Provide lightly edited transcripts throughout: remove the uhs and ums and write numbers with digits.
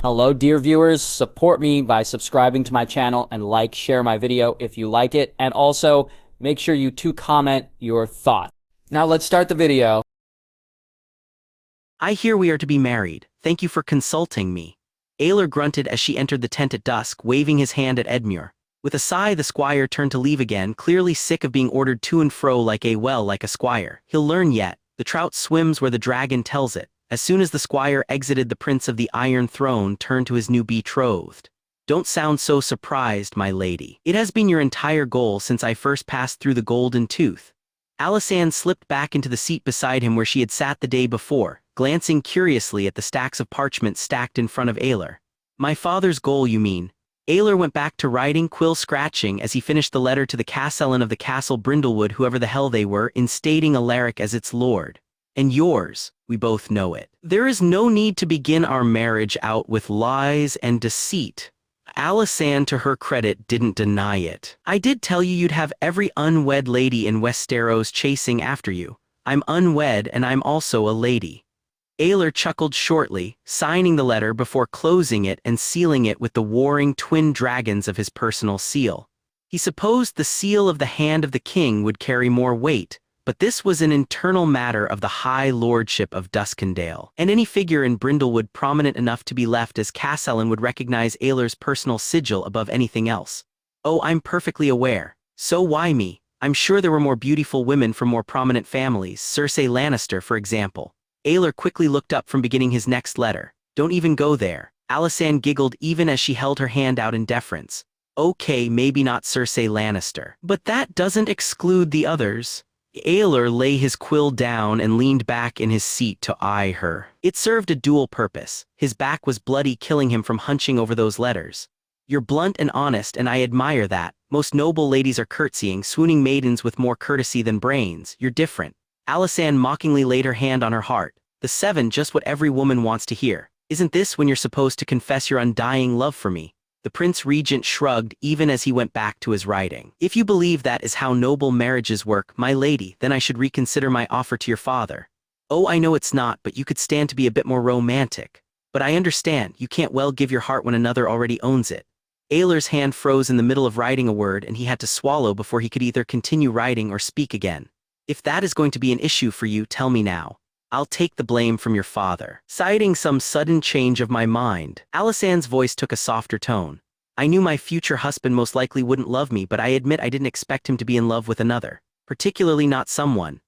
Hello, dear viewers. Support me by subscribing to my channel and share my video if you like it. And also, make sure you comment your thoughts. Now let's start the video. I hear we are to be married. Thank you for consulting me. Aelor grunted as she entered the tent at dusk, waving his hand at Edmure. With a sigh, the squire turned to leave again, clearly sick of being ordered to and fro like a squire. He'll learn yet. The trout swims where the dragon tells it. As soon as the squire exited, the prince of the Iron Throne turned to his new betrothed. Don't sound so surprised, my lady. It has been your entire goal since I first passed through the Golden Tooth. Alysanne slipped back into the seat beside him where she had sat the day before, glancing curiously at the stacks of parchment stacked in front of Aelor. My father's goal, you mean? Aelor went back to writing, quill scratching, as he finished the letter to the castellan of the castle Brindlewood, whoever the hell they were, instating Alaric as its lord. And yours, we both know it. There is no need to begin our marriage out with lies and deceit. Alysanne, to her credit, didn't deny it. I did tell you you'd have every unwed lady in Westeros chasing after you. I'm unwed and I'm also a lady. Aelor chuckled shortly, signing the letter before closing it and sealing it with the warring twin dragons of his personal seal. He supposed the seal of the hand of the king would carry more weight, but this was an internal matter of the high lordship of Duskendale, and any figure in Brindlewood prominent enough to be left as castellan would recognize Aelor's personal sigil above anything else. Oh, I'm perfectly aware. So why me? I'm sure there were more beautiful women from more prominent families, Cersei Lannister, for example. Aelor quickly looked up from beginning his next letter. Don't even go there. Alysanne giggled even as she held her hand out in deference. Okay, maybe not Cersei Lannister, but that doesn't exclude the others. Aelor lay his quill down and leaned back in his seat to eye her. It served a dual purpose. His back was bloody, killing him from hunching over those letters. You're blunt and honest, and I admire that. Most noble ladies are curtsying, swooning maidens with more courtesy than brains. You're different. Alysanne mockingly laid her hand on her heart. The seven, just what every woman wants to hear. Isn't this when you're supposed to confess your undying love for me? The Prince Regent shrugged even as he went back to his writing. If you believe that is how noble marriages work, my lady, then I should reconsider my offer to your father. Oh, I know it's not, but you could stand to be a bit more romantic. But I understand, you can't well give your heart when another already owns it. Aelor's hand froze in the middle of writing a word and he had to swallow before he could either continue writing or speak again. If that is going to be an issue for you, tell me now. I'll take the blame from your father. Citing some sudden change of my mind, Alysanne's voice took a softer tone. I knew my future husband most likely wouldn't love me, but I admit I didn't expect him to be in love with another. Particularly not someone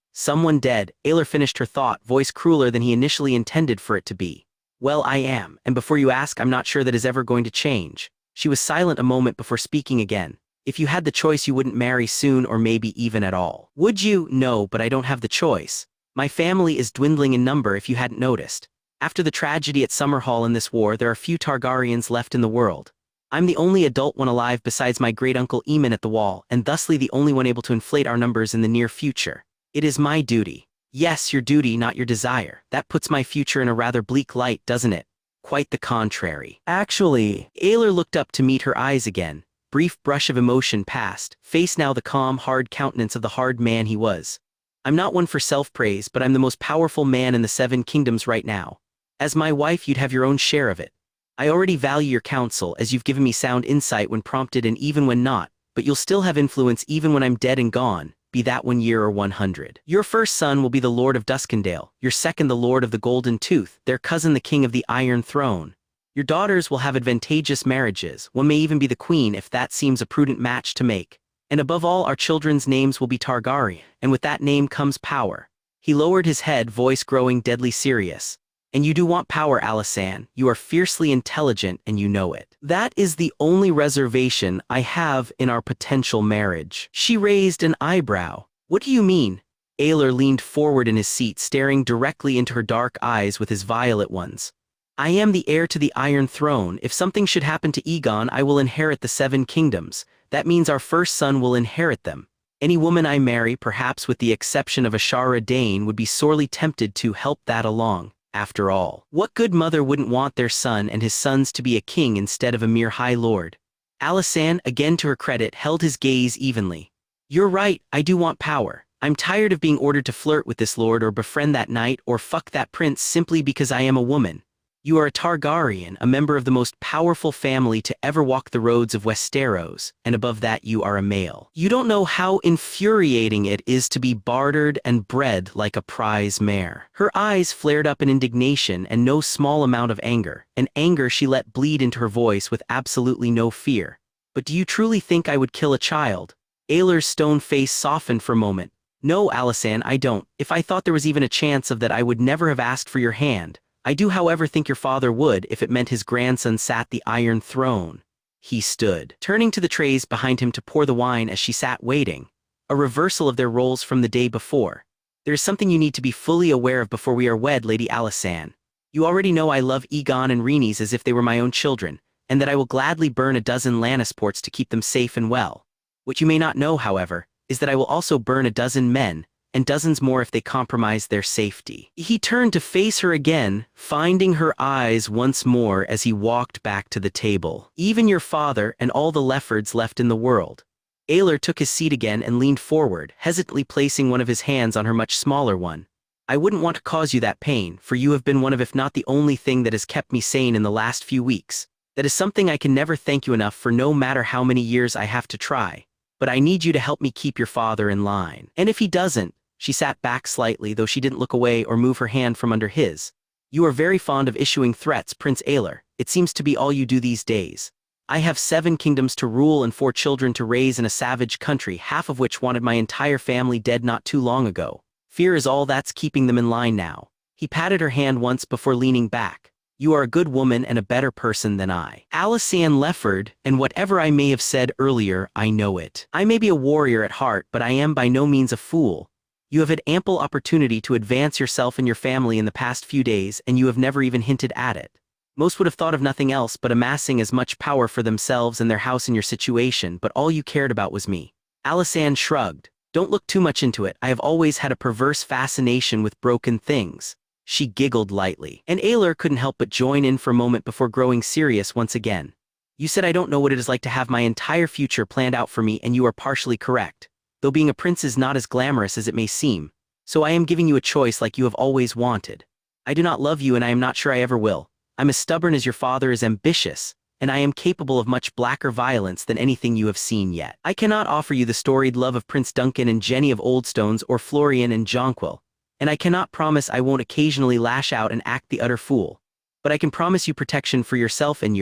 dead. Aelor finished her thought, voice crueler than he initially intended for it to be. Well, I am, and before you ask, I'm not sure that is ever going to change. She was silent a moment before speaking again. If you had the choice, you wouldn't marry soon or maybe even at all. Would you? No, but I don't have the choice. My family is dwindling in number, if you hadn't noticed. After the tragedy at Summerhall in this war, there are few Targaryens left in the world. I'm the only adult one alive besides my great-uncle Aemon at the Wall, and thusly the only one able to inflate our numbers in the near future. It is my duty. Yes, your duty, not your desire. That puts my future in a rather bleak light, doesn't it? Quite the contrary. Actually, Aelor looked up to meet her eyes again. Brief brush of emotion passed, face now the calm, hard countenance of the hard man he was. I'm not one for self-praise, but I'm the most powerful man in the Seven Kingdoms right now. As my wife, you'd have your own share of it. I already value your counsel, as you've given me sound insight when prompted and even when not, but you'll still have influence even when I'm dead and gone, be that 1 year or 100. Your first son will be the Lord of Duskendale, your second the Lord of the Golden Tooth, their cousin the King of the Iron Throne. Your daughters will have advantageous marriages, one may even be the queen if that seems a prudent match to make. And above all, our children's names will be Targaryen, and with that name comes power. He lowered his head, voice growing deadly serious. And you do want power, Alysanne. You are fiercely intelligent and you know it. That is the only reservation I have in our potential marriage. She raised an eyebrow. What do you mean? Aelor leaned forward in his seat, staring directly into her dark eyes with his violet ones. I am the heir to the Iron Throne. If something should happen to Aegon, I will inherit the Seven Kingdoms. That means our first son will inherit them. Any woman I marry, perhaps with the exception of Ashara Dane, would be sorely tempted to help that along. After all, what good mother wouldn't want their son and his sons to be a king instead of a mere high lord? Alysanne, again to her credit, held his gaze evenly. You're right, I do want power. I'm tired of being ordered to flirt with this lord or befriend that knight or fuck that prince simply because I am a woman. You are a Targaryen, a member of the most powerful family to ever walk the roads of Westeros, and above that you are a male. You don't know how infuriating it is to be bartered and bred like a prize mare. Her eyes flared up in indignation and no small amount of anger, an anger she let bleed into her voice with absolutely no fear. But do you truly think I would kill a child? Aelor's stone face softened for a moment. No, Alysanne, I don't. If I thought there was even a chance of that, I would never have asked for your hand. I do, however, think your father would if it meant his grandson sat the Iron Throne. He stood, turning to the trays behind him to pour the wine as she sat waiting, a reversal of their roles from the day before. There is something you need to be fully aware of before we are wed, Lady Alysanne. You already know I love Aegon and Rhaenys as if they were my own children, and that I will gladly burn a dozen Lannisports to keep them safe and well. What you may not know, however, is that I will also burn a dozen men, and dozens more if they compromise their safety. He turned to face her again, finding her eyes once more as he walked back to the table. Even your father and all the Leffords left in the world. Aelor took his seat again and leaned forward, hesitantly placing one of his hands on her much smaller one. I wouldn't want to cause you that pain, for you have been one of, if not the only thing that has kept me sane in the last few weeks. That is something I can never thank you enough for, no matter how many years I have to try. But I need you to help me keep your father in line. And if he doesn't, she sat back slightly, though she didn't look away or move her hand from under his. You are very fond of issuing threats, Prince Aelor. It seems to be all you do these days. I have 7 kingdoms to rule and 4 children to raise in a savage country, half of which wanted my entire family dead not too long ago. Fear is all that's keeping them in line now. He patted her hand once before leaning back. You are a good woman and a better person than I. Alysanne Lefford, and whatever I may have said earlier, I know it. I may be a warrior at heart, but I am by no means a fool. You have had ample opportunity to advance yourself and your family in the past few days, and you have never even hinted at it. Most would have thought of nothing else but amassing as much power for themselves and their house in your situation, but all you cared about was me. Alysanne shrugged. Don't look too much into it. I have always had a perverse fascination with broken things. She giggled lightly, and Aelor couldn't help but join in for a moment before growing serious once again. You said I don't know what it is like to have my entire future planned out for me, and you are partially correct. Though being a prince is not as glamorous as it may seem, so I am giving you a choice like you have always wanted. I do not love you, and I am not sure I ever will. I'm as stubborn as your father is ambitious, and I am capable of much blacker violence than anything you have seen yet. I cannot offer you the storied love of Prince Duncan and Jenny of Oldstones or Florian and Jonquil, and I cannot promise I won't occasionally lash out and act the utter fool. But I can promise you protection for yourself and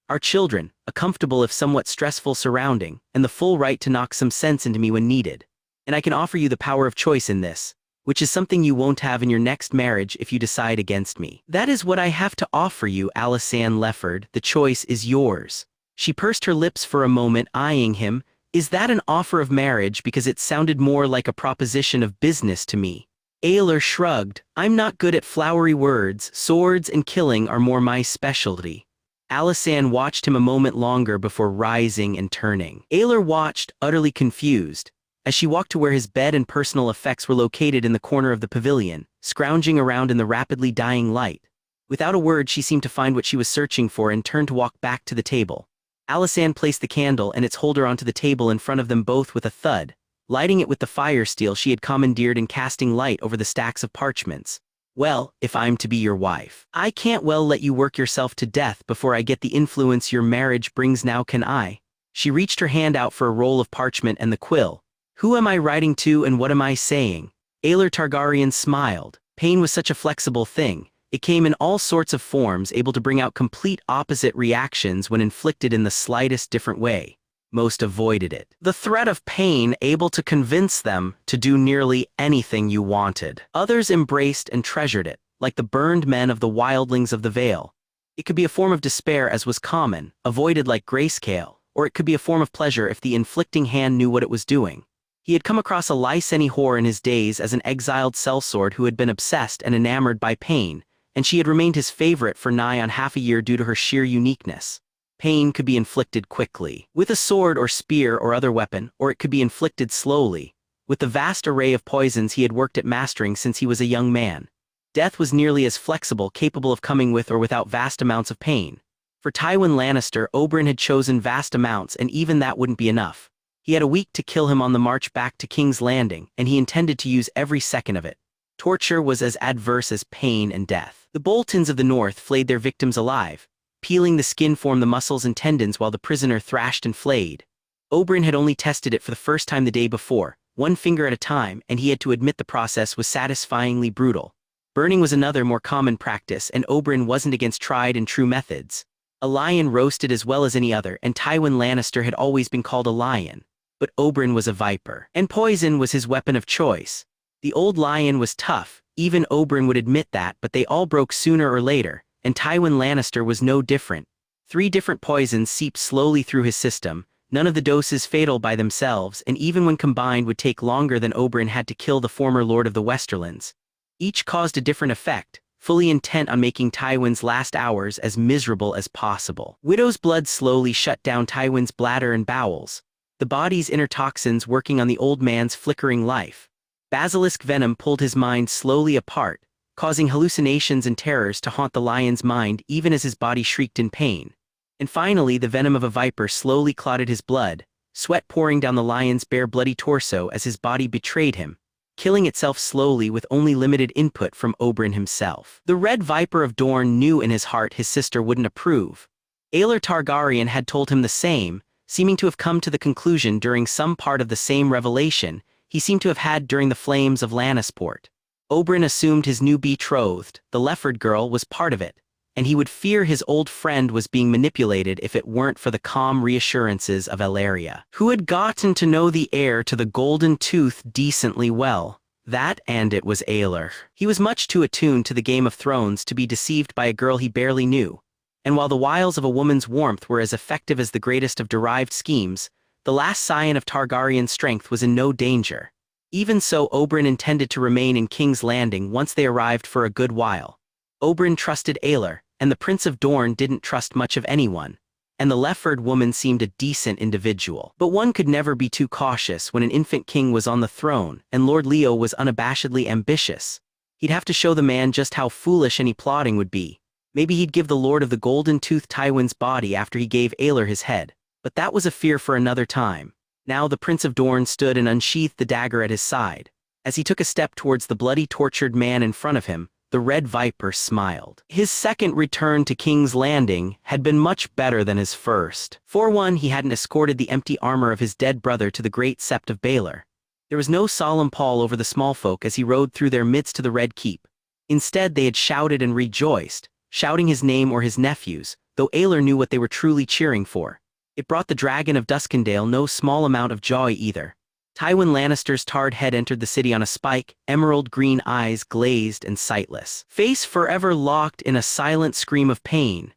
our children, a comfortable if somewhat stressful surrounding, and the full right to knock some sense into me when needed. And I can offer you the power of choice in this, which is something you won't have in your next marriage if you decide against me. That is what I have to offer you, Alysanne Lefford. The choice is yours. She pursed her lips for a moment, eyeing him. Is that an offer of marriage? Because it sounded more like a proposition of business to me. Aelor shrugged. I'm not good at flowery words. Swords and killing are more my specialty. Alysanne watched him a moment longer before rising and turning. Aelor watched, utterly confused, as she walked to where his bed and personal effects were located in the corner of the pavilion, scrounging around in the rapidly dying light. Without a word, she seemed to find what she was searching for and turned to walk back to the table. Alysanne placed the candle and its holder onto the table in front of them both with a thud, lighting it with the fire steel she had commandeered and casting light over the stacks of parchments. Well, if I'm to be your wife, I can't well let you work yourself to death before I get the influence your marriage brings, now can I? She reached her hand out for a roll of parchment and the quill. Who am I writing to and what am I saying? Aelor Targaryen smiled. Pain was such a flexible thing. It came in all sorts of forms, able to bring out complete opposite reactions when inflicted in the slightest different way. Most avoided it. The threat of pain able to convince them to do nearly anything you wanted. Others embraced and treasured it, like the burned men of the wildlings of the Vale. It could be a form of despair, as was common, avoided like grayscale, or it could be a form of pleasure if the inflicting hand knew what it was doing. He had come across a Lyseni whore in his days as an exiled sellsword who had been obsessed and enamored by pain, and she had remained his favorite for nigh on half a year due to her sheer uniqueness. Pain could be inflicted quickly, with a sword or spear or other weapon, or it could be inflicted slowly, with the vast array of poisons he had worked at mastering since he was a young man. Death was nearly as flexible, capable of coming with or without vast amounts of pain. For Tywin Lannister, Oberyn had chosen vast amounts, and even that wouldn't be enough. He had a week to kill him on the march back to King's Landing, and he intended to use every second of it. Torture was as adverse as pain and death. The Boltons of the north flayed their victims alive. Peeling the skin formed the muscles and tendons while the prisoner thrashed and flayed. Oberyn had only tested it for the first time the day before, one finger at a time, and he had to admit the process was satisfyingly brutal. Burning was another more common practice, and Oberyn wasn't against tried and true methods. A lion roasted as well as any other, and Tywin Lannister had always been called a lion. But Oberyn was a viper, and poison was his weapon of choice. The old lion was tough, even Oberyn would admit that, but they all broke sooner or later, and Tywin Lannister was no different. 3 different poisons seeped slowly through his system, none of the doses fatal by themselves, and even when combined would take longer than Oberyn had to kill the former Lord of the Westerlands. Each caused a different effect, fully intent on making Tywin's last hours as miserable as possible. Widow's blood slowly shut down Tywin's bladder and bowels, the body's inner toxins working on the old man's flickering life. Basilisk venom pulled his mind slowly apart, causing hallucinations and terrors to haunt the lion's mind even as his body shrieked in pain. And finally, the venom of a viper slowly clotted his blood, sweat pouring down the lion's bare bloody torso as his body betrayed him, killing itself slowly with only limited input from Oberyn himself. The Red Viper of Dorne knew in his heart his sister wouldn't approve. Aelor Targaryen had told him the same, seeming to have come to the conclusion during some part of the same revelation he seemed to have had during the flames of Lannisport. Oberyn assumed his new betrothed, the Lefford girl, was part of it, and he would fear his old friend was being manipulated if it weren't for the calm reassurances of Ellaria, who had gotten to know the heir to the Golden Tooth decently well. That, and it was Aelor. He was much too attuned to the Game of Thrones to be deceived by a girl he barely knew, and while the wiles of a woman's warmth were as effective as the greatest of derived schemes, the last scion of Targaryen strength was in no danger. Even so, Oberyn intended to remain in King's Landing once they arrived for a good while. Oberyn trusted Aelor, and the Prince of Dorne didn't trust much of anyone, and the Lefford woman seemed a decent individual. But one could never be too cautious when an infant king was on the throne, and Lord Leo was unabashedly ambitious. He'd have to show the man just how foolish any plotting would be. Maybe he'd give the Lord of the Golden Tooth Tywin's body after he gave Aelor his head, but that was a fear for another time. Now the Prince of Dorne stood and unsheathed the dagger at his side. As he took a step towards the bloody, tortured man in front of him, the Red Viper smiled. His second return to King's Landing had been much better than his first. For one, he hadn't escorted the empty armor of his dead brother to the great sept of Baelor. There was no solemn pall over the small folk as he rode through their midst to the Red Keep. Instead, they had shouted and rejoiced, shouting his name or his nephew's, though Aelor knew what they were truly cheering for. It brought the Dragon of Duskendale no small amount of joy either. Tywin Lannister's tarred head entered the city on a spike, emerald-green eyes glazed and sightless, face forever locked in a silent scream of pain.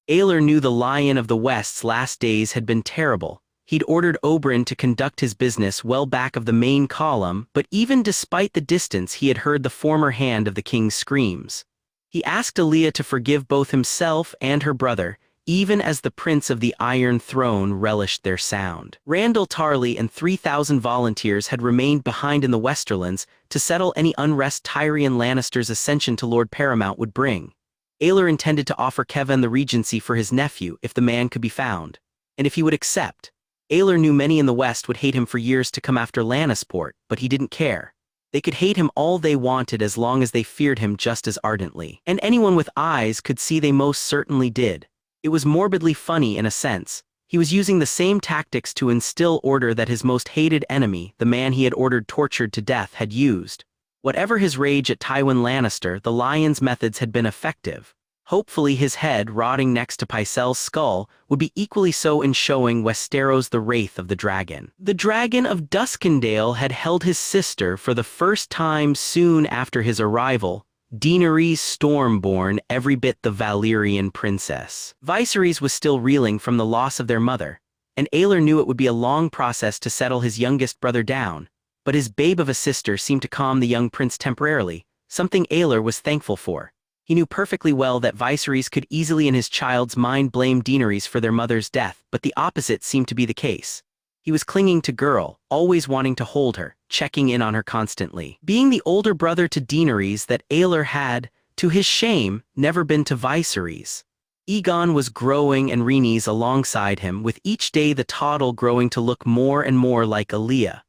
Aelor knew the Lion of the West's last days had been terrible. He'd ordered Oberyn to conduct his business well back of the main column, but even despite the distance he had heard the former hand of the king's screams. He asked Aelia to forgive both himself and her brother, even as the Prince of the Iron Throne relished their sound. Randall Tarley and 3,000 volunteers had remained behind in the Westerlands to settle any unrest Tyrion Lannister's ascension to Lord Paramount would bring. Aelor intended to offer Kevan the regency for his nephew if the man could be found, and if he would accept. Aelor knew many in the West would hate him for years to come after Lannisport, but he didn't care. They could hate him all they wanted as long as they feared him just as ardently. And anyone with eyes could see they most certainly did. It was morbidly funny in a sense. He was using the same tactics to instill order that his most hated enemy, the man he had ordered tortured to death, had used. Whatever his rage at Tywin Lannister, the Lion's methods had been effective. Hopefully his head, rotting next to Pycelle's skull, would be equally so in showing Westeros the Wraith of the Dragon. The Dragon of Duskendale had held his sister for the first time soon after his arrival, Daenerys Stormborn, every bit the Valyrian princess. Viserys was still reeling from the loss of their mother, and Aelor knew it would be a long process to settle his youngest brother down, but his babe of a sister seemed to calm the young prince temporarily, something Aelor was thankful for. He knew perfectly well that Viserys could easily in his child's mind blame Daenerys for their mother's death, but the opposite seemed to be the case. He was clinging to Girl, always wanting to hold her, checking in on her constantly. Being the older brother to Daenerys that Aelor had, to his shame, never been to Viserys. Aegon was growing and Rhaenys alongside him, with each day the toddle growing to look more and more like Aelia.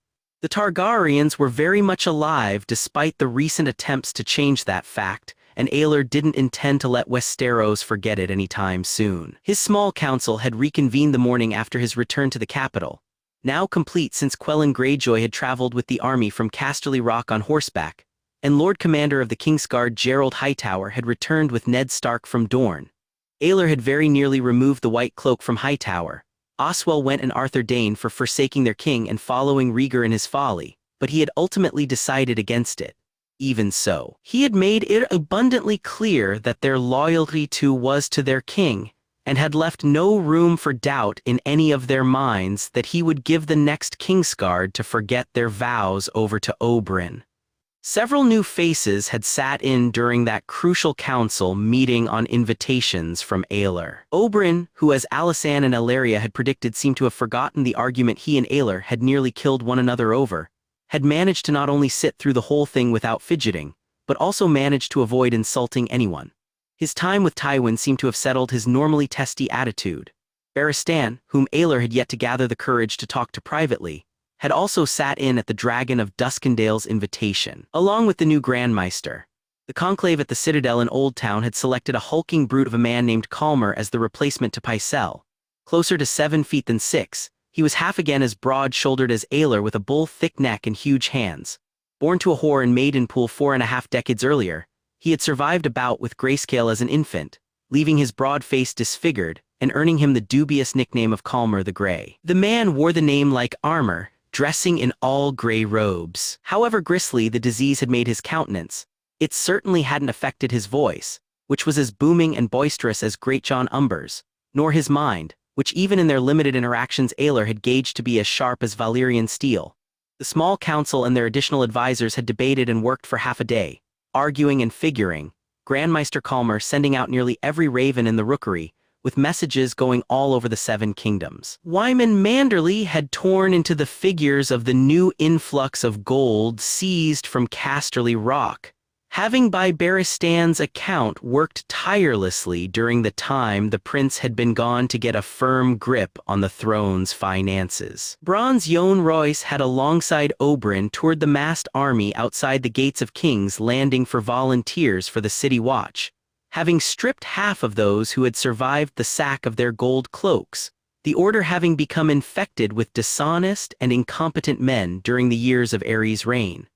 The Targaryens were very much alive despite the recent attempts to change that fact, and Aelor didn't intend to let Westeros forget it anytime soon. His small council had reconvened the morning after his return to the capital, now complete since Quellen Greyjoy had traveled with the army from Casterly Rock on horseback, and Lord Commander of the Kingsguard Gerald Hightower had returned with Ned Stark from Dorne. Aelor had very nearly removed the white cloak from Hightower. Oswell went and Arthur Dane for forsaking their king and following Rhaegar in his folly, but he had ultimately decided against it. Even so, he had made it abundantly clear that their loyalty was to their king, and had left no room for doubt in any of their minds that he would give the next Kingsguard to forget their vows over to Oberyn. Several new faces had sat in during that crucial council meeting on invitations from Aelor. Oberyn, who as Alysanne and Elaria had predicted seemed to have forgotten the argument he and Aelor had nearly killed one another over, had managed to not only sit through the whole thing without fidgeting, but also managed to avoid insulting anyone. His time with Tywin seemed to have settled his normally testy attitude. Barristan, whom Aelor had yet to gather the courage to talk to privately, had also sat in at the Dragon of Duskendale's invitation, along with the new Grandmeister. The conclave at the Citadel in Old Town had selected a hulking brute of a man named Calmer as the replacement to Pycelle. Closer to 7 feet than 6, he was half again as broad-shouldered as Aelor with a bull-thick neck and huge hands. Born to a whore in Maidenpool 4.5 decades earlier, he had survived a bout with Grayscale as an infant, leaving his broad face disfigured and earning him the dubious nickname of Calmer the Grey. The man wore the name like armor, dressing in all gray robes. However grisly the disease had made his countenance, it certainly hadn't affected his voice, which was as booming and boisterous as Greatjon Umber's, nor his mind, which even in their limited interactions Aelor had gauged to be as sharp as Valyrian steel. The small council and their additional advisors had debated and worked for half a day, arguing and figuring, Grandmeister Calmer sending out nearly every raven in the rookery, with messages going all over the 7 kingdoms. Wyman Manderly had torn into the figures of the new influx of gold seized from Casterly Rock, having by Barristan's account worked tirelessly during the time the prince had been gone to get a firm grip on the throne's finances. Bronze Yohn Royce had alongside Oberyn toured the massed army outside the Gates of King's Landing for volunteers for the City Watch, having stripped half of those who had survived the sack of their gold cloaks, the order having become infected with dishonest and incompetent men during the years of Aerys' reign.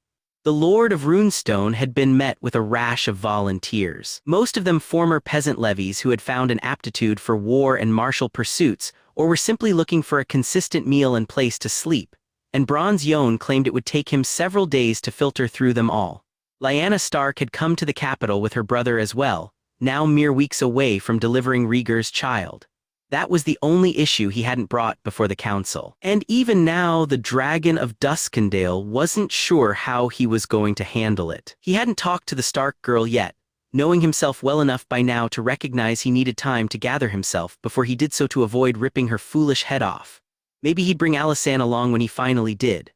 The Lord of Runestone had been met with a rash of volunteers, most of them former peasant levies who had found an aptitude for war and martial pursuits or were simply looking for a consistent meal and place to sleep, and Bronze Yohn claimed it would take him several days to filter through them all. Lyanna Stark had come to the capital with her brother as well, now mere weeks away from delivering Rhaegar's child. That was the only issue he hadn't brought before the council. And even now, the Dragon of Duskendale wasn't sure how he was going to handle it. He hadn't talked to the Stark girl yet, knowing himself well enough by now to recognize he needed time to gather himself before he did so to avoid ripping her foolish head off. Maybe he'd bring Alysanne along when he finally did.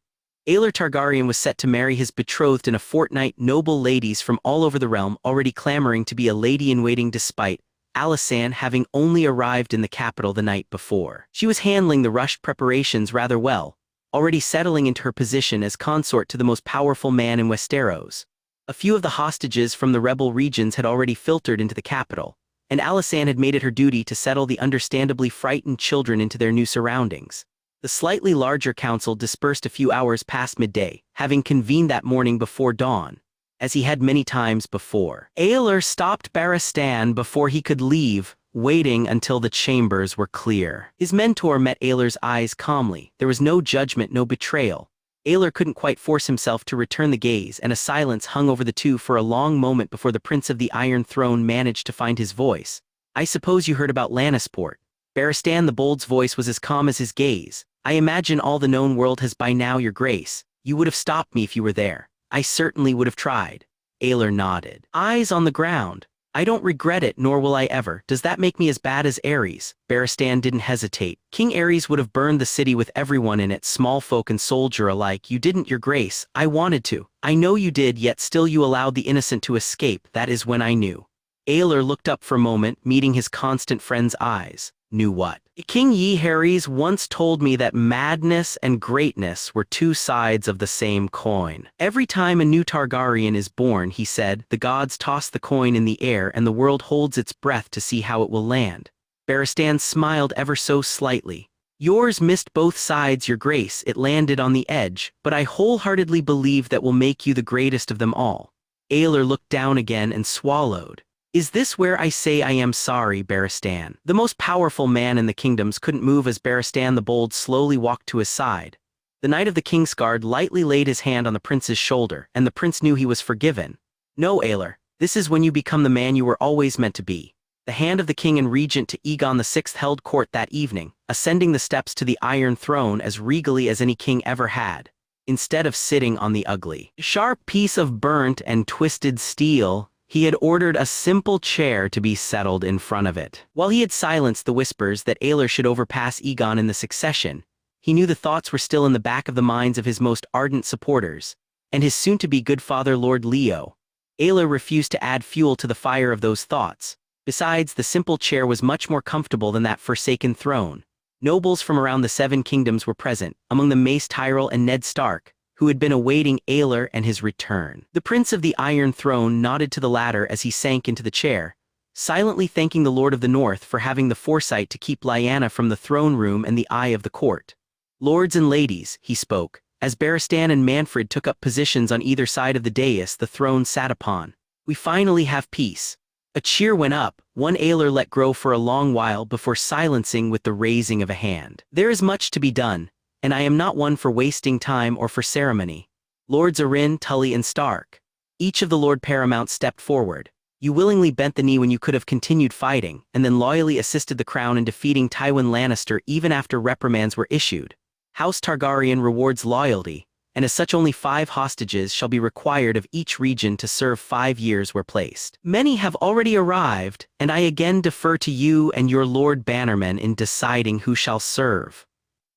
Aelor Targaryen was set to marry his betrothed in a fortnight, noble ladies from all over the realm already clamoring to be a lady-in-waiting despite Alysanne having only arrived in the capital the night before. She was handling the rushed preparations rather well, already settling into her position as consort to the most powerful man in Westeros. A few of the hostages from the rebel regions had already filtered into the capital, and Alysanne had made it her duty to settle the understandably frightened children into their new surroundings. The slightly larger council dispersed a few hours past midday, having convened that morning before dawn, as he had many times before. Aelor stopped Barristan before he could leave, waiting until the chambers were clear. His mentor met Aelor's eyes calmly. There was no judgment, no betrayal. Aelor couldn't quite force himself to return the gaze, and a silence hung over the two for a long moment before the Prince of the Iron Throne managed to find his voice. "I suppose you heard about Lannisport." Barristan the Bold's voice was as calm as his gaze. "I imagine all the known world has by now, your grace. You would have stopped me if you were there." "I certainly would have tried." Aelor nodded. Eyes on the ground. "I don't regret it, nor will I ever. Does that make me as bad as Aerys?" Barristan didn't hesitate. "King Aerys would have burned the city with everyone in it, small folk and soldier alike. You didn't, your grace. I wanted to. I know you did, yet still you allowed the innocent to escape. That is when I knew." Aelor looked up for a moment, meeting his constant friend's eyes. "Knew what?" King Jaehaerys once told me that madness and greatness were two sides of the same coin. Every time a new Targaryen is born, he said, the gods toss the coin in the air and the world holds its breath to see how it will land. Barristan smiled ever so slightly. Yours missed both sides, your grace, it landed on the edge, but I wholeheartedly believe that will make you the greatest of them all. Aelor looked down again and swallowed. Is this where I say I am sorry, Barristan? The most powerful man in the kingdoms couldn't move as Barristan the Bold slowly walked to his side. The Knight of the Kingsguard lightly laid his hand on the prince's shoulder, and the prince knew he was forgiven. No, Aelor, this is when you become the man you were always meant to be. The hand of the king and regent to Aegon VI held court that evening, ascending the steps to the Iron Throne as regally as any king ever had. Instead of sitting on the ugly, sharp piece of burnt and twisted steel, he had ordered a simple chair to be settled in front of it. While he had silenced the whispers that Aelor should overpass Aegon in the succession, he knew the thoughts were still in the back of the minds of his most ardent supporters, and his soon-to-be good father Lord Leo. Aelor refused to add fuel to the fire of those thoughts. Besides, the simple chair was much more comfortable than that forsaken throne. Nobles from around the Seven Kingdoms were present, among them Mace Tyrell and Ned Stark, who had been awaiting Aelor and his return. The Prince of the Iron Throne nodded to the latter as he sank into the chair, silently thanking the Lord of the North for having the foresight to keep Lyanna from the throne room and the eye of the court. Lords and ladies, he spoke, as Barristan and Manfred took up positions on either side of the dais the throne sat upon. We finally have peace. A cheer went up, one Aelor let grow for a long while before silencing with the raising of a hand. There is much to be done, and I am not one for wasting time or for ceremony. Lords Arryn, Tully, and Stark. Each of the Lord Paramounts stepped forward. You willingly bent the knee when you could have continued fighting, and then loyally assisted the crown in defeating Tywin Lannister even after reprimands were issued. House Targaryen rewards loyalty, and as such only 5 hostages shall be required of each region to serve 5 years where placed. Many have already arrived, and I again defer to you and your Lord Bannermen in deciding who shall serve.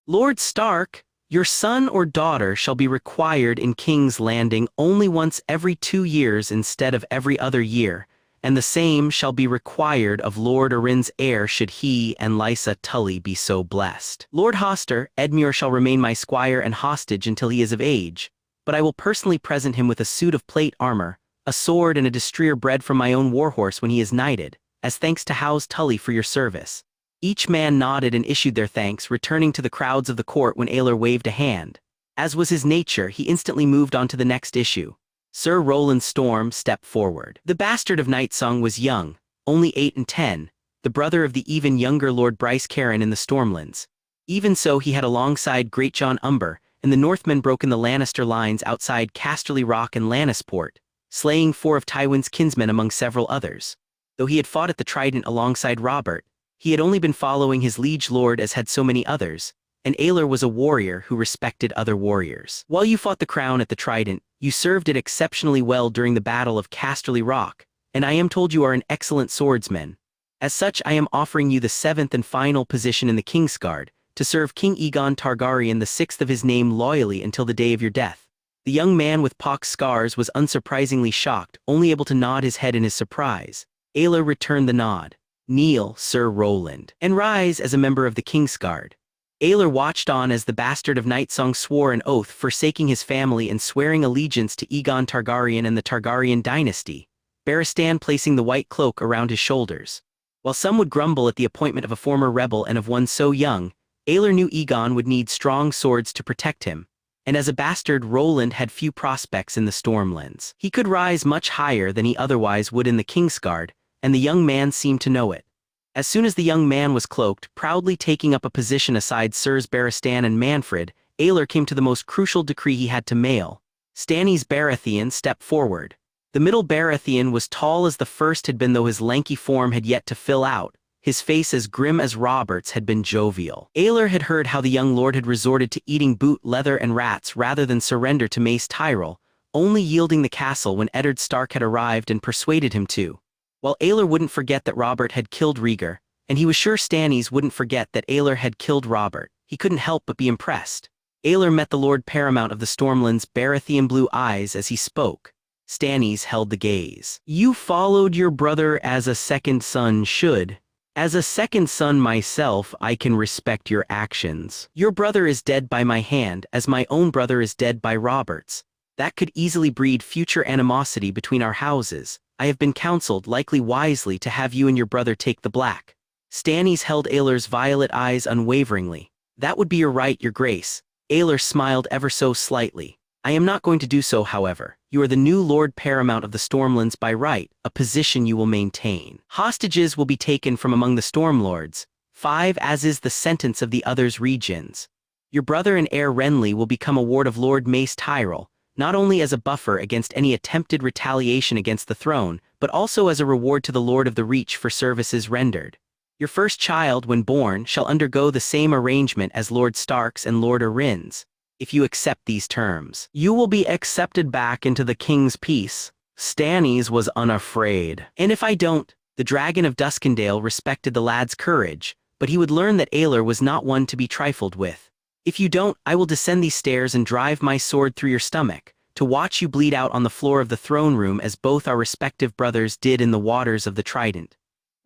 Lord Stark, your son or daughter shall be required in King's Landing only once every 2 years instead of every other year, and the same shall be required of Lord Arryn's heir should he and Lysa Tully be so blessed. Lord Hoster, Edmure shall remain my squire and hostage until he is of age, but I will personally present him with a suit of plate armor, a sword and a destrier bred from my own warhorse when he is knighted, as thanks to House Tully for your service. Each man nodded and issued their thanks, returning to the crowds of the court when Aelor waved a hand. As was his nature, he instantly moved on to the next issue. Sir Roland Storm stepped forward. The bastard of Nightsong was young, only 8 and 10, the brother of the even younger Lord Bryce Caron in the Stormlands. Even so, he had alongside Greatjon Umber, and the Northmen broken the Lannister lines outside Casterly Rock and Lannisport, slaying 4 of Tywin's kinsmen among several others. Though he had fought at the Trident alongside Robert, he had only been following his liege lord as had so many others, and Aelor was a warrior who respected other warriors. While you fought the crown at the Trident, you served it exceptionally well during the Battle of Casterly Rock, and I am told you are an excellent swordsman. As such, I am offering you the 7th and final position in the Kingsguard, to serve King Aegon Targaryen the 6th of his name loyally until the day of your death. The young man with pox scars was unsurprisingly shocked, only able to nod his head in his surprise. Aelor returned the nod. Kneel, Sir Roland, and rise as a member of the Kingsguard. Aelor watched on as the bastard of Nightsong swore an oath forsaking his family and swearing allegiance to Aegon Targaryen and the Targaryen dynasty, Barristan placing the white cloak around his shoulders. While some would grumble at the appointment of a former rebel and of one so young, Aelor knew Aegon would need strong swords to protect him, and as a bastard Roland had few prospects in the Stormlands. He could rise much higher than he otherwise would in the Kingsguard, and the young man seemed to know it. As soon as the young man was cloaked, proudly taking up a position aside Sirs Barristan and Manfred, Aelor came to the most crucial decree he had to mail. Stannis Baratheon stepped forward. The middle Baratheon was tall as the first had been, though his lanky form had yet to fill out, his face as grim as Robert's had been jovial. Aelor had heard how the young lord had resorted to eating boot leather and rats rather than surrender to Mace Tyrell, only yielding the castle when Eddard Stark had arrived and persuaded him to. While Aelor wouldn't forget that Robert had killed Rhaegar, and he was sure Stannis wouldn't forget that Aelor had killed Robert, he couldn't help but be impressed. Aelor met the Lord Paramount of the Stormlands' Baratheon blue eyes as he spoke. Stannis held the gaze. You followed your brother as a second son should, As a second son myself, I can respect your actions. Your brother is dead by my hand, as my own brother is dead by Robert's. That could easily breed future animosity between our houses. I have been counseled, likely wisely, to have you and your brother take the black. Stannis held Aelor's violet eyes unwaveringly. That would be your right, your grace. Aelor smiled ever so slightly. I am not going to do so, however. You are the new Lord Paramount of the Stormlands by right, a position you will maintain. Hostages will be taken from among the Stormlords, 5 as is the sentence of the others' regions. Your brother and heir Renly will become a ward of Lord Mace Tyrell, not only as a buffer against any attempted retaliation against the throne, but also as a reward to the Lord of the Reach for services rendered. Your first child, when born, shall undergo the same arrangement as Lord Stark's and Lord Arryn's. If you accept these terms, you will be accepted back into the king's peace. Stannis was unafraid. And if I don't, the Dragon of Duskendale respected the lad's courage, but he would learn that Aelor was not one to be trifled with. If you don't, I will descend these stairs and drive my sword through your stomach, to watch you bleed out on the floor of the throne room as both our respective brothers did in the waters of the Trident.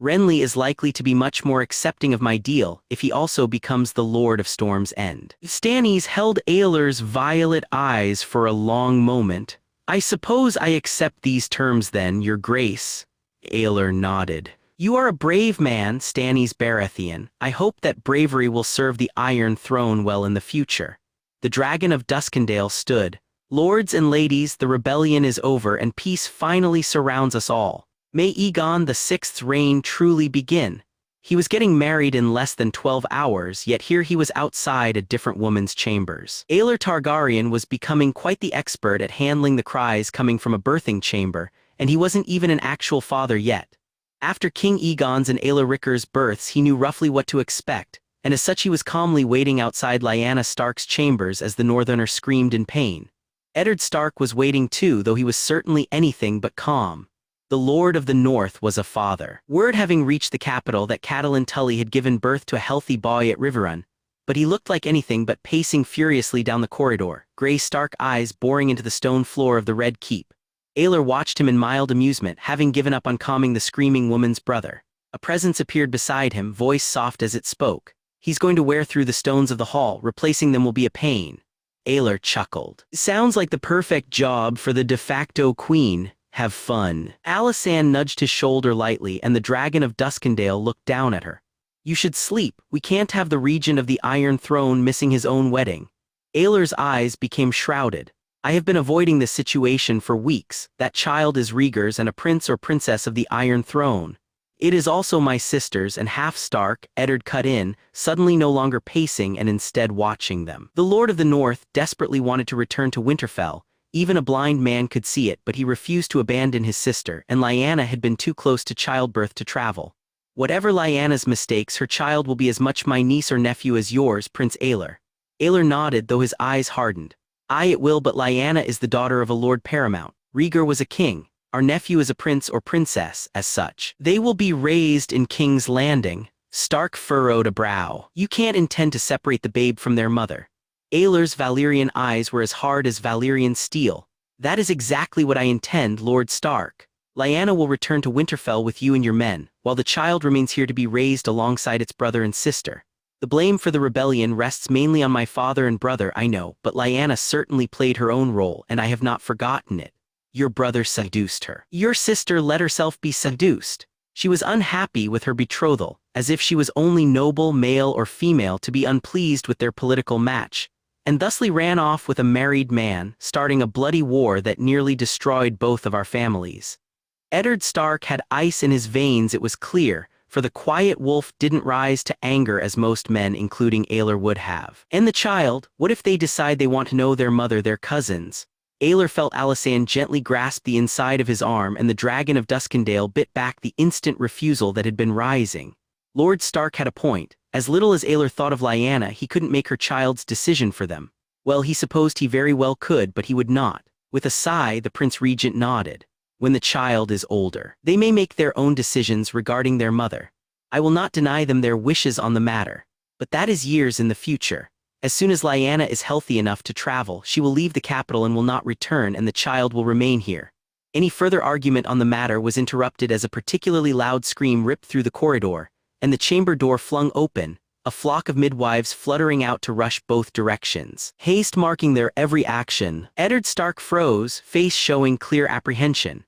Renly is likely to be much more accepting of my deal if he also becomes the Lord of Storm's End. Stannis held Aelor's violet eyes for a long moment. I suppose I accept these terms then, your grace. Aelor nodded. You are a brave man, Stannis Baratheon. I hope that bravery will serve the Iron Throne well in the future. The Dragon of Duskendale stood. Lords and ladies, the rebellion is over and peace finally surrounds us all. May Aegon VI's reign truly begin. He was getting married in less than 12 hours, yet here he was outside a different woman's chambers. Aelor Targaryen was becoming quite the expert at handling the cries coming from a birthing chamber, and he wasn't even an actual father yet. After King Aegon's and Aelor Ricker's births, he knew roughly what to expect, and as such he was calmly waiting outside Lyanna Stark's chambers as the Northerner screamed in pain. Eddard Stark was waiting too, though he was certainly anything but calm. The Lord of the North was a father. Word having reached the capital that Catelyn Tully had given birth to a healthy boy at Riverrun, but he looked like anything but pacing furiously down the corridor, gray stark eyes boring into the stone floor of the Red Keep. Aelor watched him in mild amusement, having given up on calming the screaming woman's brother. A presence appeared beside him, voice soft as it spoke. He's going to wear through the stones of the hall, replacing them will be a pain. Aelor chuckled. Sounds like the perfect job for the de facto queen. Have fun. Alysanne nudged his shoulder lightly, and the Dragon of Duskendale looked down at her. You should sleep. We can't have the Regent of the Iron Throne missing his own wedding. Aelor's eyes became shrouded. I have been avoiding this situation for weeks. That child is Rhaegar's and a prince or princess of the Iron Throne. It is also my sister's and half Stark, Eddard cut in, suddenly no longer pacing and instead watching them. The Lord of the North desperately wanted to return to Winterfell. Even a blind man could see it, but he refused to abandon his sister, and Lyanna had been too close to childbirth to travel. Whatever Lyanna's mistakes, her child will be as much my niece or nephew as yours, Prince Aelor. Aelor nodded, though his eyes hardened. Aye, it will, but Lyanna is the daughter of a Lord Paramount. Rhaegar was a king. Our nephew is a prince or princess, as such. They will be raised in King's Landing. Stark furrowed a brow. You can't intend to separate the babe from their mother. Aelor's Valyrian eyes were as hard as Valyrian steel. That is exactly what I intend, Lord Stark. Lyanna will return to Winterfell with you and your men, while the child remains here to be raised alongside its brother and sister. The blame for the rebellion rests mainly on my father and brother, I know, but Lyanna certainly played her own role, and I have not forgotten it. Your brother seduced her. Your sister let herself be seduced. She was unhappy with her betrothal, as if she was only noble, male or female, to be unpleased with their political match, and thusly ran off with a married man, starting a bloody war that nearly destroyed both of our families. Eddard Stark had ice in his veins, it was clear, for the quiet wolf didn't rise to anger as most men, including Aelor, would have. And the child, what if they decide they want to know their mother, their cousins? Aelor felt Alysanne gently grasp the inside of his arm, and the Dragon of Duskendale bit back the instant refusal that had been rising. Lord Stark had a point. As little as Aelor thought of Lyanna, he couldn't make her child's decision for them. Well, he supposed he very well could, but he would not. With a sigh, the Prince Regent nodded. When the child is older, they may make their own decisions regarding their mother. I will not deny them their wishes on the matter. But that is years in the future. As soon as Lyanna is healthy enough to travel, she will leave the capital and will not return, and the child will remain here. Any further argument on the matter was interrupted as a particularly loud scream ripped through the corridor, and the chamber door flung open, a flock of midwives fluttering out to rush both directions, haste marking their every action. Eddard Stark froze, face showing clear apprehension.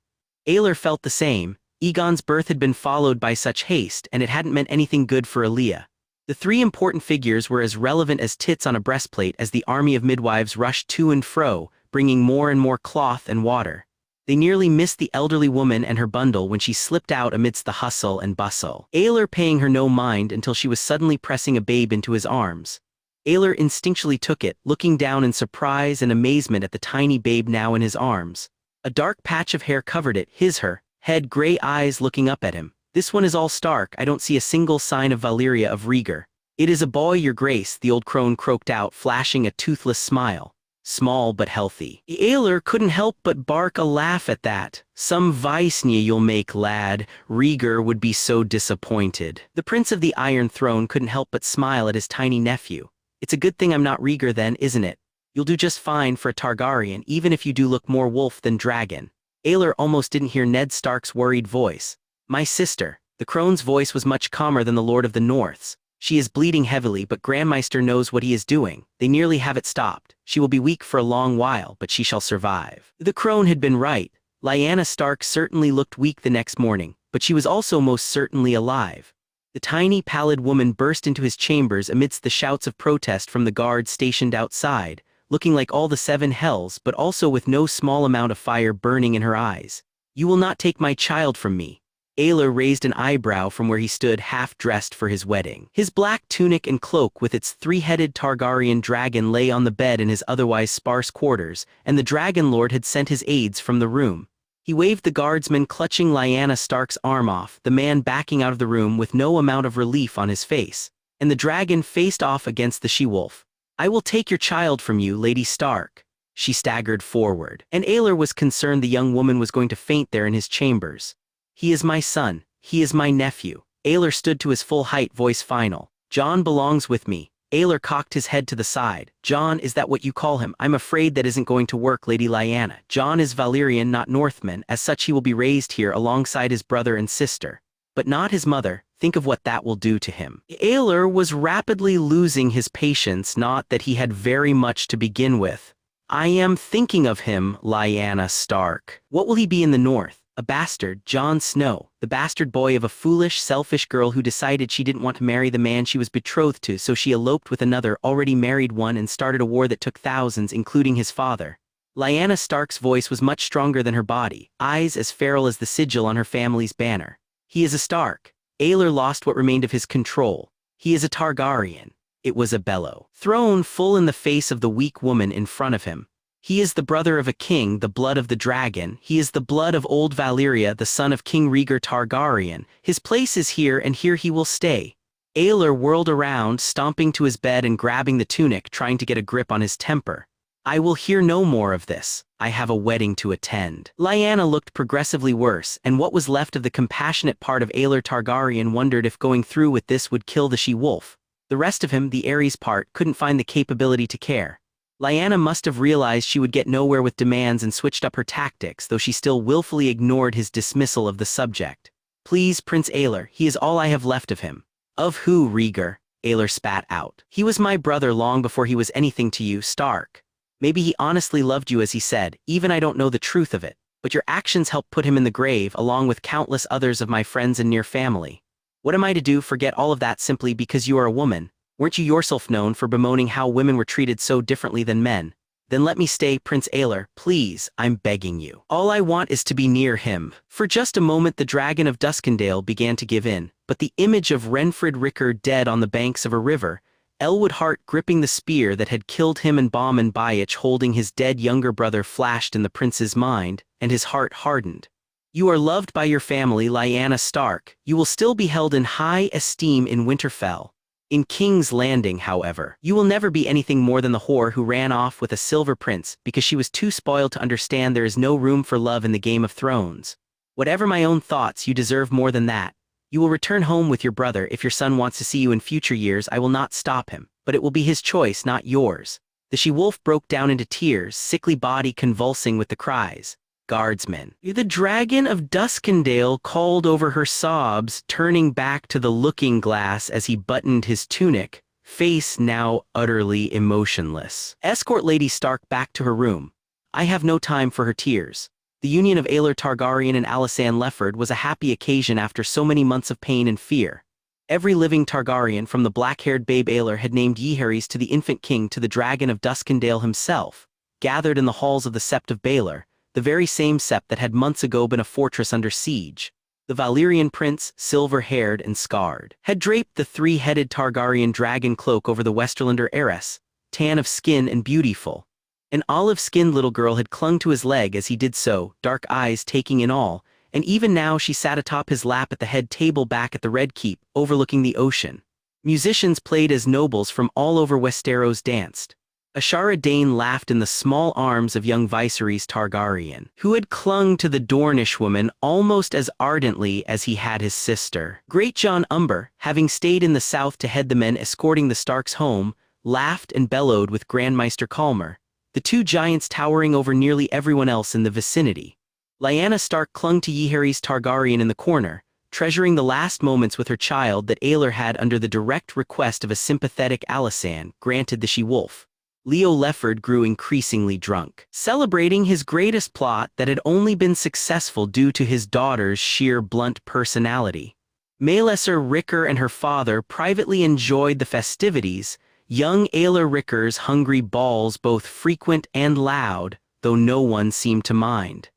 Aelor felt the same. Aegon's birth had been followed by such haste, and it hadn't meant anything good for Aelia. The three important figures were as relevant as tits on a breastplate as the army of midwives rushed to and fro, bringing more and more cloth and water. They nearly missed the elderly woman and her bundle when she slipped out amidst the hustle and bustle, Aelor paying her no mind until she was suddenly pressing a babe into his arms. Aelor instinctually took it, looking down in surprise and amazement at the tiny babe now in his arms. A dark patch of hair covered it, her head, gray eyes looking up at him. "This one is all Stark. I don't see a single sign of Valyria of Rhaegar." "It is a boy, your grace," the old crone croaked out, flashing a toothless smile. "Small but healthy." Aelor couldn't help but bark a laugh at that. "Some Vaisnya you'll make, lad. Rhaegar would be so disappointed." The Prince of the Iron Throne couldn't help but smile at his tiny nephew. "It's a good thing I'm not Rhaegar then, isn't it? You'll do just fine for a Targaryen, even if you do look more wolf than dragon." Aelor almost didn't hear Ned Stark's worried voice. "My sister." The crone's voice was much calmer than the Lord of the North's. "She is bleeding heavily, but Grandmeister knows what he is doing. They nearly have it stopped. She will be weak for a long while, but she shall survive." The crone had been right. Lyanna Stark certainly looked weak the next morning, but she was also most certainly alive. The tiny, pallid woman burst into his chambers amidst the shouts of protest from the guards stationed outside, looking like all the seven hells, but also with no small amount of fire burning in her eyes. "You will not take my child from me." Aelor raised an eyebrow from where he stood half-dressed for his wedding. His black tunic and cloak with its three-headed Targaryen dragon lay on the bed in his otherwise sparse quarters, and the Dragon Lord had sent his aides from the room. He waved the guardsman clutching Lyanna Stark's arm off, the man backing out of the room with no amount of relief on his face, and the dragon faced off against the she-wolf. "I will take your child from you, Lady Stark." She staggered forward, and Aelor was concerned the young woman was going to faint there in his chambers. "He is my son. He is my nephew." Aelor stood to his full height, voice final. "Jon belongs with me." Aelor cocked his head to the side. "Jon, is that what you call him? I'm afraid that isn't going to work, Lady Lyanna. Jon is Valyrian, not Northman. As such he will be raised here alongside his brother and sister. But not his mother. Think of what that will do to him." Aelor was rapidly losing his patience, not that he had very much to begin with. "I am thinking of him, Lyanna Stark. What will he be in the north? A bastard, Jon Snow, the bastard boy of a foolish, selfish girl who decided she didn't want to marry the man she was betrothed to, so she eloped with another, already married one, and started a war that took thousands, including his father." Lyanna Stark's voice was much stronger than her body, eyes as feral as the sigil on her family's banner. "He is a Stark." Aelor lost what remained of his control. "He is a Targaryen." It was a bellow, thrown full in the face of the weak woman in front of him. "He is the brother of a king, the blood of the dragon. He is the blood of old Valyria, the son of King Rhaegar Targaryen. His place is here, and here he will stay." Aelor whirled around, stomping to his bed and grabbing the tunic, trying to get a grip on his temper. "I will hear no more of this. I have a wedding to attend." Lyanna looked progressively worse, and what was left of the compassionate part of Aelor Targaryen wondered if going through with this would kill the she-wolf. The rest of him, the Ares part, couldn't find the capability to care. Lyanna must have realized she would get nowhere with demands and switched up her tactics, though she still willfully ignored his dismissal of the subject. "Please, Prince Aelor, he is all I have left of him." "Of who, Rhaegar?" Aelor spat out. "He was my brother long before he was anything to you, Stark. Maybe he honestly loved you as he said, even I don't know the truth of it, but your actions helped put him in the grave along with countless others of my friends and near family. What am I to do? Forget all of that simply because you are a woman? Weren't you yourself known for bemoaning how women were treated so differently than men? Then let me stay, Prince Aelor, please, I'm begging you. All I want is to be near him." For just a moment the dragon of Duskendale began to give in, but the image of Renfred Ricker dead on the banks of a river, Elwood Hart gripping the spear that had killed him and Balmond Bayich holding his dead younger brother flashed in the prince's mind, and his heart hardened. "You are loved by your family, Lyanna Stark. You will still be held in high esteem in Winterfell. In King's Landing, however, you will never be anything more than the whore who ran off with a silver prince because she was too spoiled to understand there is no room for love in the Game of Thrones. Whatever my own thoughts, you deserve more than that. You will return home with your brother. If your son wants to see you in future years, I will not stop him, but it will be his choice, not yours." The she-wolf broke down into tears, sickly body convulsing with the cries. guardsmen. The dragon of Duskendale called over her sobs, turning back to the looking glass as he buttoned his tunic, face now utterly emotionless. Escort Lady Stark back to her room. I have no time for her tears. The union of Aelor Targaryen and Alysanne Lefford was a happy occasion after so many months of pain and fear. Every living Targaryen from the black-haired babe Aelor had named Jaehaerys to the infant king to the dragon of Duskendale himself, gathered in the halls of the Sept of Baelor, the very same Sept that had months ago been a fortress under siege. The Valyrian prince, silver-haired and scarred, had draped the three-headed Targaryen dragon cloak over the Westerlander heiress, tan of skin and beautiful. An olive-skinned little girl had clung to his leg as he did so, dark eyes taking in all, and even now she sat atop his lap at the head table back at the Red Keep, overlooking the ocean. Musicians played as nobles from all over Westeros danced. Ashara Dane laughed in the small arms of young Viserys Targaryen, who had clung to the Dornish woman almost as ardently as he had his sister. Great John Umber, having stayed in the south to head the men escorting the Starks home, laughed and bellowed with Grandmeister Calmer, the two giants towering over nearly everyone else in the vicinity. Lyanna Stark clung to Jaehaerys Targaryen in the corner, treasuring the last moments with her child that Aelor had under the direct request of a sympathetic Alysanne, granted the she-wolf. Leo Lefford grew increasingly drunk, celebrating his greatest plot that had only been successful due to his daughter's sheer blunt personality. Maelesser Ricker and her father privately enjoyed the festivities, young Aelor Ricker's hungry balls both frequent and loud, though no one seemed to mind.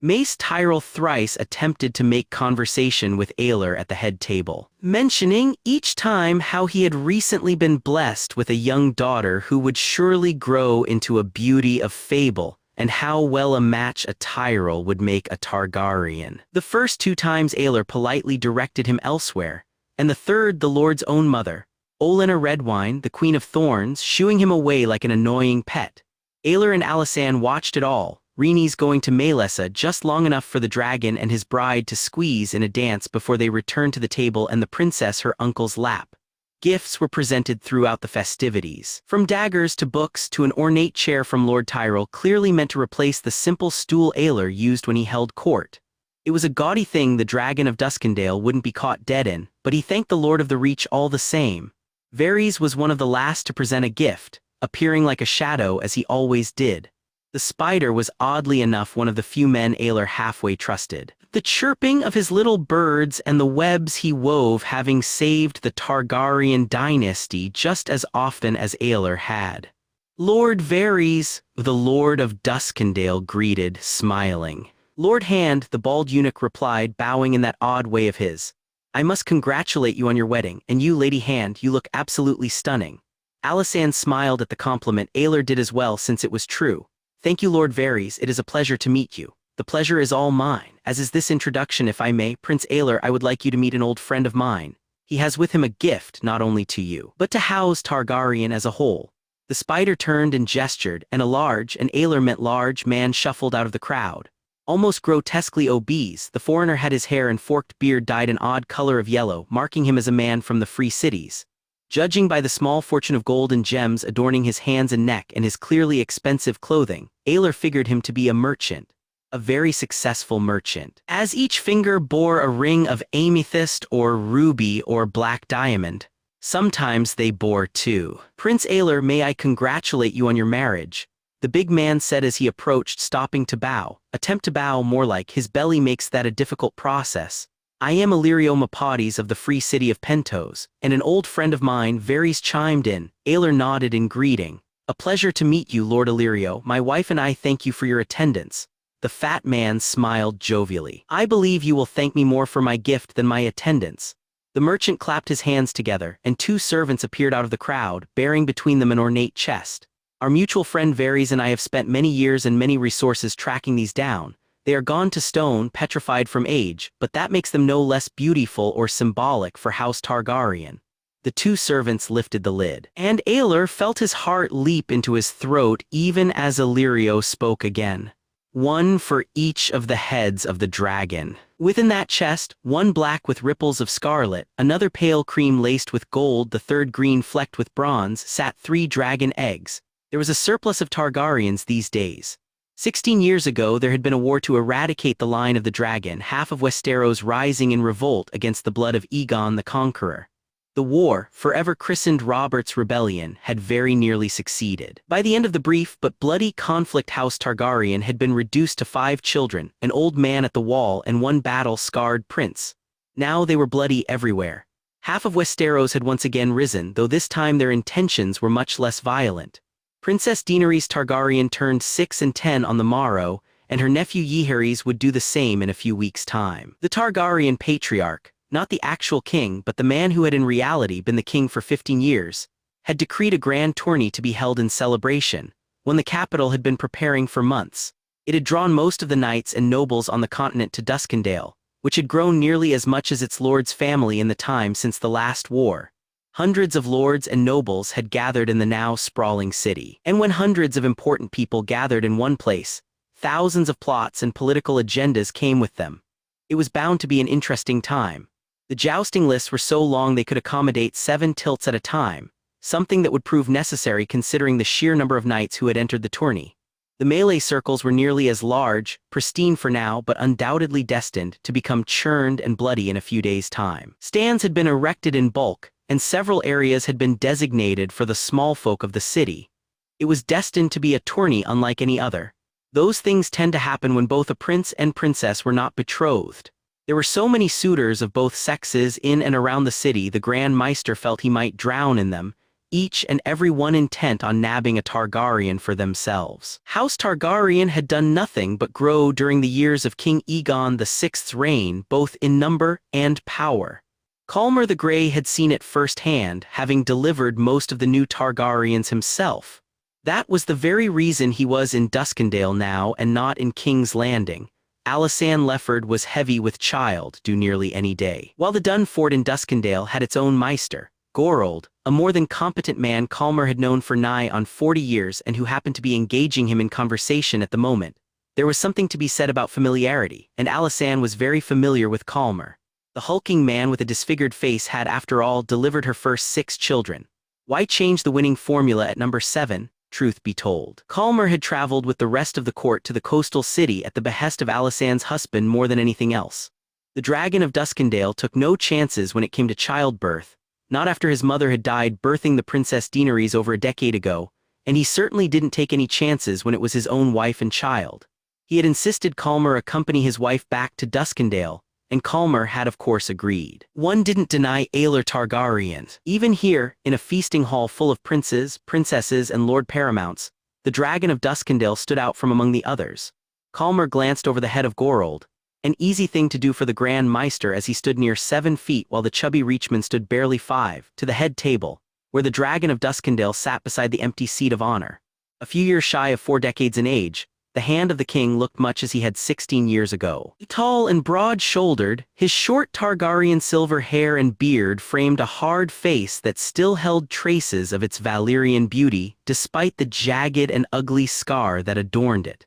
Mace Tyrell thrice attempted to make conversation with Aelor at the head table, mentioning each time how he had recently been blessed with a young daughter who would surely grow into a beauty of fable, and how well a match a Tyrell would make a Targaryen. The first two times Aelor politely directed him elsewhere, and the third the Lord's own mother, Olenna Redwine, the Queen of Thorns, shooing him away like an annoying pet. Aelor and Alysanne watched it all, Rhaenys going to Maelessa just long enough for the dragon and his bride to squeeze in a dance before they returned to the table and the princess her uncle's lap. Gifts were presented throughout the festivities, from daggers to books to an ornate chair from Lord Tyrell clearly meant to replace the simple stool Aelor used when he held court. It was a gaudy thing the dragon of Duskendale wouldn't be caught dead in, but he thanked the Lord of the Reach all the same. Varys was one of the last to present a gift, appearing like a shadow as he always did. The spider was oddly enough one of the few men Aelor halfway trusted. The chirping of his little birds and the webs he wove having saved the Targaryen dynasty just as often as Aelor had. Lord Varys, the Lord of Duskendale greeted, smiling. Lord Hand, the bald eunuch replied, bowing in that odd way of his. I must congratulate you on your wedding, and you, Lady Hand, you look absolutely stunning. Alysanne smiled at the compliment. Aelor did as well since it was true. Thank you, Lord Varys, it is a pleasure to meet you. The pleasure is all mine, as is this introduction if I may. Prince Aelor, I would like you to meet an old friend of mine. He has with him a gift not only to you, but to house Targaryen as a whole. The spider turned and gestured, and a large, and Aelor meant large, man shuffled out of the crowd. Almost grotesquely obese, the foreigner had his hair and forked beard dyed an odd color of yellow, marking him as a man from the free cities. Judging by the small fortune of gold and gems adorning his hands and neck and his clearly expensive clothing, Aelor figured him to be a merchant. A very successful merchant, as each finger bore a ring of amethyst or ruby or black diamond. Sometimes they bore two. Prince Aelor, may I congratulate you on your marriage? The big man said as he approached, stopping to bow. Attempt to bow more like his belly makes that a difficult process. I am Illyrio Mapodes of the free city of Pentos, and an old friend of mine, Varys, chimed in. Aelor nodded in greeting. A pleasure to meet you, Lord Illyrio. My wife and I thank you for your attendance. The fat man smiled jovially. I believe you will thank me more for my gift than my attendance. The merchant clapped his hands together, and two servants appeared out of the crowd, bearing between them an ornate chest. Our mutual friend Varys and I have spent many years and many resources tracking these down. They are gone to stone, petrified from age, but that makes them no less beautiful or symbolic for House Targaryen. The two servants lifted the lid, and Aelor felt his heart leap into his throat even as Illyrio spoke again. One for each of the heads of the dragon. Within that chest, one black with ripples of scarlet, another pale cream laced with gold, the third green flecked with bronze, sat 3 dragon eggs. There was a surplus of Targaryens these days. 16 years ago there had been a war to eradicate the line of the dragon, half of Westeros rising in revolt against the blood of Aegon the Conqueror. The war, forever christened Robert's Rebellion, had very nearly succeeded. By the end of the brief but bloody conflict, House Targaryen had been reduced to 5 children, an old man at the wall and 1 battle-scarred prince. Now they were bloody everywhere. Half of Westeros had once again risen, though this time their intentions were much less violent. Princess Daenerys Targaryen turned 6 and 10 on the morrow, and her nephew Jaehaerys would do the same in a few weeks' time. The Targaryen patriarch, not the actual king but the man who had in reality been the king for 15 years, had decreed a grand tourney to be held in celebration, when the capital had been preparing for months. It had drawn most of the knights and nobles on the continent to Duskendale, which had grown nearly as much as its lord's family in the time since the last war. Hundreds of lords and nobles had gathered in the now sprawling city. And when hundreds of important people gathered in one place, thousands of plots and political agendas came with them. It was bound to be an interesting time. The jousting lists were so long they could accommodate 7 tilts at a time, something that would prove necessary considering the sheer number of knights who had entered the tourney. The melee circles were nearly as large, pristine for now but undoubtedly destined to become churned and bloody in a few days' time. Stands had been erected in bulk, and several areas had been designated for the small folk of the city. It was destined to be a tourney unlike any other. Those things tend to happen when both a prince and princess were not betrothed. There were so many suitors of both sexes in and around the city the Grand Maester felt he might drown in them, each and every one intent on nabbing a Targaryen for themselves. House Targaryen had done nothing but grow during the years of King Aegon VI's reign, both in number and power. Calmer the Grey had seen it firsthand, having delivered most of the new Targaryens himself. That was the very reason he was in Duskendale now and not in King's Landing. Alysanne Lefford was heavy with child, due nearly any day. While the Dun Fort in Duskendale had its own Maester, Gorold, a more than competent man Calmer had known for nigh on 40 years and who happened to be engaging him in conversation at the moment. There was something to be said about familiarity, and Alysanne was very familiar with Calmer. The hulking man with a disfigured face had, after all, delivered her first 6 children. Why change the winning formula at number 7, truth be told? Calmer had traveled with the rest of the court to the coastal city at the behest of Alysanne's husband more than anything else. The Dragon of Duskendale took no chances when it came to childbirth, not after his mother had died birthing the Princess Daenerys over a decade ago, and he certainly didn't take any chances when it was his own wife and child. He had insisted Calmer accompany his wife back to Duskendale, and Calmer had of course agreed. One didn't deny Aelor Targaryen. Even here, in a feasting hall full of princes, princesses, and lord paramounts, the Dragon of Duskendale stood out from among the others. Calmer glanced over the head of Gorold, an easy thing to do for the Grand Maester as he stood near 7 feet while the chubby Reachman stood barely 5, to the head table, where the Dragon of Duskendale sat beside the empty seat of honor. A few years shy of 4 decades in age, the hand of the king looked much as he had 16 years ago. Tall and broad-shouldered, his short Targaryen silver hair and beard framed a hard face that still held traces of its Valyrian beauty, despite the jagged and ugly scar that adorned it.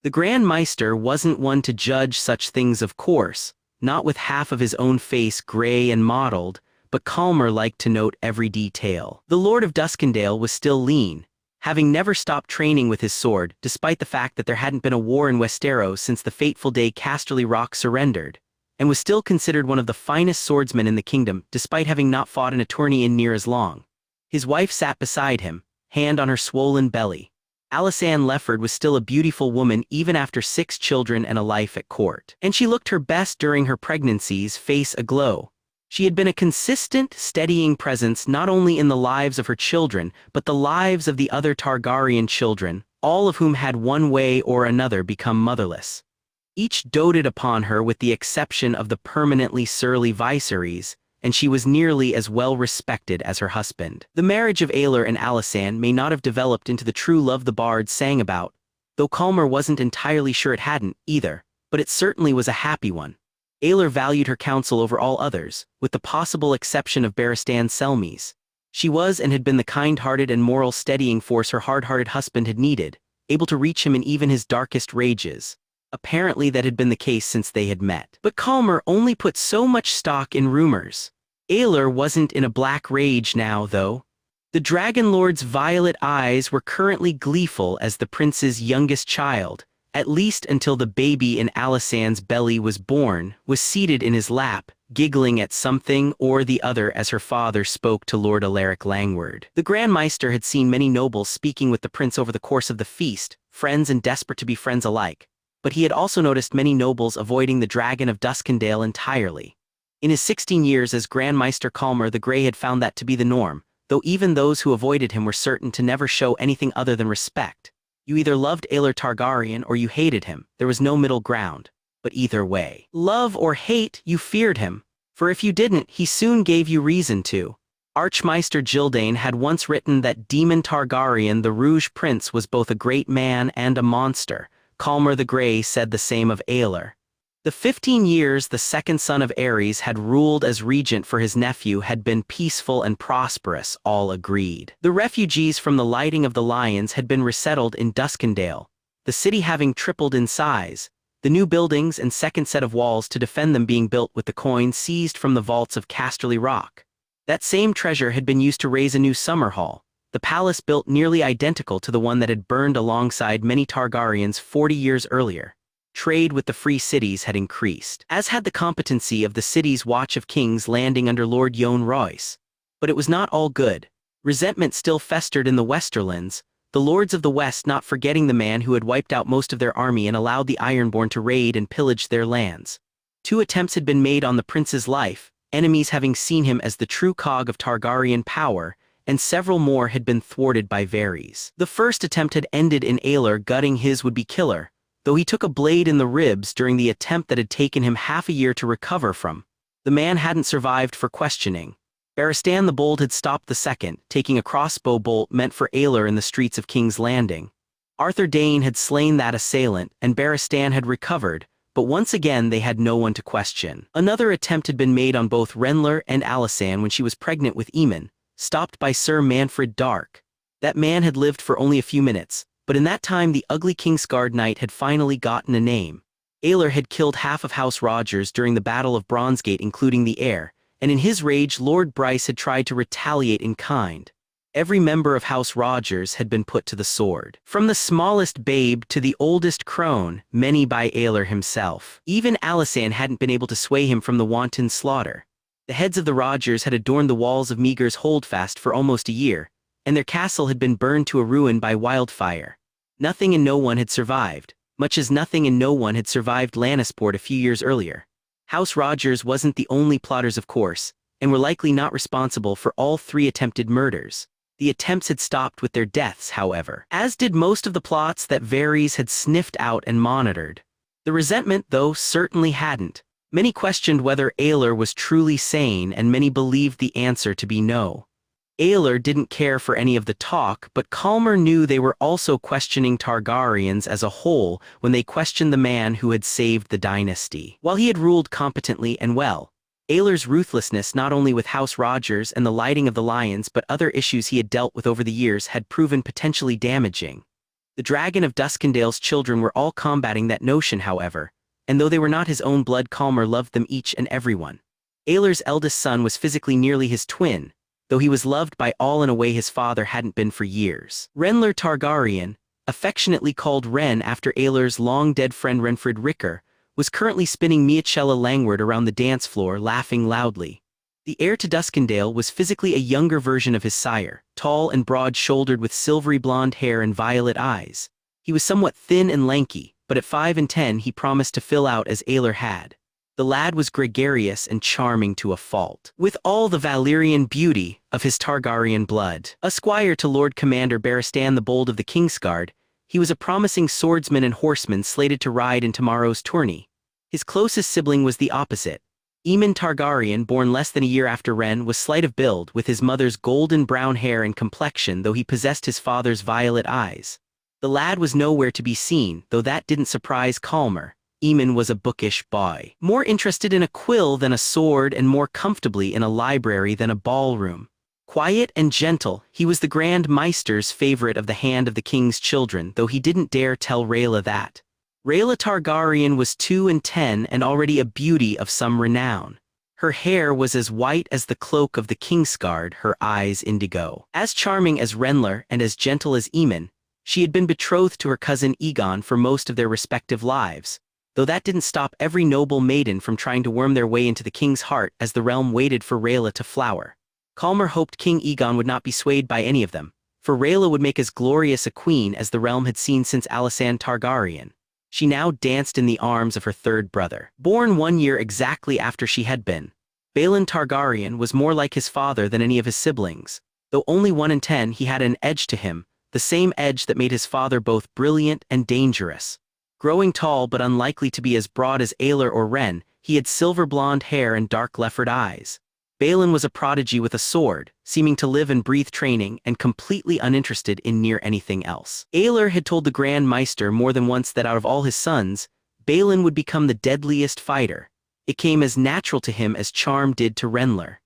The Grand Maester wasn't one to judge such things, of course, not with half of his own face gray and mottled, but Calmer liked to note every detail. The Lord of Duskendale was still lean, having never stopped training with his sword, despite the fact that there hadn't been a war in Westeros since the fateful day Casterly Rock surrendered, and was still considered one of the finest swordsmen in the kingdom, despite having not fought in a tourney in near as long. His wife sat beside him, hand on her swollen belly. Alysanne Lefford was still a beautiful woman even after 6 children and a life at court. And she looked her best during her pregnancies, face aglow. She had been a consistent, steadying presence not only in the lives of her children, but the lives of the other Targaryen children, all of whom had one way or another become motherless. Each doted upon her with the exception of the permanently surly Viserys, and she was nearly as well respected as her husband. The marriage of Aelor and Alysanne may not have developed into the true love the bards sang about, though Calmer wasn't entirely sure it hadn't, either, but it certainly was a happy one. Aelor valued her counsel over all others, with the possible exception of Barristan Selmys. She was and had been the kind-hearted and moral steadying force her hard-hearted husband had needed, able to reach him in even his darkest rages. Apparently that had been the case since they had met. But Calmer only put so much stock in rumors. Aelor wasn't in a black rage now, though. The Dragon Lord's violet eyes were currently gleeful as the prince's youngest child, at least until the baby in Alysanne's belly was born, was seated in his lap, giggling at something or the other as her father spoke to Lord Alaric Langward. The Grand Maester had seen many nobles speaking with the prince over the course of the feast, friends and desperate to be friends alike, but he had also noticed many nobles avoiding the Dragon of Duskendale entirely. In his 16 years as Grand Maester Calmer the Grey had found that to be the norm, though even those who avoided him were certain to never show anything other than respect. You either loved Aelor Targaryen or you hated him, there was no middle ground. But either way, love or hate, you feared him. For if you didn't, he soon gave you reason to. Archmeister Gildane had once written that Daemon Targaryen the Rouge Prince was both a great man and a monster. Calmer the Grey said the same of Aelor. The 15 years the second son of Aerys had ruled as regent for his nephew had been peaceful and prosperous, all agreed. The refugees from the Lighting of the Lions had been resettled in Duskendale, the city having tripled in size, the new buildings and second set of walls to defend them being built with the coin seized from the vaults of Casterly Rock. That same treasure had been used to raise a new summer hall, the palace built nearly identical to the one that had burned alongside many Targaryens 40 years earlier. Trade with the free cities had increased, as had the competency of the city's Watch of Kings landing under Lord Yon Royce. But it was not all good. Resentment still festered in the Westerlands, the lords of the West not forgetting the man who had wiped out most of their army and allowed the Ironborn to raid and pillage their lands. 2 attempts had been made on the prince's life, enemies having seen him as the true cog of Targaryen power, and several more had been thwarted by Varys. The first attempt had ended in Aelor gutting his would-be killer, though he took a blade in the ribs during the attempt that had taken him half a year to recover from. The man hadn't survived for questioning. Barristan the Bold had stopped the second, taking a crossbow bolt meant for Aelor in the streets of King's Landing. Arthur Dayne had slain that assailant, and Barristan had recovered, but once again they had no one to question. Another attempt had been made on both Renler and Alysanne when she was pregnant with Aemon, stopped by Sir Manfred Dark. That man had lived for only a few minutes, but in that time the ugly Kingsguard knight had finally gotten a name. Aelor had killed half of House Rogers during the Battle of Bronzegate including the heir, and in his rage Lord Bryce had tried to retaliate in kind. Every member of House Rogers had been put to the sword. From the smallest babe to the oldest crone, many by Aelor himself. Even Alysanne hadn't been able to sway him from the wanton slaughter. The heads of the Rogers had adorned the walls of Meagher's Holdfast for almost a year, and their castle had been burned to a ruin by wildfire. Nothing and no one had survived, much as nothing and no one had survived Lannisport a few years earlier. House Rogers wasn't the only plotters of course, and were likely not responsible for all 3 attempted murders. The attempts had stopped with their deaths, however, as did most of the plots that Varys had sniffed out and monitored. The resentment, though, certainly hadn't. Many questioned whether Aelor was truly sane, and many believed the answer to be no. Aelor didn't care for any of the talk, but Calmer knew they were also questioning Targaryens as a whole when they questioned the man who had saved the dynasty. While he had ruled competently and well, Aelor's ruthlessness not only with House Rogers and the Lighting of the Lions but other issues he had dealt with over the years had proven potentially damaging. The Dragon of Duskendale's children were all combating that notion, however, and though they were not his own blood, Calmer loved them each and every one. Aelor's eldest son was physically nearly his twin, though he was loved by all in a way his father hadn't been for years. Renler Targaryen, affectionately called Ren after Aelor's long-dead friend Renfred Ricker, was currently spinning Miachella Langward around the dance floor, laughing loudly. The heir to Duskendale was physically a younger version of his sire, tall and broad-shouldered with silvery blonde hair and violet eyes. He was somewhat thin and lanky, but at 5 and 10 he promised to fill out as Aelor had. The lad was gregarious and charming to a fault, with all the Valyrian beauty of his Targaryen blood. A squire to Lord Commander Barristan the Bold of the Kingsguard, he was a promising swordsman and horseman slated to ride in tomorrow's tourney. His closest sibling was the opposite. Aemon Targaryen, born less than a year after Ren, was slight of build with his mother's golden brown hair and complexion, though he possessed his father's violet eyes. The lad was nowhere to be seen, though that didn't surprise Calmer. Aemon was a bookish boy, more interested in a quill than a sword and more comfortably in a library than a ballroom. Quiet and gentle, he was the Grand Maester's favorite of the hand of the king's children, though he didn't dare tell Rhaella that. Rhaella Targaryen was 2 and 10 and already a beauty of some renown. Her hair was as white as the cloak of the Kingsguard, her eyes indigo. As charming as Renler and as gentle as Aemon, she had been betrothed to her cousin Aegon for most of their respective lives, though that didn't stop every noble maiden from trying to worm their way into the king's heart as the realm waited for Rhaella to flower. Calmer hoped King Aegon would not be swayed by any of them, for Rhaella would make as glorious a queen as the realm had seen since Alysanne Targaryen. She now danced in the arms of her third brother. Born 1 year exactly after she had been, Balon Targaryen was more like his father than any of his siblings. Though only 1 in 10, he had an edge to him, the same edge that made his father both brilliant and dangerous. Growing tall but unlikely to be as broad as Aelor or Ren, he had silver blonde hair and dark leopard eyes. Balon was a prodigy with a sword, seeming to live and breathe training and completely uninterested in near anything else. Aelor had told the Grand Maester more than once that out of all his sons, Balon would become the deadliest fighter. It came as natural to him as charm did to Renler.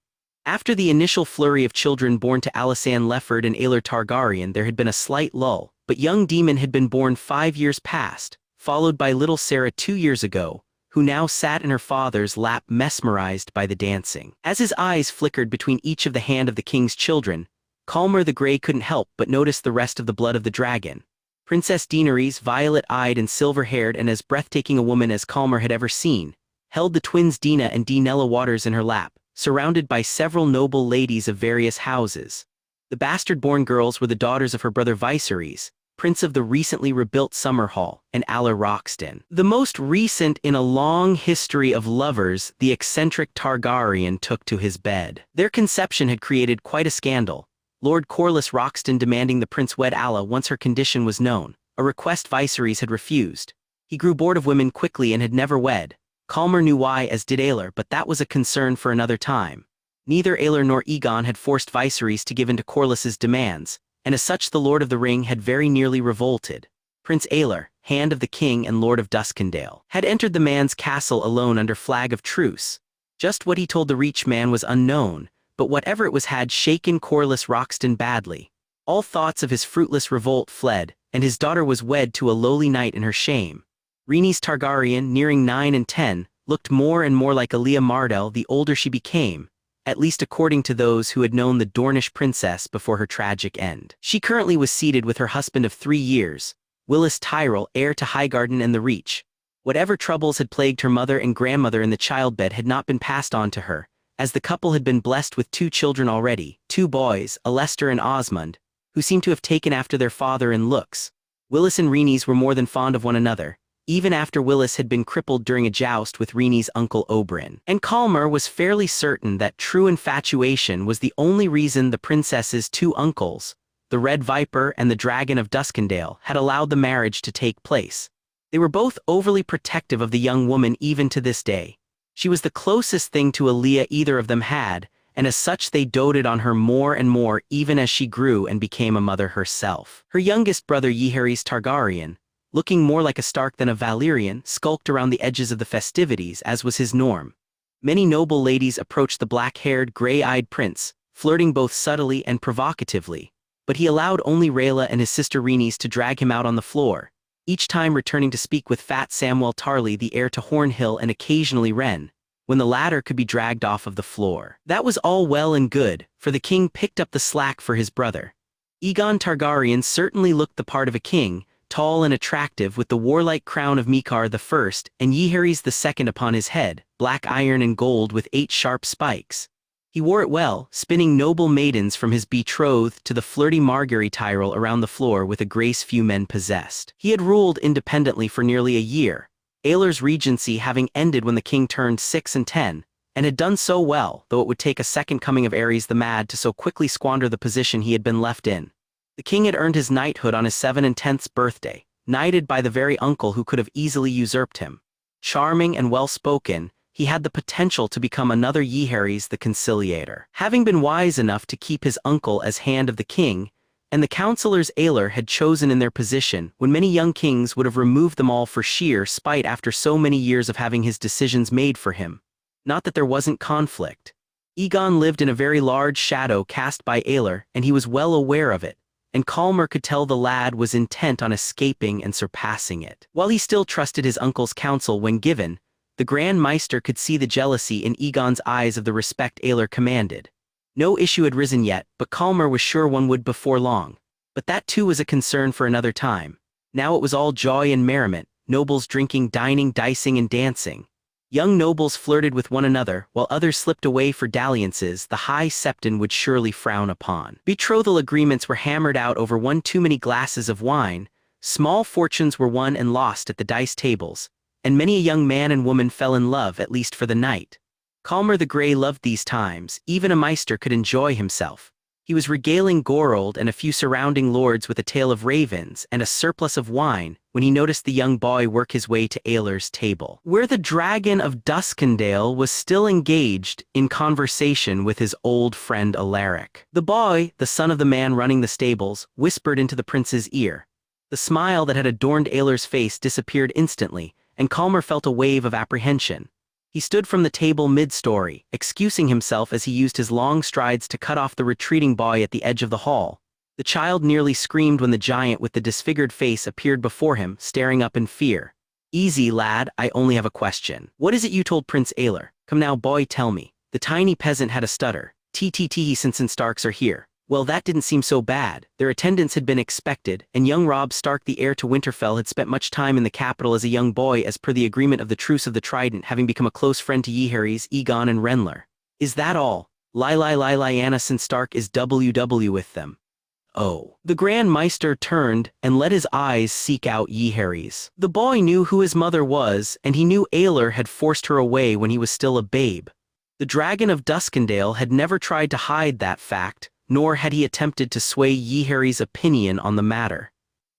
After the initial flurry of children born to Alysanne Lefford and Aelor Targaryen, there had been a slight lull, but young Daemon had been born 5 years past, followed by little Sarah 2 years ago, who now sat in her father's lap mesmerized by the dancing. As his eyes flickered between each of the hand of the king's children, Calmer the Grey couldn't help but notice the rest of the blood of the dragon. Princess Daenerys, violet-eyed and silver-haired and as breathtaking a woman as Calmer had ever seen, held the twins Dina and Daenella Waters in her lap, surrounded by several noble ladies of various houses. The bastard-born girls were the daughters of her brother Viserys, prince of the recently rebuilt Summerhall, and Aelor Roxton. The most recent in a long history of lovers the eccentric Targaryen took to his bed. Their conception had created quite a scandal, Lord Corlys Roxton demanding the prince wed Aella once her condition was known, a request Viserys had refused. He grew bored of women quickly and had never wed. Calmer knew why, as did Aelor, but that was a concern for another time. Neither Aelor nor Aegon had forced Viserys to give in to Corlys's demands, and as such the Lord of the Ring had very nearly revolted. Prince Aelor, Hand of the King and Lord of Duskendale, had entered the man's castle alone under flag of truce. Just what he told the Reach Man was unknown, but whatever it was had shaken Corlys Roxton badly. All thoughts of his fruitless revolt fled, and his daughter was wed to a lowly knight in her shame. Rhaenys Targaryen, nearing 9 and 10, looked more and more like Alia Mardell the older she became, at least according to those who had known the Dornish princess before her tragic end. She currently was seated with her husband of 3 years, Willis Tyrell, heir to Highgarden and the Reach. Whatever troubles had plagued her mother and grandmother in the childbed had not been passed on to her, as the couple had been blessed with 2 children already, 2 boys, Alester and Osmond, who seemed to have taken after their father in looks. Willis and Rhaenys were more than fond of one another, even after Willis had been crippled during a joust with Rhaenys' uncle Oberyn. And Calmer was fairly certain that true infatuation was the only reason the princess's 2 uncles, the Red Viper and the Dragon of Duskendale, had allowed the marriage to take place. They were both overly protective of the young woman even to this day. She was the closest thing to Alia either of them had, and as such they doted on her more and more even as she grew and became a mother herself. Her youngest brother Jaehaerys Targaryen, looking more like a Stark than a Valyrian, skulked around the edges of the festivities as was his norm. Many noble ladies approached the black-haired, gray-eyed prince, flirting both subtly and provocatively, but he allowed only Rhaella and his sister Rhaenys to drag him out on the floor, each time returning to speak with fat Samwell Tarly, the heir to Hornhill, and occasionally Ren, when the latter could be dragged off of the floor. That was all well and good, for the king picked up the slack for his brother. Aegon Targaryen certainly looked the part of a king, tall and attractive with the warlike crown of Mikar I and Jaehaerys II upon his head, black iron and gold with 8 sharp spikes. He wore it well, spinning noble maidens from his betrothed to the flirty Margaery Tyrell around the floor with a grace few men possessed. He had ruled independently for nearly a year, Aelor's regency having ended when the king turned 6 and 10, and had done so well, though it would take a second coming of Aerys the Mad to so quickly squander the position he had been left in. The king had earned his knighthood on his 7 and 10th birthday, knighted by the very uncle who could have easily usurped him. Charming and well-spoken, he had the potential to become another Jaehaerys the Conciliator. Having been wise enough to keep his uncle as Hand of the King, and the counselors Aelor had chosen in their position when many young kings would have removed them all for sheer spite after so many years of having his decisions made for him. Not that there wasn't conflict. Aegon lived in a very large shadow cast by Aelor, and he was well aware of it, and Calmer could tell the lad was intent on escaping and surpassing it. While he still trusted his uncle's counsel when given, The Grand Maester could see the jealousy in Aegon's eyes of the respect Aelor commanded. No issue had risen yet, but Calmer was sure one would before long. But that too was a concern for another time. Now it was all joy and merriment, nobles drinking, dining, dicing, and dancing. Young nobles flirted with one another, while others slipped away for dalliances the High Septon would surely frown upon. Betrothal agreements were hammered out over one too many glasses of wine, small fortunes were won and lost at the dice tables, and many a young man and woman fell in love at least for the night. Calmer the Grey loved these times. Even a Maester could enjoy himself. He was regaling Gorold and a few surrounding lords with a tale of ravens and a surplus of wine when he noticed the young boy work his way to Aelor's table, where the Dragon of Duskendale was still engaged in conversation with his old friend Alaric. The boy, the son of the man running the stables, whispered into the prince's ear. The smile that had adorned Aelor's face disappeared instantly, and Calmer felt a wave of apprehension. He stood from the table mid-story, excusing himself as he used his long strides to cut off the retreating boy at the edge of the hall. The child nearly screamed when the giant with the disfigured face appeared before him, staring up in fear. "Easy, lad, I only have a question. What is it you told Prince Aelor? Come now, boy, tell me." The tiny peasant had a stutter. "TTTE, since Starks are here." Well, that didn't seem so bad. Their attendance had been expected, and young Robb Stark, the heir to Winterfell, had spent much time in the capital as a young boy as per the agreement of the Truce of the Trident, having become a close friend to Jaehaerys, Aegon, and Renlyr. "Is that all? Lyanna Stark is WW with them." Oh. The Grand Maester turned and let his eyes seek out Jaehaerys. The boy knew who his mother was, and he knew Aelor had forced her away when he was still a babe. The Dragon of Duskendale had never tried to hide that fact, nor had he attempted to sway Jaehaerys' opinion on the matter.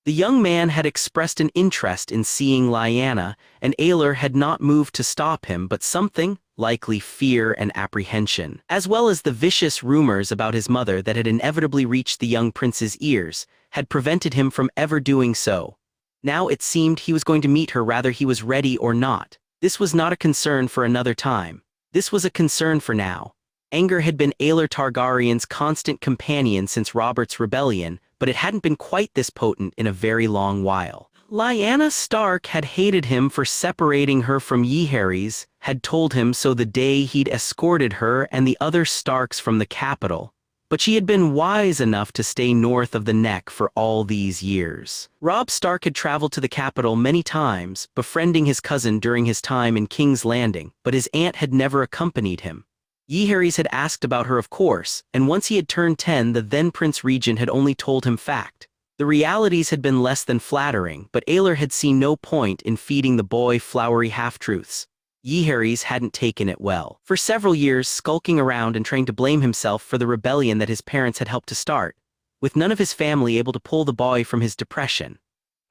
The young man had expressed an interest in seeing Lyanna, and Aelor had not moved to stop him, but something, likely fear and apprehension, as well as the vicious rumors about his mother that had inevitably reached the young prince's ears, had prevented him from ever doing so. Now it seemed he was going to meet her whether he was ready or not. This was not a concern for another time. This was a concern for now. Anger had been Aelor Targaryen's constant companion since Robert's rebellion, but it hadn't been quite this potent in a very long while. Lyanna Stark had hated him for separating her from Jaehaerys, had told him so the day he'd escorted her and the other Starks from the capital, but she had been wise enough to stay north of the Neck for all these years. Robb Stark had traveled to the capital many times, befriending his cousin during his time in King's Landing, but his aunt had never accompanied him. Jaehaerys had asked about her, of course, and once he had turned 10, the then Prince Regent had only told him fact. The realities had been less than flattering, but Aelor had seen no point in feeding the boy flowery half-truths. Jaehaerys hadn't taken it well. For several years, skulking around and trying to blame himself for the rebellion that his parents had helped to start, with none of his family able to pull the boy from his depression.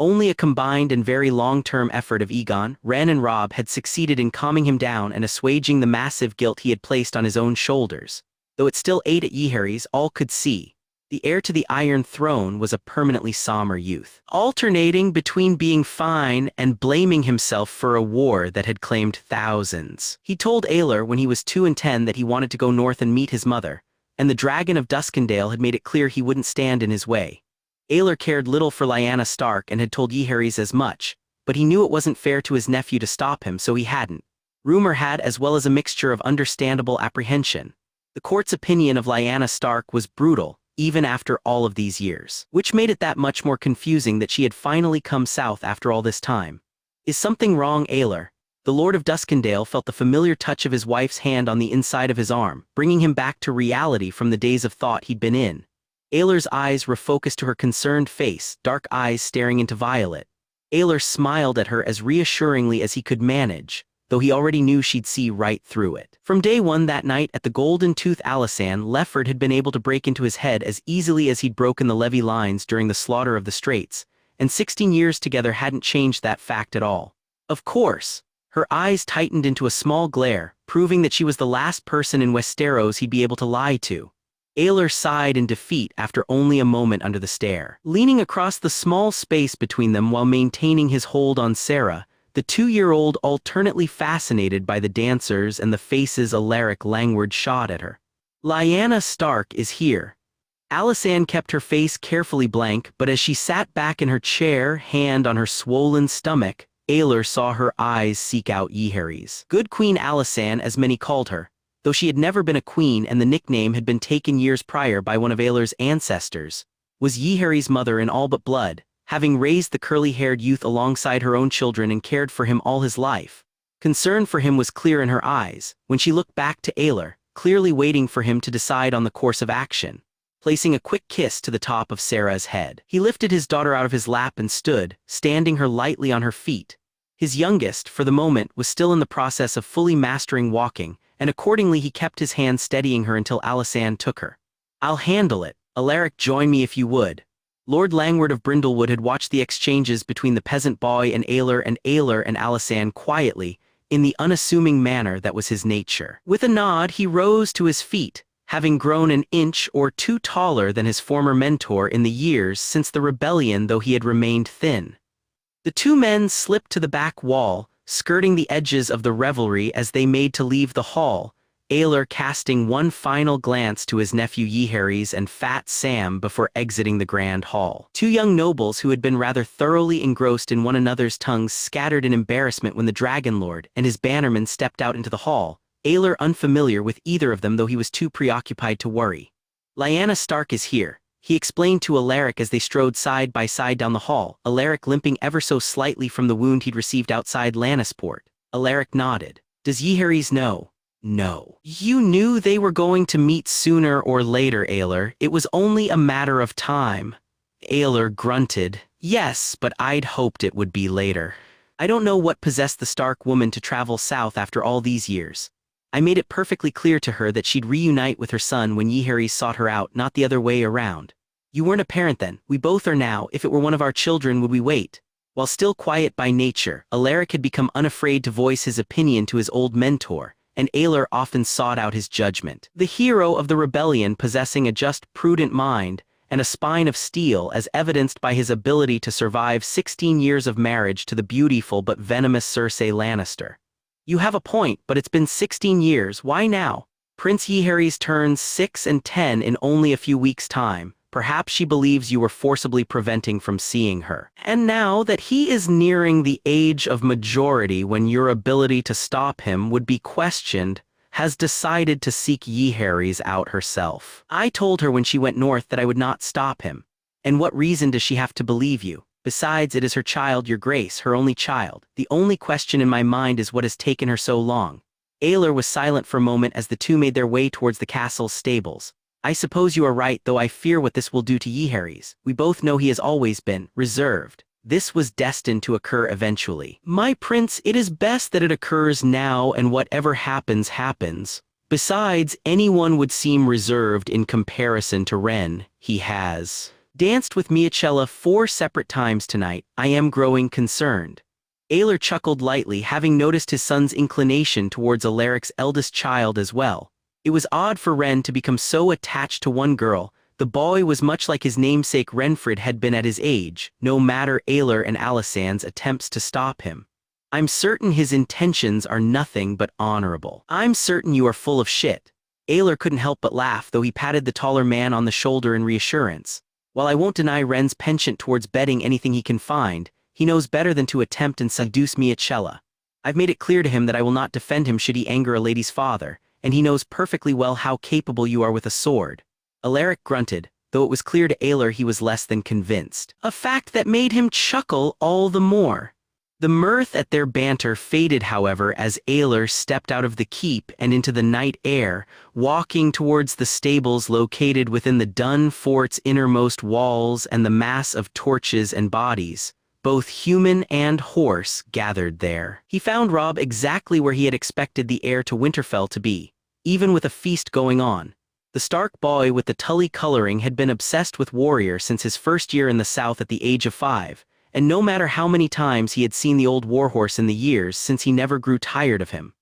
Only a combined and very long-term effort of Aegon, Ren, and Robb had succeeded in calming him down and assuaging the massive guilt he had placed on his own shoulders. Though it still ate at Jaehaerys, all could see. The heir to the Iron Throne was a permanently somber youth, alternating between being fine and blaming himself for a war that had claimed thousands. He told Aelor when he was 2 and 10 that he wanted to go north and meet his mother, and the Dragon of Duskendale had made it clear he wouldn't stand in his way. Aelor cared little for Lyanna Stark and had told Jaehaerys as much, but he knew it wasn't fair to his nephew to stop him, so he hadn't. Rumor had, as well as a mixture of understandable apprehension. The court's opinion of Lyanna Stark was brutal, even after all of these years, which made it that much more confusing that she had finally come south after all this time. "Is something wrong, Aelor?" The Lord of Duskendale felt the familiar touch of his wife's hand on the inside of his arm, bringing him back to reality from the days of thought he'd been in. Aelor's eyes refocused to her concerned face, dark eyes staring into violet. Aelor smiled at her as reassuringly as he could manage, though he already knew she'd see right through it. From day one that night at the Golden Tooth Alysanne, Lefford had been able to break into his head as easily as he'd broken the levy lines during the slaughter of the Straits, and 16 years together hadn't changed that fact at all. Of course. Her eyes tightened into a small glare, proving that she was the last person in Westeros he'd be able to lie to. Aelor sighed in defeat after only a moment under the stare. Leaning across the small space between them while maintaining his hold on Sarah, the 2-year-old alternately fascinated by the dancers and the faces Alaric Langward shot at her. "Lyanna Stark is here." Alysanne kept her face carefully blank, but as she sat back in her chair, hand on her swollen stomach, Aelor saw her eyes seek out Ymhari's. Good Queen Alysanne, as many called her, though she had never been a queen and the nickname had been taken years prior by one of Aelor's ancestors, was Ymhari's mother in all but blood, having raised the curly-haired youth alongside her own children and cared for him all his life. Concern for him was clear in her eyes, when she looked back to Aelor, clearly waiting for him to decide on the course of action. Placing a quick kiss to the top of Sarah's head, he lifted his daughter out of his lap and stood, standing her lightly on her feet. His youngest, for the moment, was still in the process of fully mastering walking, and accordingly he kept his hand steadying her until Alysanne took her. "I'll handle it. Alaric, join me if you would." Lord Langward of Brindlewood had watched the exchanges between the peasant boy and Aelor and Alysanne quietly, in the unassuming manner that was his nature. With a nod he rose to his feet, having grown an inch or two taller than his former mentor in the years since the rebellion, though he had remained thin. The two men slipped to the back wall, skirting the edges of the revelry as they made to leave the hall, Aelor casting one final glance to his nephew Ymhari's and Fat Sam before exiting the grand hall. Two young nobles who had been rather thoroughly engrossed in one another's tongues scattered in embarrassment when the Dragon Lord and his bannermen stepped out into the hall, Aelor unfamiliar with either of them though he was too preoccupied to worry. "Lyanna Stark is here," he explained to Alaric as they strode side by side down the hall, Alaric limping ever so slightly from the wound he'd received outside Lannisport. Alaric nodded. "Does Ymhari's know?" "No. You knew they were going to meet sooner or later, Aelor. It was only a matter of time." Aelor grunted. "Yes, but I'd hoped it would be later. I don't know what possessed the Stark woman to travel south after all these years. I made it perfectly clear to her that she'd reunite with her son when Ymhari sought her out, not the other way around. You weren't a parent then. We both are now. If it were one of our children, would we wait?" While still quiet by nature, Alaric had become unafraid to voice his opinion to his old mentor, and Aelor often sought out his judgment. The hero of the rebellion possessing a just, prudent mind, and a spine of steel as evidenced by his ability to survive 16 years of marriage to the beautiful but venomous Cersei Lannister. "You have a point, but it's been 16 years, why now? Prince Ymhari's turns 6 and 10 in only a few weeks' time. Perhaps she believes you were forcibly preventing from seeing her. And now that he is nearing the age of majority when your ability to stop him would be questioned, has decided to seek Ymhari's out herself. I told her when she went north that I would not stop him. And what reason does she have to believe you? Besides, it is her child, your grace, her only child. The only question in my mind is what has taken her so long." Aelor was silent for a moment as the two made their way towards the castle's stables. "I suppose you are right, though I fear what this will do to Ymhari's. We both know he has always been reserved. This was destined to occur eventually. My prince, it is best that it occurs now, and whatever happens, happens. Besides, anyone would seem reserved in comparison to Ren. He has danced with Miachella 4 separate times tonight. I am growing concerned." Aelor chuckled lightly, having noticed his son's inclination towards Alaric's eldest child as well. It was odd for Ren to become so attached to one girl. The boy was much like his namesake Renfrid had been at his age, no matter Aelor and Alysanne's attempts to stop him. "I'm certain his intentions are nothing but honorable." "I'm certain you are full of shit." Aelor couldn't help but laugh, though he patted the taller man on the shoulder in reassurance. "While I won't deny Ren's penchant towards betting anything he can find, he knows better than to attempt and seduce Miachella. I've made it clear to him that I will not defend him should he anger a lady's father, and he knows perfectly well how capable you are with a sword." Alaric grunted, though it was clear to Aelor he was less than convinced. A fact that made him chuckle all the more. The mirth at their banter faded, however, as Aelor stepped out of the keep and into the night air, walking towards the stables located within the Dun Fort's innermost walls and the mass of torches and bodies, both human and horse, gathered there. He found Robb exactly where he had expected the heir to Winterfell to be, even with a feast going on. The Stark boy with the Tully coloring had been obsessed with warrior since his first year in the South at the age of 5, and no matter how many times he had seen the old warhorse in the years since, he never grew tired of him.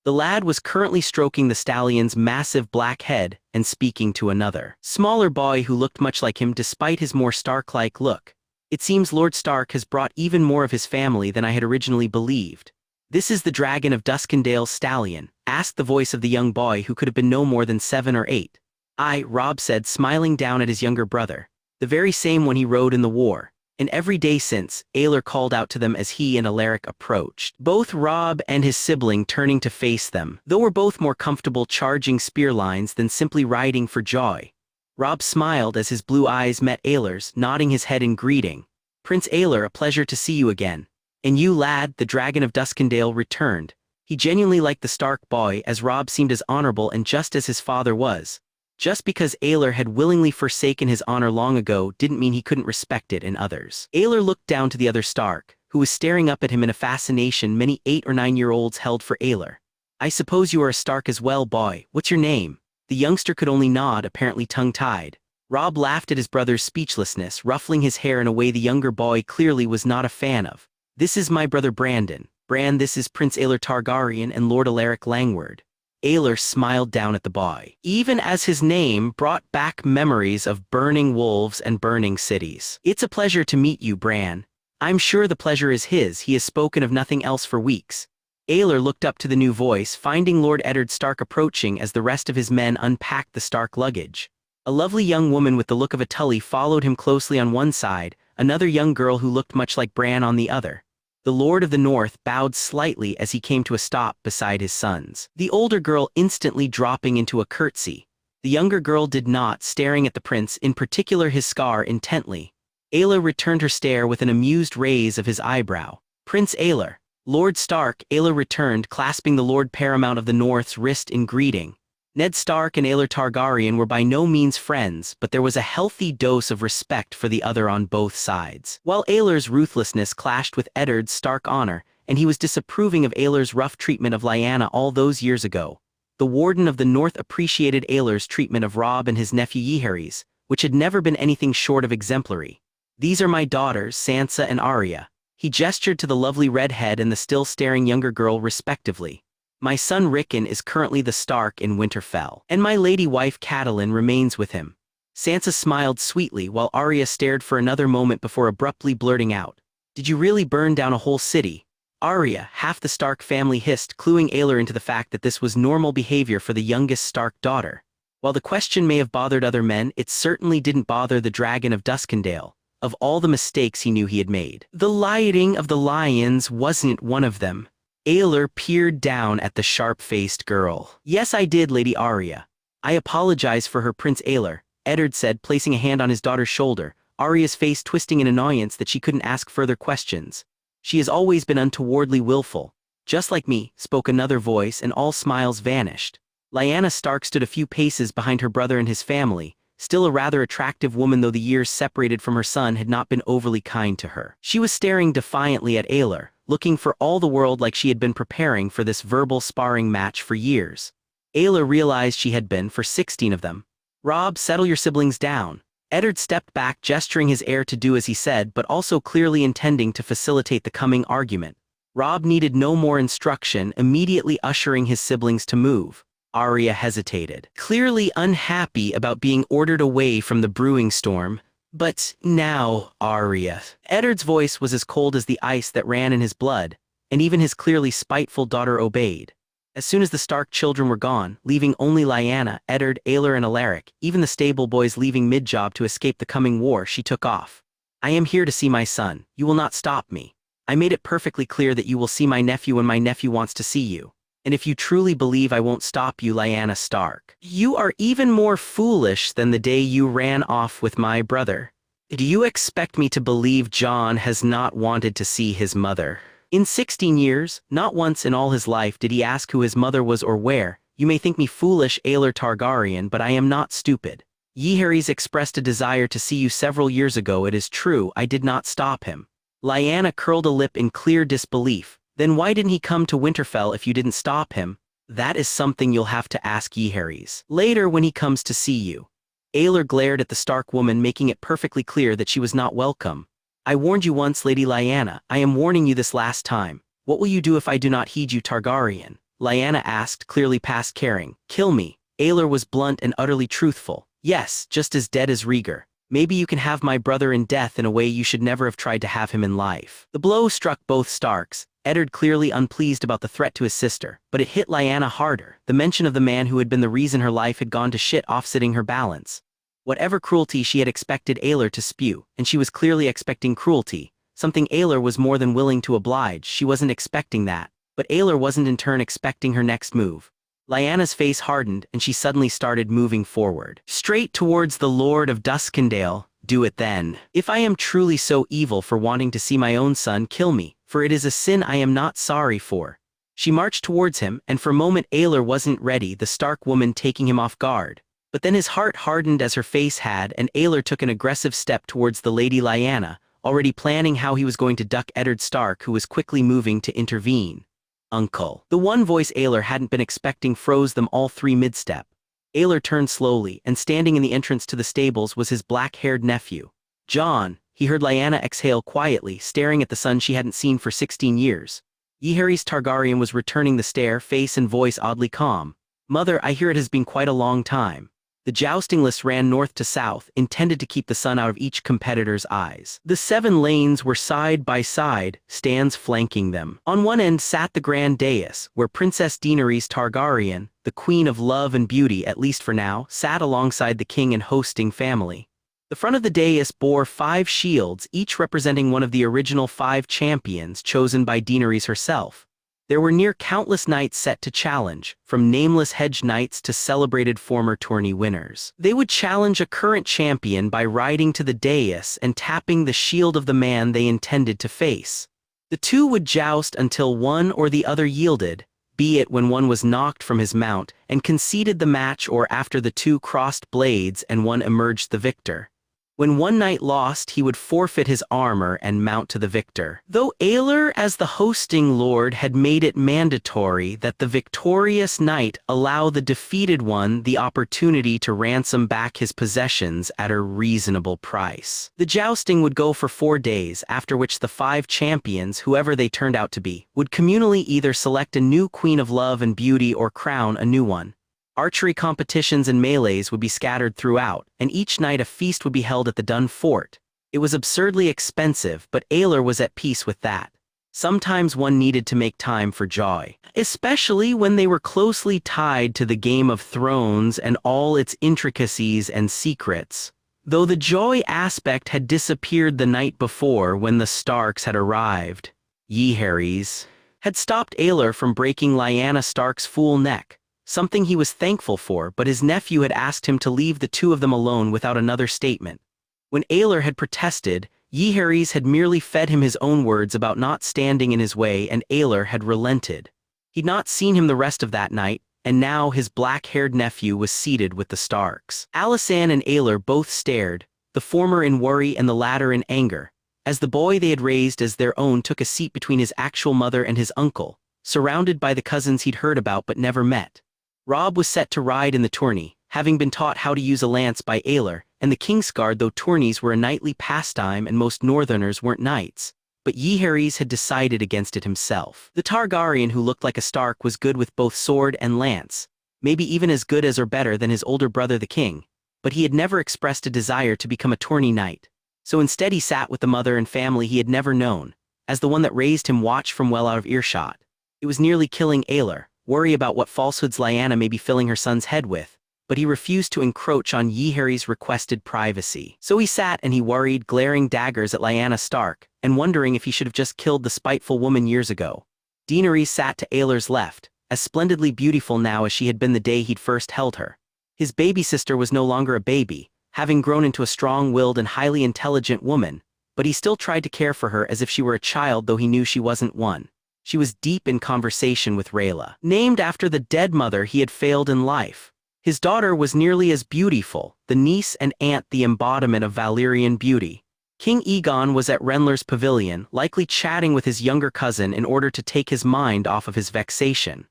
The lad was currently stroking the stallion's massive black head and speaking to another, smaller boy who looked much like him despite his more Stark-like look. "It seems Lord Stark has brought even more of his family than I had originally believed. This is the dragon of Duskendale's stallion?" asked the voice of the young boy who could have been no more than 7 or 8. "Aye," Robb said, smiling down at his younger brother. "The very same one he rode in the war." And every day since, Aelor called out to them as he and Alaric approached, both Robb and his sibling turning to face them, though were both more comfortable charging spear lines than simply riding for joy. Robb smiled as his blue eyes met Aelor's, nodding his head in greeting. "Prince Aelor, a pleasure to see you again. And you, lad," the dragon of Duskendale returned. He genuinely liked the Stark boy, as Robb seemed as honorable and just as his father was. Just because Aelor had willingly forsaken his honor long ago didn't mean he couldn't respect it in others. Aelor looked down to the other Stark, who was staring up at him in a fascination many 8 or 9-year-olds held for Aelor. "I suppose you are a Stark as well, boy. What's your name?" The youngster could only nod, apparently tongue-tied. Robb laughed at his brother's speechlessness, ruffling his hair in a way the younger boy clearly was not a fan of. "This is my brother Brandon. Bran, this is Prince Aelor Targaryen and Lord Alaric Langward." Aelor smiled down at the boy, even as his name brought back memories of burning wolves and burning cities. "It's a pleasure to meet you, Bran." "I'm sure the pleasure is his. He has spoken of nothing else for weeks." Aelor looked up to the new voice, finding Lord Eddard Stark approaching as the rest of his men unpacked the Stark luggage. A lovely young woman with the look of a Tully followed him closely on one side, another young girl who looked much like Bran on the other. The Lord of the North bowed slightly as he came to a stop beside his sons, the older girl instantly dropping into a curtsy. The younger girl did not, staring at the prince, in particular his scar, intently. Aelor returned her stare with an amused raise of his eyebrow. "Prince Aelor." "Lord Stark," Aelor returned, clasping the Lord Paramount of the North's wrist in greeting. Ned Stark and Aelor Targaryen were by no means friends, but there was a healthy dose of respect for the other on both sides. While Aelor's ruthlessness clashed with Eddard's Stark honor, and he was disapproving of Aelor's rough treatment of Lyanna all those years ago, the Warden of the North appreciated Aelor's treatment of Robb and his nephew Jaehaerys, which had never been anything short of exemplary. "These are my daughters, Sansa and Arya." He gestured to the lovely redhead and the still-staring younger girl respectively. "My son Rickon is currently the Stark in Winterfell, and my lady wife Catelyn remains with him." Sansa smiled sweetly while Arya stared for another moment before abruptly blurting out, "Did you really burn down a whole city?" Arya, half the Stark family, hissed, cluing Aelor into the fact that this was normal behavior for the youngest Stark daughter. While the question may have bothered other men, it certainly didn't bother the Dragon of Duskendale. Of all the mistakes he knew he had made, the lighting of the lions wasn't one of them. Aelor peered down at the sharp-faced girl. "Yes, I did, Lady Arya." "I apologize for her, Prince Aelor," Eddard said, placing a hand on his daughter's shoulder, Arya's face twisting in annoyance that she couldn't ask further questions. "She has always been untowardly willful." "Just like me," spoke another voice, and all smiles vanished. Lyanna Stark stood a few paces behind her brother and his family, still a rather attractive woman, though the years separated from her son had not been overly kind to her. She was staring defiantly at Aelor, looking for all the world like she had been preparing for this verbal sparring match for years. Aelor realized she had been for 16 of them. "Robb, settle your siblings down." Eddard stepped back, gesturing his heir to do as he said, but also clearly intending to facilitate the coming argument. Robb needed no more instruction, immediately ushering his siblings to move. Arya hesitated, clearly unhappy about being ordered away from the brewing storm. "But now, Arya." Eddard's voice was as cold as the ice that ran in his blood, and even his clearly spiteful daughter obeyed. As soon as the Stark children were gone, leaving only Lyanna, Eddard, Aelor and Alaric, even the stable boys leaving mid-job to escape the coming war, she took off. "I am here to see my son. You will not stop me. I made it perfectly clear that you will see my nephew when my nephew wants to see you. And if you truly believe I won't stop you, Lyanna Stark, you are even more foolish than the day you ran off with my brother. Do you expect me to believe Jon has not wanted to see his mother? In 16 years, not once in all his life did he ask who his mother was or where. You may think me foolish, Aelor Targaryen, but I am not stupid. Jaehaerys expressed a desire to see you several years ago. It is true, I did not stop him." Lyanna curled a lip in clear disbelief. "Then why didn't he come to Winterfell if you didn't stop him?" "That is something you'll have to ask Jaehaerys later when he comes to see you." Aelor glared at the Stark woman, making it perfectly clear that she was not welcome. "I warned you once, Lady Lyanna. I am warning you this last time. What will you do if I do not heed you, Targaryen?" Lyanna asked, clearly past caring. "Kill me." Aelor was blunt and utterly truthful. "Yes, just as dead as Rhaegar. Maybe you can have my brother in death in a way you should never have tried to have him in life." The blow struck both Starks, Eddard clearly unpleased about the threat to his sister, but it hit Lyanna harder, the mention of the man who had been the reason her life had gone to shit offsetting her balance. Whatever cruelty she had expected Aelor to spew, and she was clearly expecting cruelty, something Aelor was more than willing to oblige. She wasn't expecting that, but Aelor wasn't in turn expecting her next move. Lyanna's face hardened, and she suddenly started moving forward. Straight towards the Lord of Duskendale. Do it then. If I am truly so evil for wanting to see my own son, kill me, for it is a sin I am not sorry for. She marched towards him, and for a moment Aelor wasn't ready, the Stark woman taking him off guard. But then his heart hardened as her face had, and Aelor took an aggressive step towards the Lady Lyanna, already planning how he was going to duck Eddard Stark, who was quickly moving to intervene. Uncle. The one voice Aelor hadn't been expecting froze them all three mid-step. Aelor turned slowly, and standing in the entrance to the stables was his black-haired nephew. John. He heard Lyanna exhale quietly, staring at the son she hadn't seen for 16 years. Jaehaerys Targaryen was returning the stare, face and voice oddly calm. Mother, I hear it has been quite a long time. The jousting list ran north to south, intended to keep the sun out of each competitor's eyes. The 7 lanes were side by side, stands flanking them. On one end sat the grand dais, where Princess Daenerys Targaryen, the queen of love and beauty at least for now, sat alongside the king and hosting family. The front of the dais bore 5 shields, each representing one of the original 5 champions chosen by Daenerys herself. There were near countless knights set to challenge, from nameless hedge knights to celebrated former tourney winners. They would challenge a current champion by riding to the dais and tapping the shield of the man they intended to face. The two would joust until one or the other yielded, be it when one was knocked from his mount and conceded the match, or after the two crossed blades and one emerged the victor. When one knight lost, he would forfeit his armor and mount to the victor. Though Aelor, as the hosting lord, had made it mandatory that the victorious knight allow the defeated one the opportunity to ransom back his possessions at a reasonable price. The jousting would go for 4 days, after which the 5 champions, whoever they turned out to be, would communally either select a new queen of love and beauty or crown a new one. Archery competitions and melees would be scattered throughout, and each night a feast would be held at the Dun Fort. It was absurdly expensive, but Aelor was at peace with that. Sometimes one needed to make time for joy, especially when they were closely tied to the Game of Thrones and all its intricacies and secrets. Though the joy aspect had disappeared the night before when the Starks had arrived. Jaehaerys had stopped Aelor from breaking Lyanna Stark's fool neck. Something he was thankful for, but his nephew had asked him to leave the two of them alone without another statement. When Aelor had protested, Jaehaerys had merely fed him his own words about not standing in his way, and Aelor had relented. He'd not seen him the rest of that night, and now his black-haired nephew was seated with the Starks. Alysanne and Aelor both stared, the former in worry and the latter in anger, as the boy they had raised as their own took a seat between his actual mother and his uncle, surrounded by the cousins he'd heard about but never met. Robb was set to ride in the tourney, having been taught how to use a lance by Aelor, and the Kingsguard, though tourneys were a knightly pastime and most northerners weren't knights. But Jaehaerys had decided against it himself. The Targaryen who looked like a Stark was good with both sword and lance, maybe even as good as or better than his older brother the king, but he had never expressed a desire to become a tourney knight. So instead he sat with the mother and family he had never known, as the one that raised him watched from well out of earshot. It was nearly killing Aelor, worry about what falsehoods Lyanna may be filling her son's head with, but he refused to encroach on Jaehaerys' requested privacy. So he sat and he worried, glaring daggers at Lyanna Stark, and wondering if he should have just killed the spiteful woman years ago. Daenerys sat to Aelor's left, as splendidly beautiful now as she had been the day he'd first held her. His baby sister was no longer a baby, having grown into a strong-willed and highly intelligent woman, but he still tried to care for her as if she were a child, though he knew she wasn't one. She was deep in conversation with Rhaella, named after the dead mother he had failed in life. His daughter was nearly as beautiful, the niece and aunt the embodiment of Valyrian beauty. King Aegon was at Renlar's pavilion, likely chatting with his younger cousin in order to take his mind off of his vexation.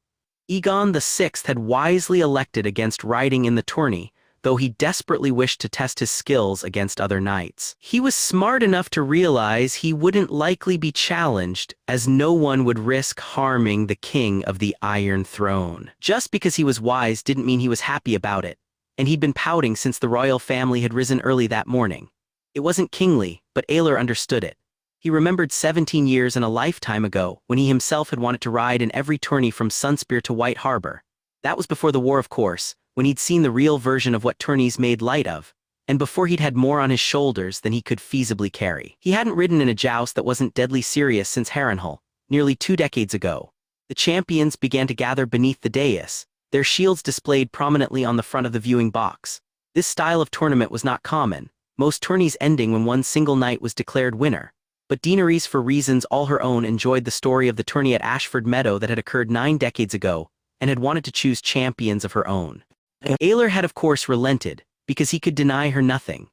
Aegon VI had wisely elected against riding in the tourney, though he desperately wished to test his skills against other knights. He was smart enough to realize he wouldn't likely be challenged, as no one would risk harming the king of the Iron Throne. Just because he was wise didn't mean he was happy about it, and he'd been pouting since the royal family had risen early that morning. It wasn't kingly, but Aelor understood it. He remembered 17 years and a lifetime ago, when he himself had wanted to ride in every tourney from Sunspear to White Harbor. That was before the war, of course, when he'd seen the real version of what tourneys made light of, and before he'd had more on his shoulders than he could feasibly carry. He hadn't ridden in a joust that wasn't deadly serious since Harrenhal, nearly 2 decades ago. The champions began to gather beneath the dais, their shields displayed prominently on the front of the viewing box. This style of tournament was not common, most tourneys ending when one single knight was declared winner. But Daenerys, for reasons all her own, enjoyed the story of the tourney at Ashford Meadow that had occurred 9 decades ago, and had wanted to choose champions of her own. Aelor had of course relented, because he could deny her nothing.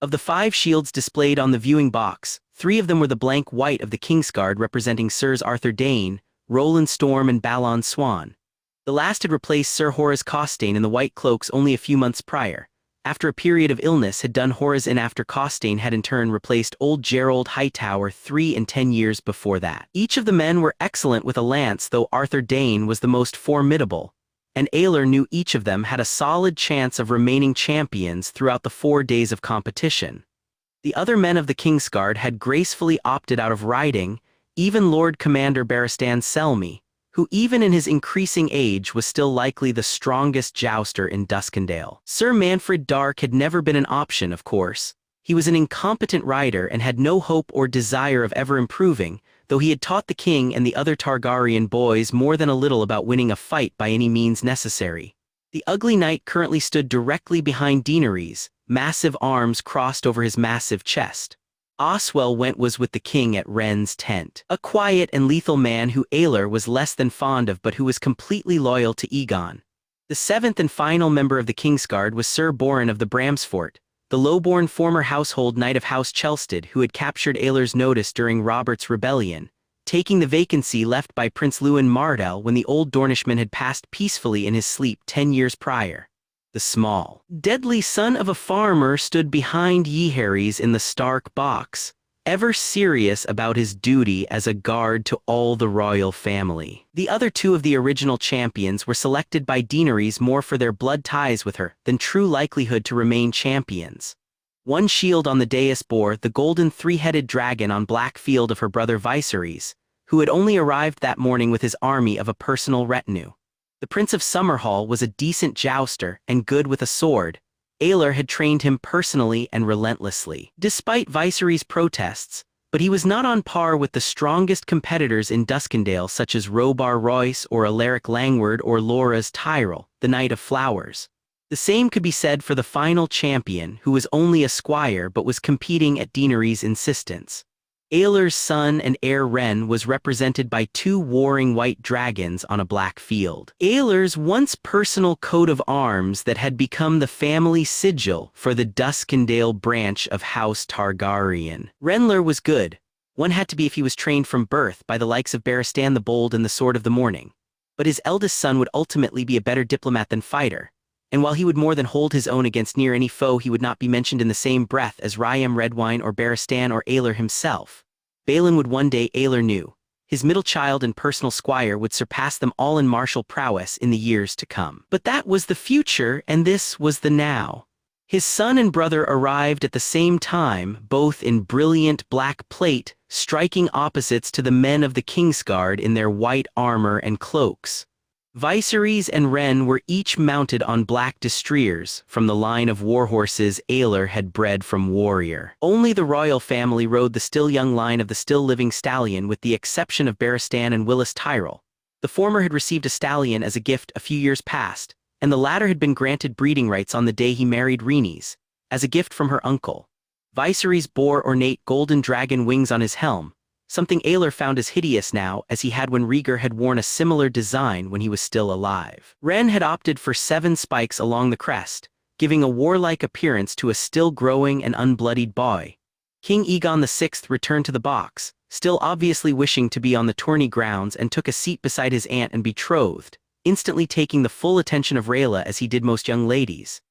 Of the 5 shields displayed on the viewing box, 3 of them were the blank white of the Kingsguard representing Sirs Arthur Dayne, Roland Storm and Balon Swan. The last had replaced Sir Horace Costain in the white cloaks only a few months prior, after a period of illness had done Horace in after Costain had in turn replaced old Gerald Hightower 3 and 10 years before that. Each of the men were excellent with a lance, though Arthur Dayne was the most formidable, and Aelor knew each of them had a solid chance of remaining champions throughout the 4 days of competition. The other men of the Kingsguard had gracefully opted out of riding, even Lord Commander Barristan Selmy, who even in his increasing age was still likely the strongest jouster in Duskendale. Sir Manfred Dark had never been an option, of course. He was an incompetent rider and had no hope or desire of ever improving, though he had taught the king and the other Targaryen boys more than a little about winning a fight by any means necessary. The ugly knight currently stood directly behind Daenerys, massive arms crossed over his massive chest. Oswell was with the king at Ren's tent. A quiet and lethal man who Aelor was less than fond of but who was completely loyal to Aegon. The 7th and final member of the Kingsguard was Sir Boren of the Bramsfort, the low-born former household knight of House Chelsted who had captured Aelor's notice during Robert's rebellion, taking the vacancy left by Prince Lewin Mardell when the old Dornishman had passed peacefully in his sleep 10 years prior. The small, deadly son of a farmer stood behind Yehares in the Stark box, ever serious about his duty as a guard to all the royal family. The other 2 of the original champions were selected by Daenerys more for their blood ties with her than true likelihood to remain champions. One shield on the dais bore the golden 3-headed dragon on black field of her brother Viserys, who had only arrived that morning with his army of a personal retinue. The Prince of Summerhall was a decent jouster and good with a sword. Aelor had trained him personally and relentlessly. Despite Viserys' protests, but he was not on par with the strongest competitors in Duskendale such as Robar Royce or Alaric Langward or Loras Tyrell, the Knight of Flowers. The same could be said for the final champion who was only a squire but was competing at Daenerys' insistence. Aelor's son and heir Ren was represented by 2 warring white dragons on a black field. Aelor's once personal coat of arms that had become the family sigil for the Duskendale branch of House Targaryen. Renler was good. One had to be if he was trained from birth by the likes of Barristan the Bold and the Sword of the Morning. But his eldest son would ultimately be a better diplomat than fighter. And while he would more than hold his own against near any foe, he would not be mentioned in the same breath as Ryam Redwine or Barristan or Aelor himself. Balon would one day, Aelor knew. His middle child and personal squire would surpass them all in martial prowess in the years to come. But that was the future, and this was the now. His son and brother arrived at the same time, both in brilliant black plate, striking opposites to the men of the Kingsguard in their white armor and cloaks. Viserys and Ren were each mounted on black destriers, from the line of warhorses Aelor had bred from Warrior. Only the royal family rode the still young line of the still living stallion with the exception of Barristan and Willis Tyrell. The former had received a stallion as a gift a few years past, and the latter had been granted breeding rights on the day he married Rhaenys, as a gift from her uncle. Viserys bore ornate golden dragon wings on his helm, something Aelor found as hideous now as he had when Rhaegar had worn a similar design when he was still alive. Ren had opted for 7 spikes along the crest, giving a warlike appearance to a still growing and unbloodied boy. King Aegon VI returned to the box, still obviously wishing to be on the tourney grounds, and took a seat beside his aunt and betrothed, instantly taking the full attention of Rhaella as he did most young ladies.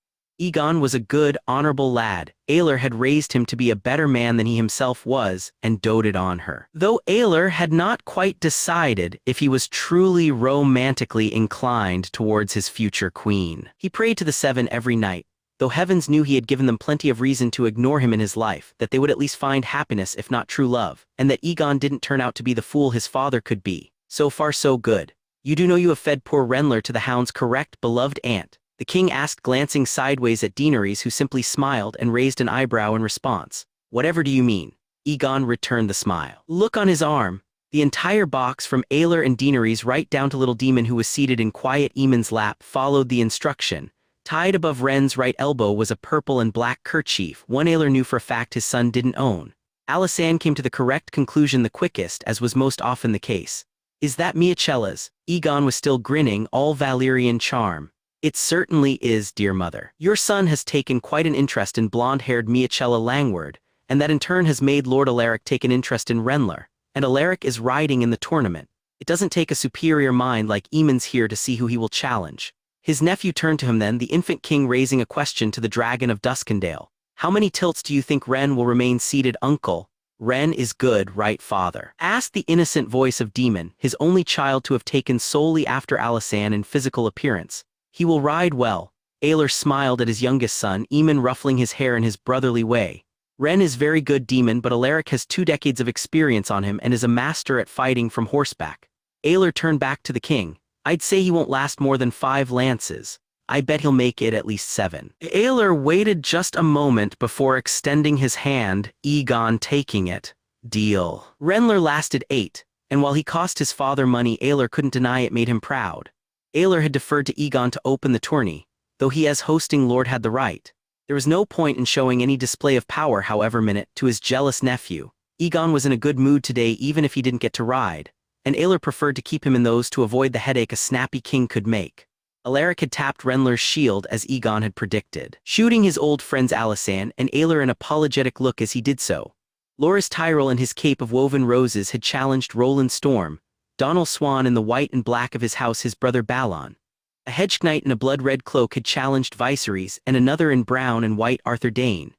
Aegon was a good, honorable lad. Aelor had raised him to be a better man than he himself was, and doted on her. Though Aelor had not quite decided if he was truly romantically inclined towards his future queen. He prayed to the 7 every night, though heavens knew he had given them plenty of reason to ignore him in his life, that they would at least find happiness if not true love, and that Aegon didn't turn out to be the fool his father could be. So far so good. You do know you have fed poor Renler to the hounds, correct, beloved aunt? The king asked, glancing sideways at Daenerys, who simply smiled and raised an eyebrow in response. Whatever do you mean? Aegon returned the smile. Look on his arm. The entire box, from Aelor and Daenerys right down to little Demon, who was seated in quiet Aemon's lap, followed the instruction. Tied above Ren's right elbow was a purple and black kerchief, one Aelor knew for a fact his son didn't own. Alysanne came to the correct conclusion the quickest, as was most often the case. Is that Miachella's? Aegon was still grinning, all Valyrian charm. It certainly is, dear mother. Your son has taken quite an interest in blonde-haired Miachella Langward, and that in turn has made Lord Alaric take an interest in Renlar, and Alaric is riding in the tournament. It doesn't take a superior mind like Aemon's here to see who he will challenge. His nephew turned to him then, the infant king raising a question to the dragon of Duskendale. How many tilts do you think Ren will remain seated, uncle? Ren is good, right, father? Asked the innocent voice of Daemon, his only child to have taken solely after Alysanne in physical appearance. He will ride well. Aelor smiled at his youngest son, Aemon ruffling his hair in his brotherly way. Ren is very good, Daemon, but Alaric has 2 decades of experience on him and is a master at fighting from horseback. Aelor turned back to the king. I'd say he won't last more than 5 lances. I bet he'll make it at least 7. Aelor waited just a moment before extending his hand, Aegon taking it. Deal. Renlar lasted 8, and while he cost his father money, Aelor couldn't deny it made him proud. Aelor had deferred to Aegon to open the tourney, though he as hosting lord had the right. There was no point in showing any display of power, however, to his jealous nephew. Aegon was in a good mood today even if he didn't get to ride, and Aelor preferred to keep him in those to avoid the headache a snappy king could make. Alaric had tapped Renlar's shield as Aegon had predicted, shooting his old friends Alysanne and Aelor an apologetic look as he did so. Loras Tyrell in his cape of woven roses had challenged Roland Storm, Donal Swan in the white and black of his house his brother Balon. A hedge knight in a blood-red cloak had challenged Viserys, and another in brown and white Arthur Dayne.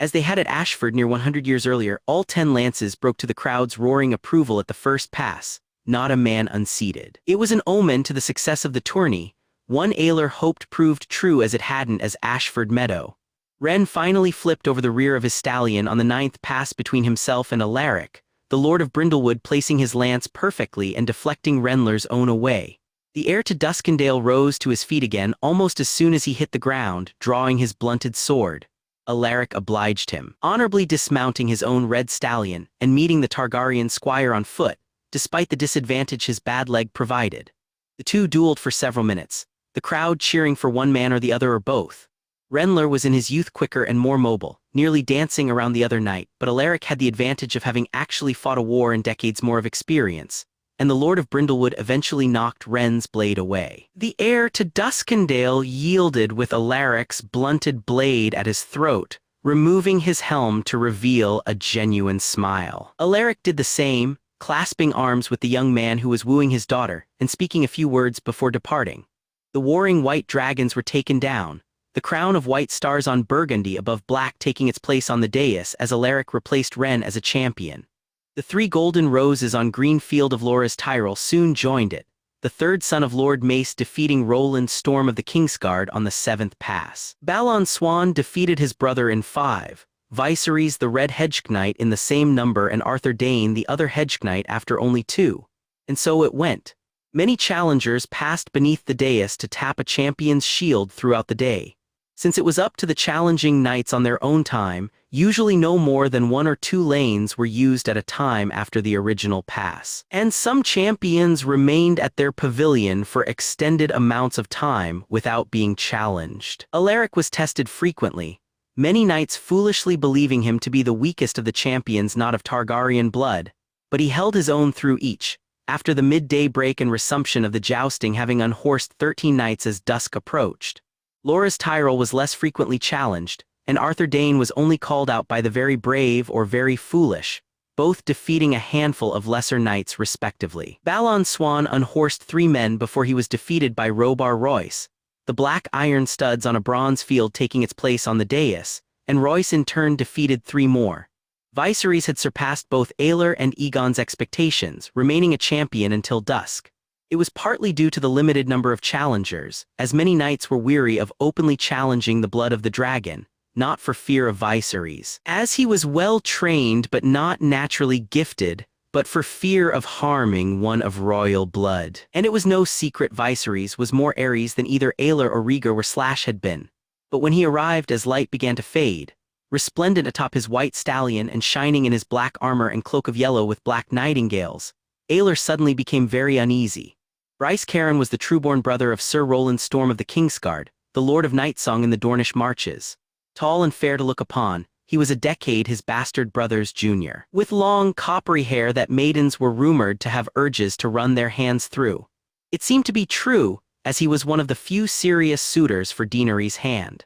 As they had at Ashford near 100 years earlier, all 10 lances broke to the crowd's roaring approval at the first pass, not a man unseated. It was an omen to the success of the tourney. One Aelor hoped proved true as it hadn't as Ashford Meadow. Ren finally flipped over the rear of his stallion on the 9th pass between himself and Alaric, the Lord of Brindlewood placing his lance perfectly and deflecting Renlar's own away. The heir to Duskendale rose to his feet again almost as soon as he hit the ground, drawing his blunted sword. Alaric obliged him, honorably dismounting his own red stallion and meeting the Targaryen squire on foot, despite the disadvantage his bad leg provided. The two dueled for several minutes, the crowd cheering for one man or the other or both. Renlar was in his youth quicker and more mobile, nearly dancing around the other knight, but Alaric had the advantage of having actually fought a war and decades more of experience, and the Lord of Brindlewood eventually knocked Ren's blade away. The heir to Duskendale yielded with Alaric's blunted blade at his throat, removing his helm to reveal a genuine smile. Alaric did the same, clasping arms with the young man who was wooing his daughter, and speaking a few words before departing. The warring white dragons were taken down, the crown of white stars on burgundy above black taking its place on the dais as Alaric replaced Ren as a champion. The 3 golden roses on green field of Loras Tyrell soon joined it, the 3rd son of Lord Mace defeating Roland Storm of the Kingsguard on the 7th pass. Balon Swan defeated his brother in 5, Viserys the Red Hedge Knight in the same number and Arthur Dayne the other Hedge Knight after only 2. And so it went. Many challengers passed beneath the dais to tap a champion's shield throughout the day. Since it was up to the challenging knights on their own time, usually no more than 1 or 2 lanes were used at a time after the original pass. And some champions remained at their pavilion for extended amounts of time without being challenged. Alaric was tested frequently, many knights foolishly believing him to be the weakest of the champions not of Targaryen blood, but he held his own through each, after the midday break and resumption of the jousting having unhorsed 13 knights as dusk approached. Loras Tyrell was less frequently challenged, and Arthur Dayne was only called out by the very brave or very foolish, both defeating a handful of lesser knights respectively. Balon Swan unhorsed 3 men before he was defeated by Robar Royce, the black iron studs on a bronze field taking its place on the dais, and Royce in turn defeated 3 more. Viserys had surpassed both Aelor and Aegon's expectations, remaining a champion until dusk. It was partly due to the limited number of challengers, as many knights were weary of openly challenging the blood of the dragon, not for fear of Viserys. As he was well trained but not naturally gifted, but for fear of harming one of royal blood. And it was no secret Viserys was more Ares than either Aelor or Rhaegar had been. But when he arrived as light began to fade, resplendent atop his white stallion and shining in his black armor and cloak of yellow with black nightingales, Aelor suddenly became very uneasy. Bryce Caron was the trueborn brother of Sir Roland Storm of the Kingsguard, the Lord of Nightsong in the Dornish Marches. Tall and fair to look upon, he was a decade his bastard brother's junior, with long, coppery hair that maidens were rumored to have urges to run their hands through. It seemed to be true, as he was one of the few serious suitors for Daenerys' hand.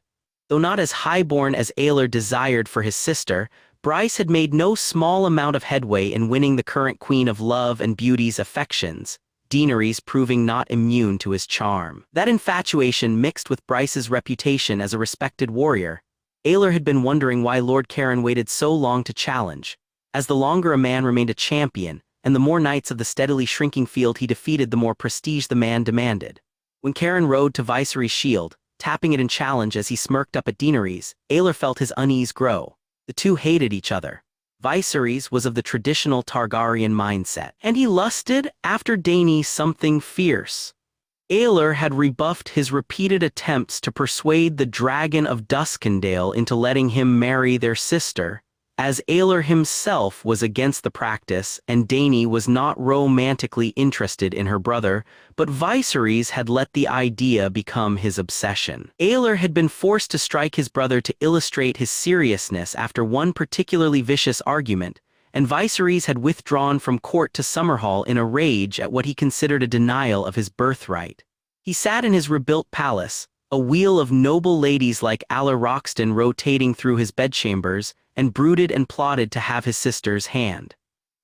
Though not as highborn as Aelor desired for his sister, Bryce had made no small amount of headway in winning the current Queen of Love and Beauty's affections, Daenerys proving not immune to his charm. That infatuation mixed with Bryce's reputation as a respected warrior, Aelor had been wondering why Lord Caron waited so long to challenge, as the longer a man remained a champion, and the more knights of the steadily shrinking field he defeated the more prestige the man demanded. When Caron rode to Viserys' shield, tapping it in challenge as he smirked up at Daenerys, Aelor felt his unease grow. The two hated each other. Viserys was of the traditional Targaryen mindset, and he lusted after Dany something fierce. Aelor had rebuffed his repeated attempts to persuade the Dragon of Duskendale into letting him marry their sister, as Aelor himself was against the practice and Dany was not romantically interested in her brother, but Viserys had let the idea become his obsession. Aelor had been forced to strike his brother to illustrate his seriousness after one particularly vicious argument, and Viserys had withdrawn from court to Summerhall in a rage at what he considered a denial of his birthright. He sat in his rebuilt palace, a wheel of noble ladies like Aelor Roxton rotating through his bedchambers, and brooded and plotted to have his sister's hand.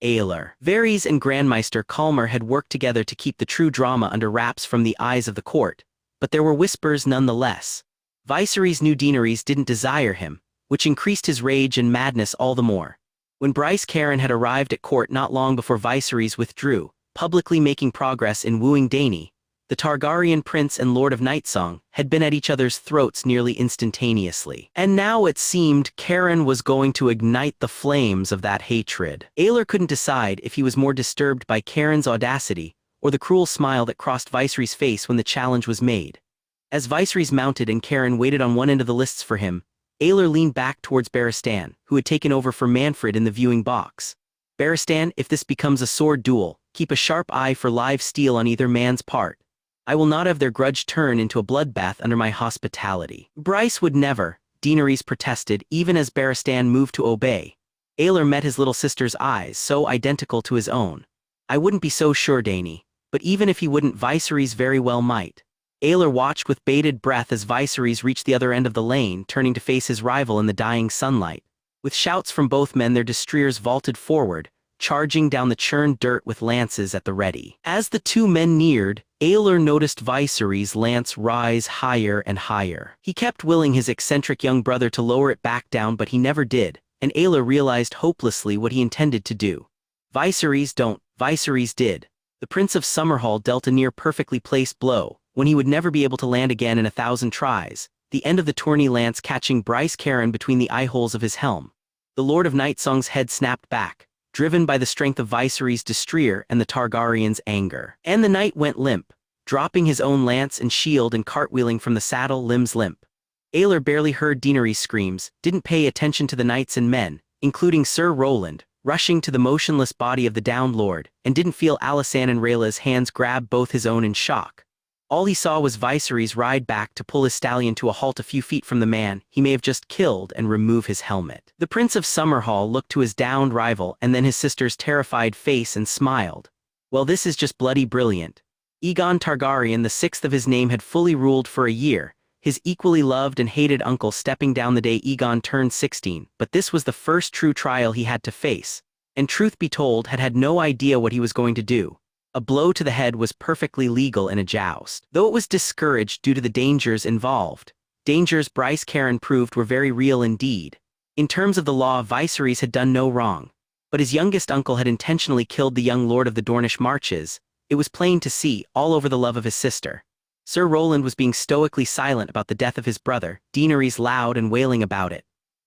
Aelor, Varys and Grandmeister Calmer had worked together to keep the true drama under wraps from the eyes of the court, but there were whispers nonetheless. Viserys knew Daenerys didn't desire him, which increased his rage and madness all the more. When Bryce Caron had arrived at court not long before Viserys withdrew, publicly making progress in wooing Dany, the Targaryen prince and Lord of Nightsong had been at each other's throats nearly instantaneously. And now it seemed Caron was going to ignite the flames of that hatred. Aelor couldn't decide if he was more disturbed by Caron's audacity or the cruel smile that crossed Viserys' face when the challenge was made. As Viserys mounted and Caron waited on one end of the lists for him, Aelor leaned back towards Barristan, who had taken over for Manfred in the viewing box. Barristan, if this becomes a sword duel, keep a sharp eye for live steel on either man's part. I will not have their grudge turn into a bloodbath under my hospitality. Bryce would never, Daenerys protested even as Barristan moved to obey. Aelor met his little sister's eyes, so identical to his own. I wouldn't be so sure, Dany, but even if he wouldn't, Viserys very well might. Aelor watched with bated breath as Viserys reached the other end of the lane, turning to face his rival in the dying sunlight. With shouts from both men, their destriers vaulted forward, charging down the churned dirt with lances at the ready. As the two men neared, Aelor noticed Viserys' lance rise higher and higher. He kept willing his eccentric young brother to lower it back down, but he never did, and Aelor realized hopelessly what he intended to do. Viserys don't, Viserys did. The Prince of Summerhall dealt a near-perfectly placed blow, when he would never be able to land again in 1,000 tries, the end of the tourney lance catching Bryce Caron between the eye-holes of his helm. The Lord of Nightsong's head snapped back, driven by the strength of Viserys' destrier and the Targaryen's anger. And the knight went limp, dropping his own lance and shield and cartwheeling from the saddle, limbs limp. Aelor barely heard Daenerys' screams, didn't pay attention to the knights and men, including Sir Roland, rushing to the motionless body of the downed lord, and didn't feel Alysanne and Rhaella's hands grab both his own in shock. All he saw was Viserys ride back to pull his stallion to a halt a few feet from the man he may have just killed and remove his helmet. The Prince of Summerhall looked to his downed rival and then his sister's terrified face and smiled. Well, this is just bloody brilliant. Aegon Targaryen, the sixth of his name, had fully ruled for a year, his equally loved and hated uncle stepping down the day Aegon turned 16, but this was the first true trial he had to face, and truth be told had no idea what he was going to do. A blow to the head was perfectly legal in a joust, though it was discouraged due to the dangers involved. Dangers Bryce Caron proved were very real indeed. In terms of the law, Viserys had done no wrong, but his youngest uncle had intentionally killed the young lord of the Dornish Marches. It was plain to see, all over the love of his sister. Sir Roland was being stoically silent about the death of his brother, Daenerys loud and wailing about it.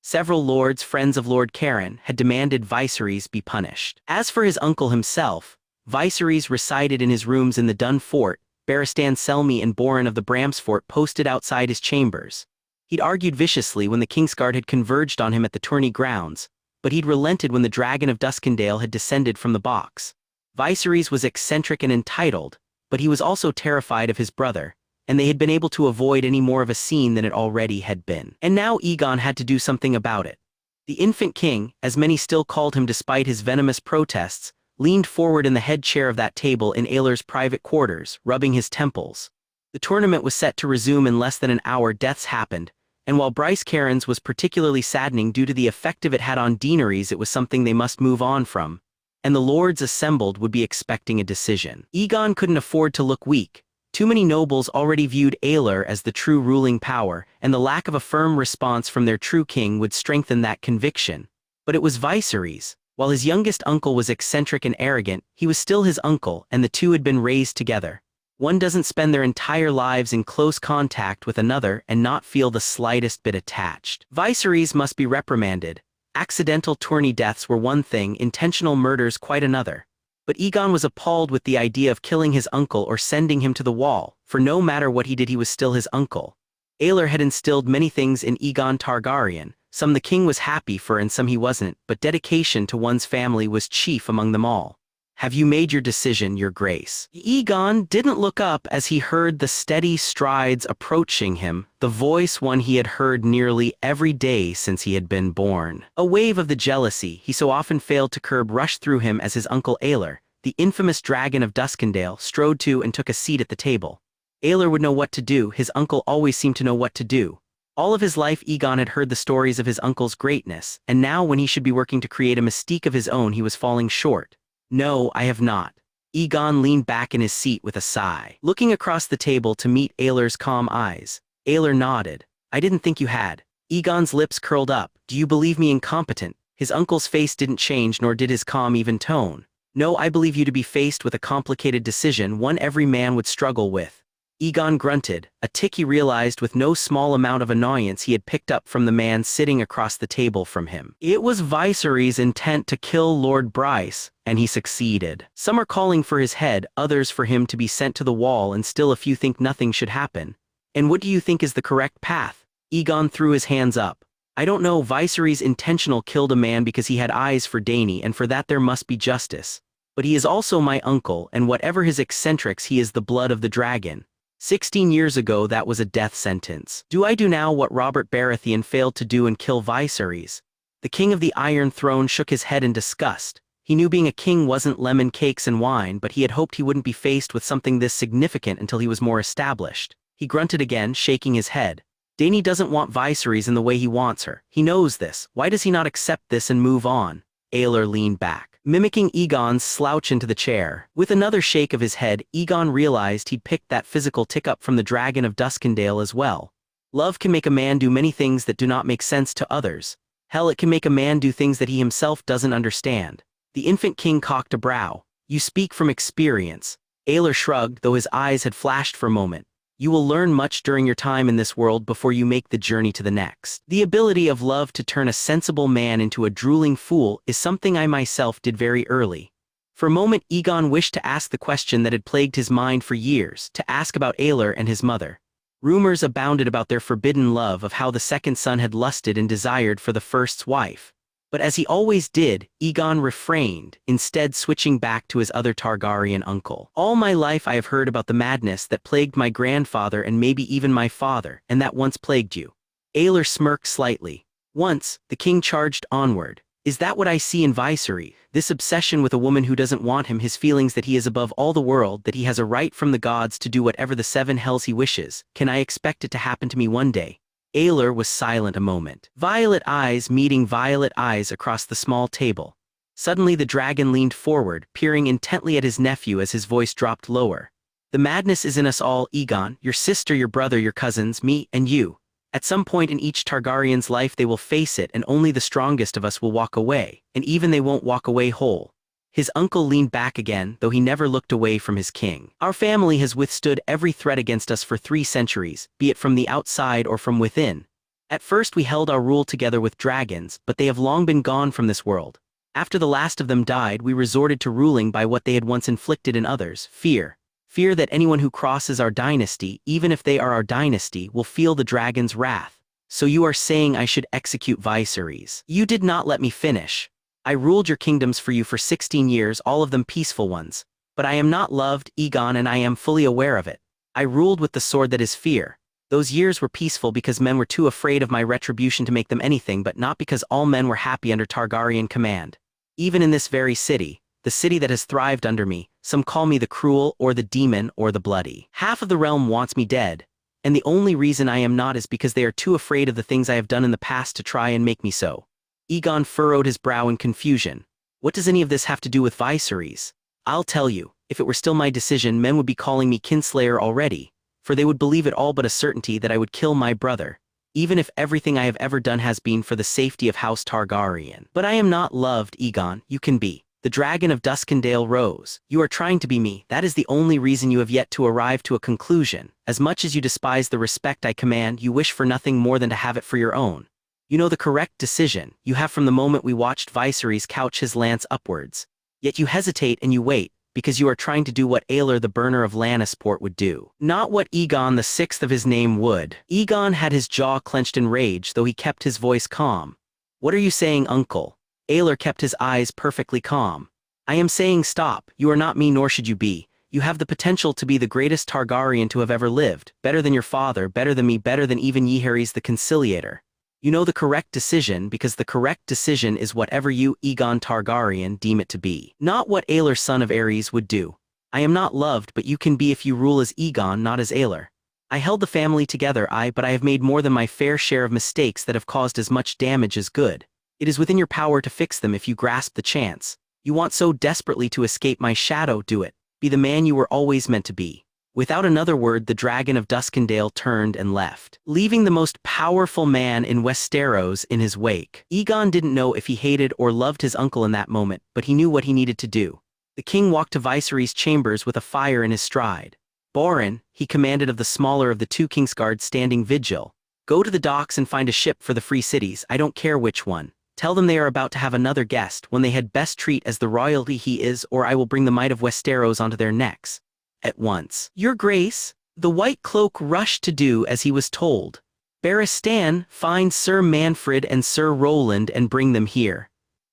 Several lords, friends of Lord Kerjack, had demanded Viserys be punished. As for his uncle himself, Viserys resided in his rooms in the Dun Fort, Barristan Selmy and Boren of the Bramsfort posted outside his chambers. He'd argued viciously when the Kingsguard had converged on him at the tourney grounds, but he'd relented when the Dragon of Duskendale had descended from the box. Viserys was eccentric and entitled, but he was also terrified of his brother, and they had been able to avoid any more of a scene than it already had been. And now Aegon had to do something about it. The infant king, as many still called him despite his venomous protests, leaned forward in the head chair of that table in Aelor's private quarters, rubbing his temples. The tournament was set to resume in less than an hour. Deaths happened, and while Bryce Cairns was particularly saddening due to the effect it had on Daenerys, it was something they must move on from, and the lords assembled would be expecting a decision. Aegon couldn't afford to look weak. Too many nobles already viewed Aelor as the true ruling power, and the lack of a firm response from their true king would strengthen that conviction. But it was Viserys. While his youngest uncle was eccentric and arrogant, he was still his uncle, and the two had been raised together. One doesn't spend their entire lives in close contact with another and not feel the slightest bit attached. Viserys must be reprimanded. Accidental tourney deaths were one thing, intentional murders quite another. But Aegon was appalled with the idea of killing his uncle or sending him to the wall, for no matter what he did, he was still his uncle. Aelor had instilled many things in Aegon Targaryen, some the king was happy for and some he wasn't, but dedication to one's family was chief among them all. "Have you made your decision, your grace?" Aegon didn't look up as he heard the steady strides approaching him, the voice one he had heard nearly every day since he had been born. A wave of the jealousy he so often failed to curb rushed through him as his uncle Aelor, the infamous Dragon of Duskendale, strode to and took a seat at the table. Aelor would know what to do, his uncle always seemed to know what to do. All of his life Aegon had heard the stories of his uncle's greatness, and now when he should be working to create a mystique of his own, he was falling short. "No, I have not." Aegon leaned back in his seat with a sigh. Looking across the table to meet Aelor's calm eyes, Aelor nodded. "I didn't think you had." Aegon's lips curled up. "Do you believe me incompetent?" His uncle's face didn't change, nor did his calm, even tone. "No, I believe you to be faced with a complicated decision, one every man would struggle with." Aegon grunted, a tick he realized with no small amount of annoyance he had picked up from the man sitting across the table from him. It was Viserys' intent to kill Lord Bryce, and he succeeded. Some are calling for his head, others for him to be sent to the wall, and still a few think nothing should happen. And what do you think is the correct path? Aegon threw his hands up. "I don't know. Viserys intentional killed a man because he had eyes for Dany, and for that there must be justice. But he is also my uncle, and whatever his eccentrics, he is the blood of the dragon. 16 years ago that was a death sentence. Do I do now what Robert Baratheon failed to do and kill Viserys?" The king of the Iron Throne shook his head in disgust. He knew being a king wasn't lemon cakes and wine, but he had hoped he wouldn't be faced with something this significant until he was more established. He grunted again, shaking his head. "Dany doesn't want Viserys in the way he wants her. He knows this. Why does he not accept this and move on?" Aelor leaned back, mimicking Aegon's slouch into the chair. With another shake of his head, Aegon realized he'd picked that physical tick up from the Dragon of Duskendale as well. Love can make a man do many things that do not make sense to others. Hell, it can make a man do things that he himself doesn't understand. The infant king cocked a brow. "You speak from experience." Aelor shrugged, though his eyes had flashed for a moment. "You will learn much during your time in this world before you make the journey to the next. The ability of love to turn a sensible man into a drooling fool is something I myself did very early." For a moment Aegon wished to ask the question that had plagued his mind for years, to ask about Aelor and his mother. Rumors abounded about their forbidden love, of how the second son had lusted and desired for the first's wife. But as he always did, Aegon refrained, instead switching back to his other Targaryen uncle. "All my life I have heard about the madness that plagued my grandfather and maybe even my father, and that once plagued you." Aelor smirked slightly. "Once," the king charged onward. "Is that what I see in Viserys? This obsession with a woman who doesn't want him, his feelings that he is above all the world, that he has a right from the gods to do whatever the seven hells he wishes. Can I expect it to happen to me one day?" Aelor was silent a moment. Violet eyes meeting violet eyes across the small table. Suddenly the dragon leaned forward, peering intently at his nephew as his voice dropped lower. "The madness is in us all, Aegon, your sister, your brother, your cousins, me, and you. At some point in each Targaryen's life they will face it, and only the strongest of us will walk away, and even they won't walk away whole." His uncle leaned back again, though he never looked away from his king. "Our family has withstood every threat against us for 3 centuries, be it from the outside or from within. At first we held our rule together with dragons, but they have long been gone from this world. After the last of them died, we resorted to ruling by what they had once inflicted in others, fear. Fear that anyone who crosses our dynasty, even if they are our dynasty, will feel the dragon's wrath. So you are saying I should execute viceroys? You did not let me finish. I ruled your kingdoms for you for 16 years, all of them peaceful ones. But I am not loved, Aegon, and I am fully aware of it. I ruled with the sword that is fear. Those years were peaceful because men were too afraid of my retribution to make them anything, but not because all men were happy under Targaryen command. Even in this very city, the city that has thrived under me, some call me the cruel or the demon or the bloody. Half of the realm wants me dead, and the only reason I am not is because they are too afraid of the things I have done in the past to try and make me so. Aegon furrowed his brow in confusion. What does any of this have to do with viceroys? I'll tell you, if it were still my decision, men would be calling me kinslayer already, for they would believe it all but a certainty that I would kill my brother, even if everything I have ever done has been for the safety of House Targaryen. But I am not loved, Aegon, you can be. The dragon of Duskendale rose. You are trying to be me, that is the only reason you have yet to arrive to a conclusion. As much as you despise the respect I command, you wish for nothing more than to have it for your own. You know the correct decision, you have from the moment we watched Viserys couch his lance upwards. Yet you hesitate and you wait, because you are trying to do what Aelor the burner of Lannisport would do. Not what Aegon the sixth of his name would. Aegon had his jaw clenched in rage, though he kept his voice calm. What are you saying, uncle? Aelor kept his eyes perfectly calm. I am saying stop, you are not me nor should you be. You have the potential to be the greatest Targaryen to have ever lived, better than your father, better than me, better than even Jaehaerys the Conciliator. You know the correct decision because the correct decision is whatever you, Aegon Targaryen, deem it to be. Not what Aelor son of Aerys would do. I am not loved, but you can be if you rule as Aegon, not as Aelor. I held the family together, but I have made more than my fair share of mistakes that have caused as much damage as good. It is within your power to fix them if you grasp the chance. You want so desperately to escape my shadow, do it. Be the man you were always meant to be. Without another word, the dragon of Duskendale turned and left, leaving the most powerful man in Westeros in his wake. Aegon didn't know if he hated or loved his uncle in that moment, but he knew what he needed to do. The king walked to Viserys' chambers with a fire in his stride. Boren, he commanded of the smaller of the two Kingsguards standing vigil. Go to the docks and find a ship for the free cities, I don't care which one. Tell them they are about to have another guest, one they had best treat as the royalty he is, or I will bring the might of Westeros onto their necks. At once. Your Grace, the White Cloak rushed to do as he was told. Barristan, find Sir Manfred and Sir Roland and bring them here.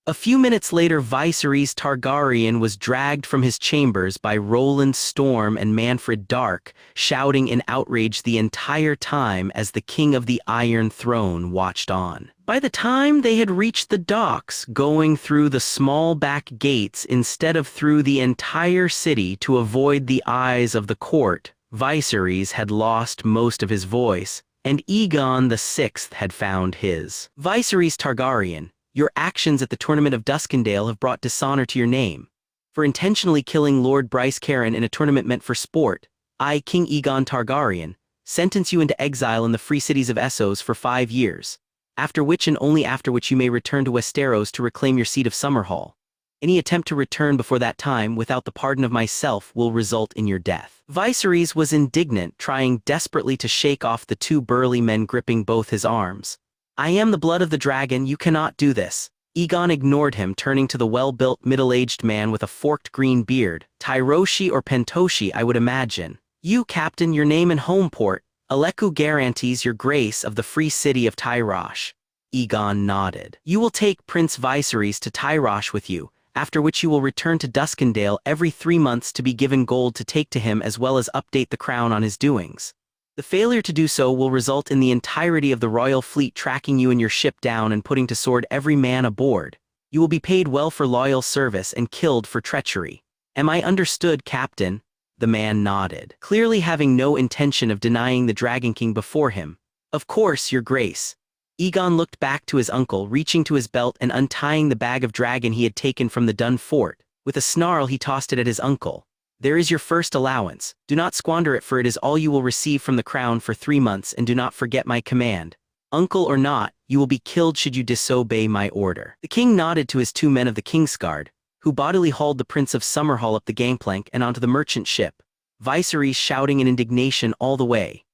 A few minutes later, Viserys Targaryen was dragged from his chambers by Roland Storm and Manfred Dark, shouting in outrage the entire time as the King of the Iron Throne watched on. By the time they had reached the docks, going through the small back gates instead of through the entire city to avoid the eyes of the court, Viserys had lost most of his voice, and Aegon VI had found his. Viserys Targaryen, your actions at the tournament of Duskendale have brought dishonor to your name. For intentionally killing Lord Bryce Caron in a tournament meant for sport, I, King Aegon Targaryen, sentence you into exile in the free cities of Essos for 5 years, after which and only after which you may return to Westeros to reclaim your seat of Summerhall. Any attempt to return before that time without the pardon of myself will result in your death. Viserys was indignant, trying desperately to shake off the two burly men gripping both his arms. I am the blood of the dragon, you cannot do this. Aegon ignored him, turning to the well-built middle-aged man with a forked green beard, Tyroshi or Pentoshi I would imagine. You, Captain, your name and home port, Aleku guarantees your grace of the free city of Tyrosh. Aegon nodded. You will take Prince Viserys to Tyrosh with you, after which you will return to Duskendale every 3 months to be given gold to take to him as well as update the crown on his doings. The failure to do so will result in the entirety of the royal fleet tracking you and your ship down and putting to sword every man aboard. You will be paid well for loyal service and killed for treachery. Am I understood, Captain? The man nodded, clearly having no intention of denying the Dragon King before him. Of course, your grace. Aegon looked back to his uncle, reaching to his belt and untying the bag of dragon he had taken from the Dun Fort. With a snarl he tossed it at his uncle. There is your first allowance. Do not squander it, for it is all you will receive from the crown for 3 months, and do not forget my command. Uncle or not, you will be killed should you disobey my order. The king nodded to his 2 men of the Kingsguard, who bodily hauled the Prince of Summerhall up the gangplank and onto the merchant ship, Viserys shouting in indignation all the way.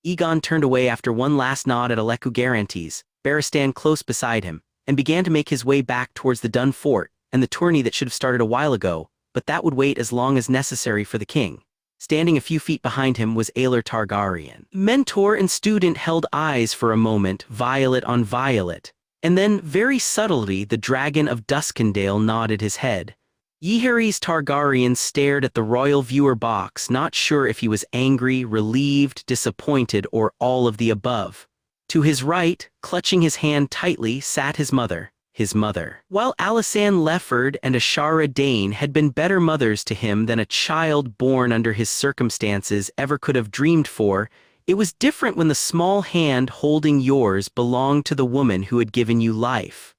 Aegon turned away after one last nod at Aleku guarantees, Barristan close beside him, and began to make his way back towards the Dun fort and the tourney that should have started a while ago, but that would wait as long as necessary for the king. Standing a few feet behind him was Aelor Targaryen. Mentor and student held eyes for a moment, violet on violet, and then, very subtly, the dragon of Duskendale nodded his head. Jaehaerys Targaryen stared at the royal viewer box, not sure if he was angry, relieved, disappointed, or all of the above. To his right, clutching his hand tightly, sat his mother. While Alysanne Lefford and Ashara Dane had been better mothers to him than a child born under his circumstances ever could have dreamed for, it was different when the small hand holding yours belonged to the woman who had given you life.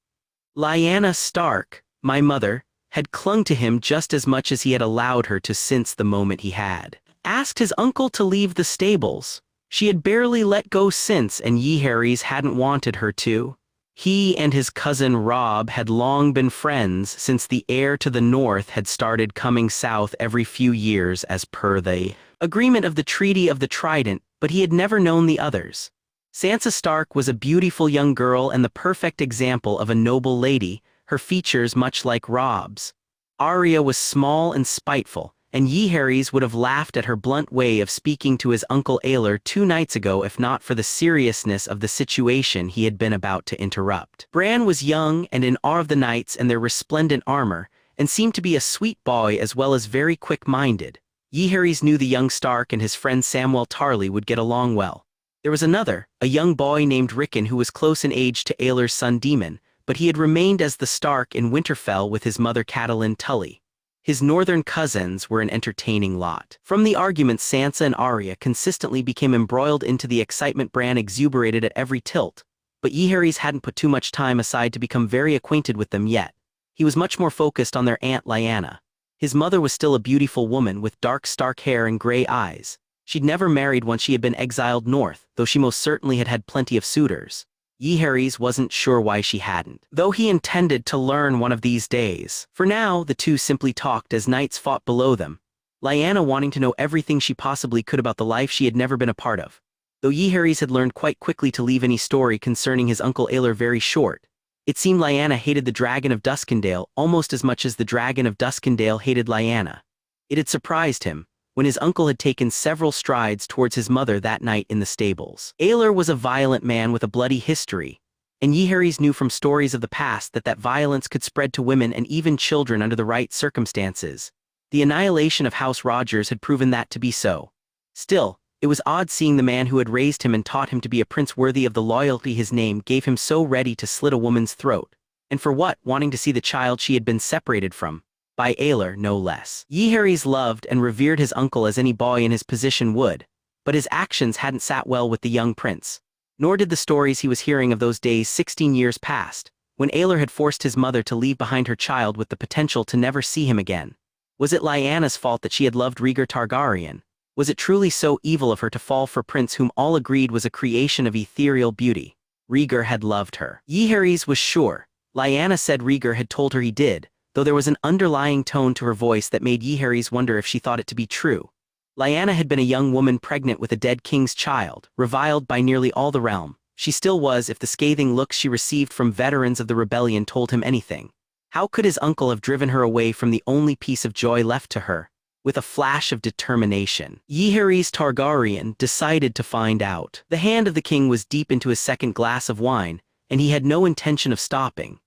Lyanna Stark, my mother, had clung to him just as much as he had allowed her to since the moment he had asked his uncle to leave the stables. She had barely let go since, and Jaehaerys hadn't wanted her to. He and his cousin Robb had long been friends since the heir to the north had started coming south every few years as per the agreement of the Treaty of the Trident, but he had never known the others. Sansa Stark was a beautiful young girl and the perfect example of a noble lady, her features much like Robb's. Arya was small and spiteful, and Jaehaerys would have laughed at her blunt way of speaking to his uncle Aelor 2 nights ago if not for the seriousness of the situation he had been about to interrupt. Bran was young and in awe of the knights and their resplendent armor, and seemed to be a sweet boy as well as very quick-minded. Jaehaerys knew the young Stark and his friend Samwell Tarly would get along well. There was another, a young boy named Rickon who was close in age to Aelor's son Daemon, but he had remained as the Stark in Winterfell with his mother Catelyn Tully. His northern cousins were an entertaining lot. From the arguments, Sansa and Arya consistently became embroiled into the excitement. Bran exuberated at every tilt, but Jaehaerys hadn't put too much time aside to become very acquainted with them yet. He was much more focused on their aunt Lyanna. His mother was still a beautiful woman with dark Stark hair and gray eyes. She'd never married once she had been exiled north, though she most certainly had had plenty of suitors. Jaehaerys wasn't sure why she hadn't, though he intended to learn one of these days. For now, the two simply talked as knights fought below them, Lyanna wanting to know everything she possibly could about the life she had never been a part of. Though Jaehaerys had learned quite quickly to leave any story concerning his uncle Aelor very short, it seemed Lyanna hated the Dragon of Duskendale almost as much as the Dragon of Duskendale hated Lyanna. It had surprised him when his uncle had taken several strides towards his mother that night in the stables. Aelor was a violent man with a bloody history, and Jaehaerys knew from stories of the past that violence could spread to women and even children under the right circumstances. The annihilation of House Rogers had proven that to be so. Still, it was odd seeing the man who had raised him and taught him to be a prince worthy of the loyalty his name gave him so ready to slit a woman's throat. And for what? Wanting to see the child she had been separated from. By Aelor, no less. Jaehaerys loved and revered his uncle as any boy in his position would, but his actions hadn't sat well with the young prince. Nor did the stories he was hearing of those days 16 years past, when Aelor had forced his mother to leave behind her child with the potential to never see him again. Was it Lyanna's fault that she had loved Rhaegar Targaryen? Was it truly so evil of her to fall for prince whom all agreed was a creation of ethereal beauty? Rhaegar had loved her. Jaehaerys was sure. Lyanna said Rhaegar had told her he did, though there was an underlying tone to her voice that made Jaehaerys wonder if she thought it to be true. Lyanna had been a young woman pregnant with a dead king's child, reviled by nearly all the realm. She still was if the scathing looks she received from veterans of the rebellion told him anything. How could his uncle have driven her away from the only piece of joy left to her? With a flash of determination, Jaehaerys Targaryen decided to find out. The hand of the king was deep into his second glass of wine, and he had no intention of stopping.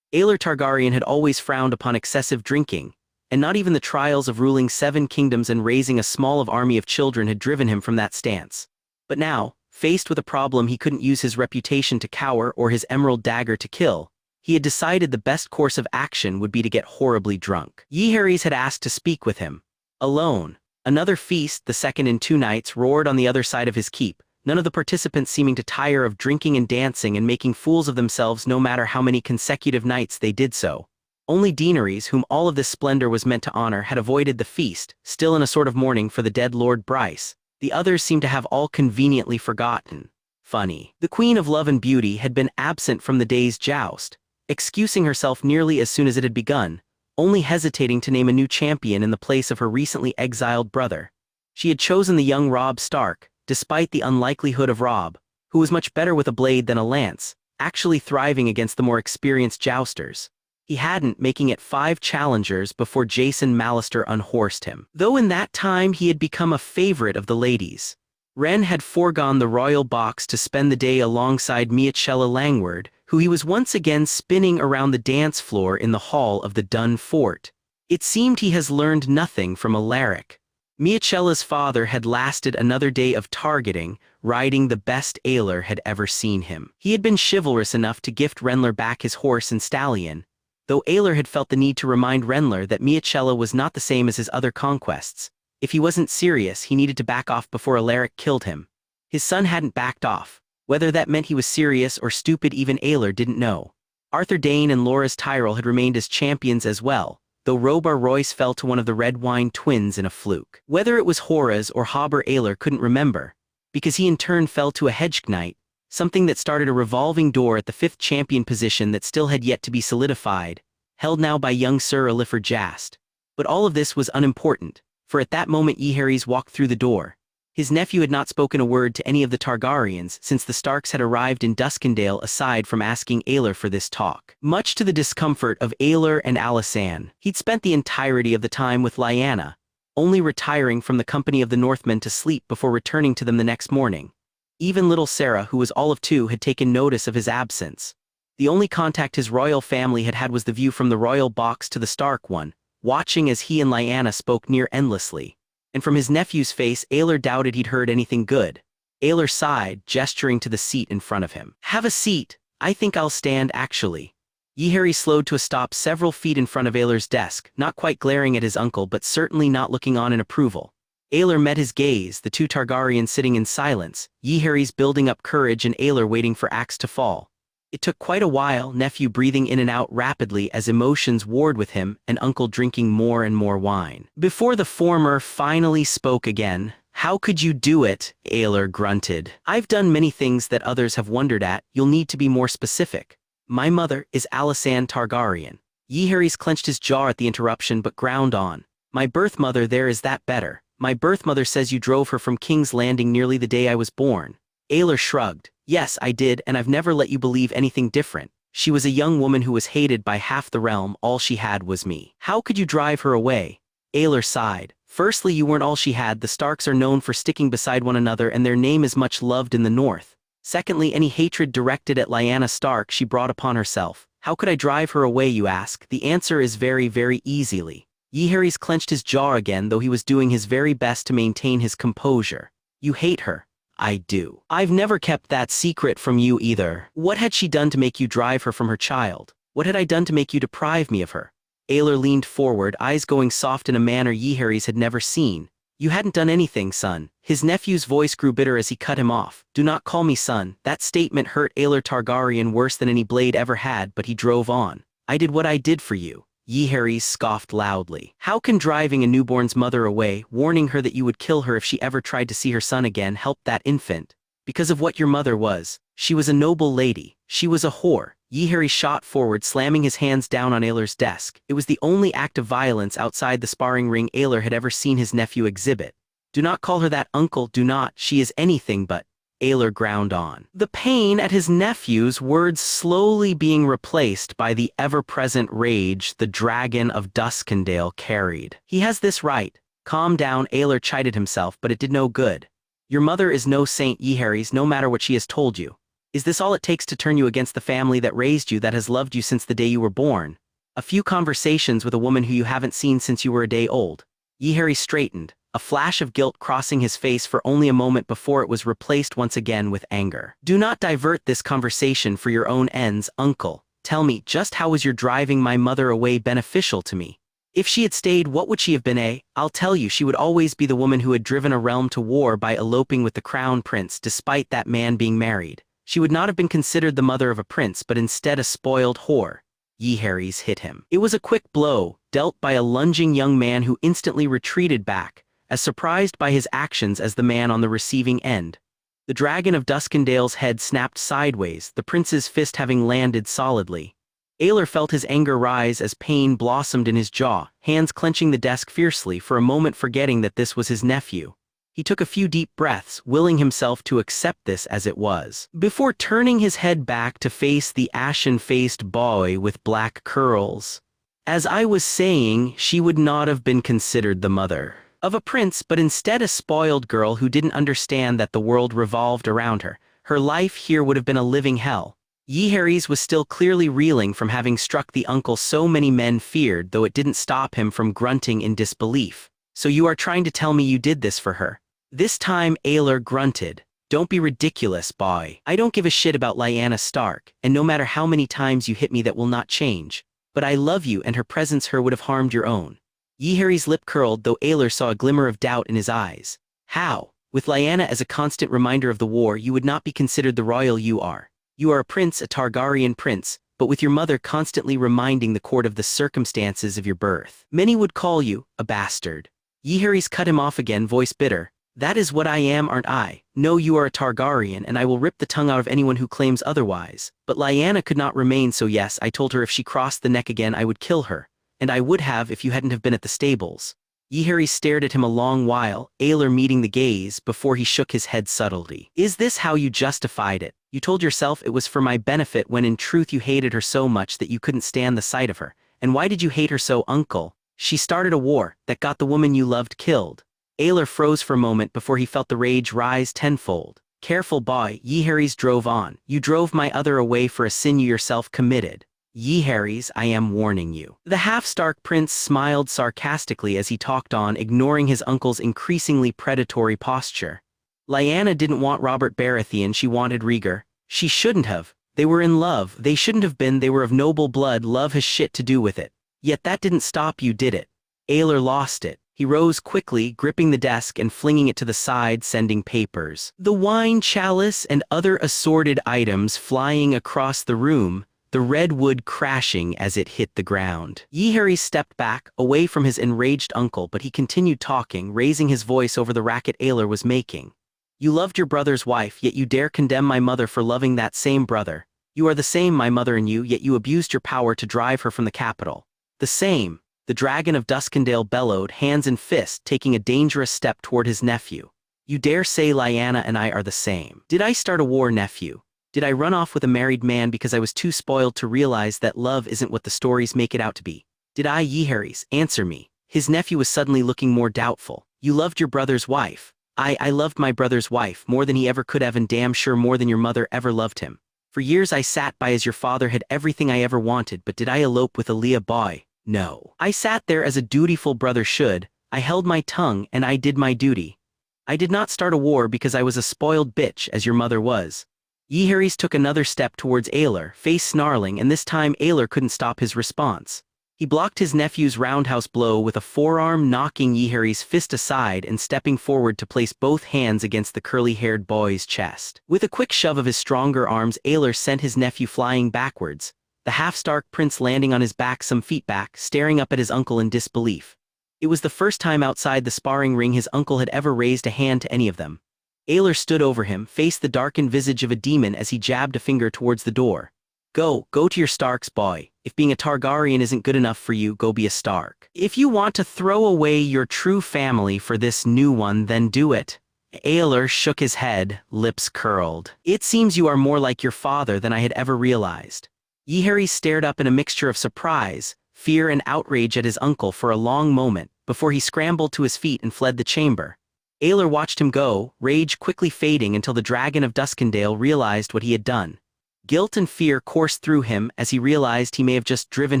Aelor Targaryen had always frowned upon excessive drinking, and not even the trials of ruling 7 kingdoms and raising a small army of children had driven him from that stance. But now, faced with a problem he couldn't use his reputation to cower or his emerald dagger to kill, he had decided the best course of action would be to get horribly drunk. Jaehaerys had asked to speak with him. Alone. Another feast, the second in 2 nights, roared on the other side of his keep, none of the participants seeming to tire of drinking and dancing and making fools of themselves no matter how many consecutive nights they did so. Only Daenerys, whom all of this splendor was meant to honor, had avoided the feast, still in a sort of mourning for the dead Lord Bryce. The others seemed to have all conveniently forgotten. Funny. The Queen of Love and Beauty had been absent from the day's joust, excusing herself nearly as soon as it had begun, only hesitating to name a new champion in the place of her recently exiled brother. She had chosen the young Robb Stark, despite the unlikelihood of Robb, who was much better with a blade than a lance, actually thriving against the more experienced jousters. He hadn't, making it 5 challengers before Jason Mallister unhorsed him. Though in that time he had become a favorite of the ladies. Ren had foregone the royal box to spend the day alongside Miachella Langward, who he was once again spinning around the dance floor in the hall of the Dun Fort. It seemed he has learned nothing from Alaric. Miachella's father had lasted another day of targeting, riding the best Aelor had ever seen him. He had been chivalrous enough to gift Renler back his horse and stallion, though Aelor had felt the need to remind Renler that Miachella was not the same as his other conquests. If he wasn't serious, he needed to back off before Alaric killed him. His son hadn't backed off. Whether that meant he was serious or stupid, even Aelor didn't know. Arthur Dane and Loras Tyrell had remained as champions as well, though Robar Royce fell to one of the Redwine twins in a fluke. Whether it was Horace or Hobber, Aelor couldn't remember, because he in turn fell to a hedge knight, something that started a revolving door at the 5th champion position that still had yet to be solidified, held now by young Sir Alifer Jast. But all of this was unimportant, for at that moment Jaehaerys walked through the door. His nephew had not spoken a word to any of the Targaryens since the Starks had arrived in Duskendale, aside from asking Aelor for this talk. Much to the discomfort of Aelor and Alysanne, he'd spent the entirety of the time with Lyanna, only retiring from the company of the Northmen to sleep before returning to them the next morning. Even little Sarah, who was all of 2, had taken notice of his absence. The only contact his royal family had had was the view from the royal box to the Stark one, watching as he and Lyanna spoke near endlessly. And from his nephew's face, Aelor doubted he'd heard anything good. Aelor sighed, gesturing to the seat in front of him. "Have a seat. I think I'll stand, actually." Jaehaerys slowed to a stop several feet in front of Aelor's desk, not quite glaring at his uncle but certainly not looking on in approval. Aelor met his gaze, the 2 Targaryens sitting in silence, Jaehaerys building up courage and Aelor waiting for axe to fall. It took quite a while, nephew breathing in and out rapidly as emotions warred with him, and uncle drinking more and more wine. Before the former finally spoke again. "How could you do it?" Aelor grunted. "I've done many things that others have wondered at. You'll need to be more specific. My mother is Alysanne Targaryen." Jaehaerys clenched his jaw at the interruption but ground on. "My birth mother there, is that better? My birth mother says you drove her from King's Landing nearly the day I was born." Aelor shrugged. "Yes, I did, and I've never let you believe anything different. She was a young woman who was hated by half the realm. All she had was me. How could you drive her away?" Aelor sighed. "Firstly, you weren't all she had. The Starks are known for sticking beside one another, and their name is much loved in the north. Secondly, any hatred directed at Lyanna Stark she brought upon herself. How could I drive her away, you ask? The answer is very, very easily." Jaehaerys clenched his jaw again, though he was doing his very best to maintain his composure. "You hate her." "I do. I've never kept that secret from you either. What had she done to make you drive her from her child? What had I done to make you deprive me of her?" Aelor leaned forward, eyes going soft in a manner Jaehaerys had never seen. "You hadn't done anything, son." His nephew's voice grew bitter as he cut him off. "Do not call me son." That statement hurt Aelor Targaryen worse than any blade ever had, but he drove on. "I did what I did for you." Jaehaerys scoffed loudly. "How can driving a newborn's mother away, warning her that you would kill her if she ever tried to see her son again, help that infant? Because of what your mother was. She was a noble lady. She was a whore." Jaehaerys shot forward, slamming his hands down on Aelor's desk. It was the only act of violence outside the sparring ring Aelor had ever seen his nephew exhibit. "Do not call her that, uncle, do not. She is anything but." Aelor ground on. The pain at his nephew's words slowly being replaced by the ever-present rage the dragon of Duskendale carried. "He has this right." "Calm down," Aelor chided himself, but it did no good. "Your mother is no saint, Jaehaerys, no matter what she has told you. Is this all it takes to turn you against the family that raised you, that has loved you since the day you were born? A few conversations with a woman who you haven't seen since you were a day old." Jaehaerys straightened, a flash of guilt crossing his face for only a moment before it was replaced once again with anger. "Do not divert this conversation for your own ends, uncle. Tell me, just how was your driving my mother away beneficial to me? If she had stayed, what would she have been? I'll tell you, she would always be the woman who had driven a realm to war by eloping with the crown prince despite that man being married. She would not have been considered the mother of a prince, but instead a spoiled whore." Jaehaerys hit him. It was a quick blow, dealt by a lunging young man who instantly retreated back, as surprised by his actions as the man on the receiving end. The dragon of Duskendale's head snapped sideways, the prince's fist having landed solidly. Aelor felt his anger rise as pain blossomed in his jaw, hands clenching the desk fiercely, for a moment forgetting that this was his nephew. He took a few deep breaths, willing himself to accept this as it was, before turning his head back to face the ashen-faced boy with black curls. As I was saying, she would not have been considered the mother of a prince, but instead a spoiled girl who didn't understand that the world revolved around her. Her life here would have been a living hell. Jaehaerys was still clearly reeling from having struck the uncle so many men feared, though it didn't stop him from grunting in disbelief. So you are trying to tell me you did this for her? This time Aelor grunted. Don't be ridiculous, boy. I don't give a shit about Lyanna Stark, and no matter how many times you hit me that will not change. But I love you, and her presence here would have harmed your own. Jaehaerys' lip curled, though Aelor saw a glimmer of doubt in his eyes. How? With Lyanna as a constant reminder of the war, you would not be considered the royal you are. You are a prince, a Targaryen prince, but with your mother constantly reminding the court of the circumstances of your birth. Many would call you a bastard. Jaehaerys cut him off again, voice bitter. That is what I am, aren't I? No, you are a Targaryen, and I will rip the tongue out of anyone who claims otherwise. But Lyanna could not remain, so yes, I told her if she crossed the neck again I would kill her. And I would have if you hadn't have been at the stables. Jaehaerys stared at him a long while, Aelor meeting the gaze, before he shook his head subtly. Is this how you justified it? You told yourself it was for my benefit when in truth you hated her so much that you couldn't stand the sight of her. And why did you hate her so, uncle? She started a war that got the woman you loved killed. Aelor froze for a moment before he felt the rage rise tenfold. Careful, boy, Jaehaerys drove on. You drove my other away for a sin you yourself committed. Jaehaerys, I am warning you. The half-Stark prince smiled sarcastically as he talked on, ignoring his uncle's increasingly predatory posture. Lyanna didn't want Robert Baratheon, she wanted Rhaegar. She shouldn't have. They were in love. They shouldn't have been. They were of noble blood. Love has shit to do with it. Yet that didn't stop you, did it? Aelor lost it. He rose quickly, gripping the desk and flinging it to the side, sending papers, the wine chalice and other assorted items flying across the room, the red wood crashing as it hit the ground. Jaehaerys stepped back, away from his enraged uncle, but he continued talking, raising his voice over the racket Aelor was making. You loved your brother's wife, yet you dare condemn my mother for loving that same brother. You are the same, my mother and you, yet you abused your power to drive her from the capital. The same. The dragon of Duskendale bellowed, hands in fist, taking a dangerous step toward his nephew. You dare say Lyanna and I are the same. Did I start a war, nephew? Did I run off with a married man because I was too spoiled to realize that love isn't what the stories make it out to be? Did I, Jaehaerys? Answer me. His nephew was suddenly looking more doubtful. You loved your brother's wife. I loved my brother's wife more than he ever could have, and damn sure more than your mother ever loved him. For years I sat by as your father had everything I ever wanted, but did I elope with Aaliyah boy? No. I sat there as a dutiful brother should. I held my tongue and I did my duty. I did not start a war because I was a spoiled bitch as your mother was. Jaehaerys took another step towards Aelor, face snarling, and this time Aelor couldn't stop his response. He blocked his nephew's roundhouse blow with a forearm, knocking Jaehaerys' fist aside and stepping forward to place both hands against the curly-haired boy's chest. With a quick shove of his stronger arms, Aelor sent his nephew flying backwards, the half-Stark prince landing on his back some feet back, staring up at his uncle in disbelief. It was the first time outside the sparring ring his uncle had ever raised a hand to any of them. Aelor stood over him, faced the darkened visage of a demon as he jabbed a finger towards the door. Go to your Starks, boy. If being a Targaryen isn't good enough for you, go be a Stark. If you want to throw away your true family for this new one, then do it. Aelor shook his head, lips curled. It seems you are more like your father than I had ever realized. Jaehaerys stared up in a mixture of surprise, fear and outrage at his uncle for a long moment, before he scrambled to his feet and fled the chamber. Aelor watched him go, rage quickly fading until the dragon of Duskendale realized what he had done. Guilt and fear coursed through him as he realized he may have just driven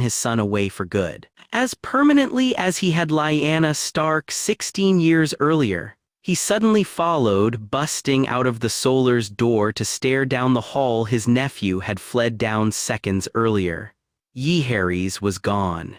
his son away for good. As permanently as he had Lyanna Stark 16 years earlier, he suddenly followed, busting out of the Solar's door to stare down the hall his nephew had fled down seconds earlier. Jaehaerys was gone.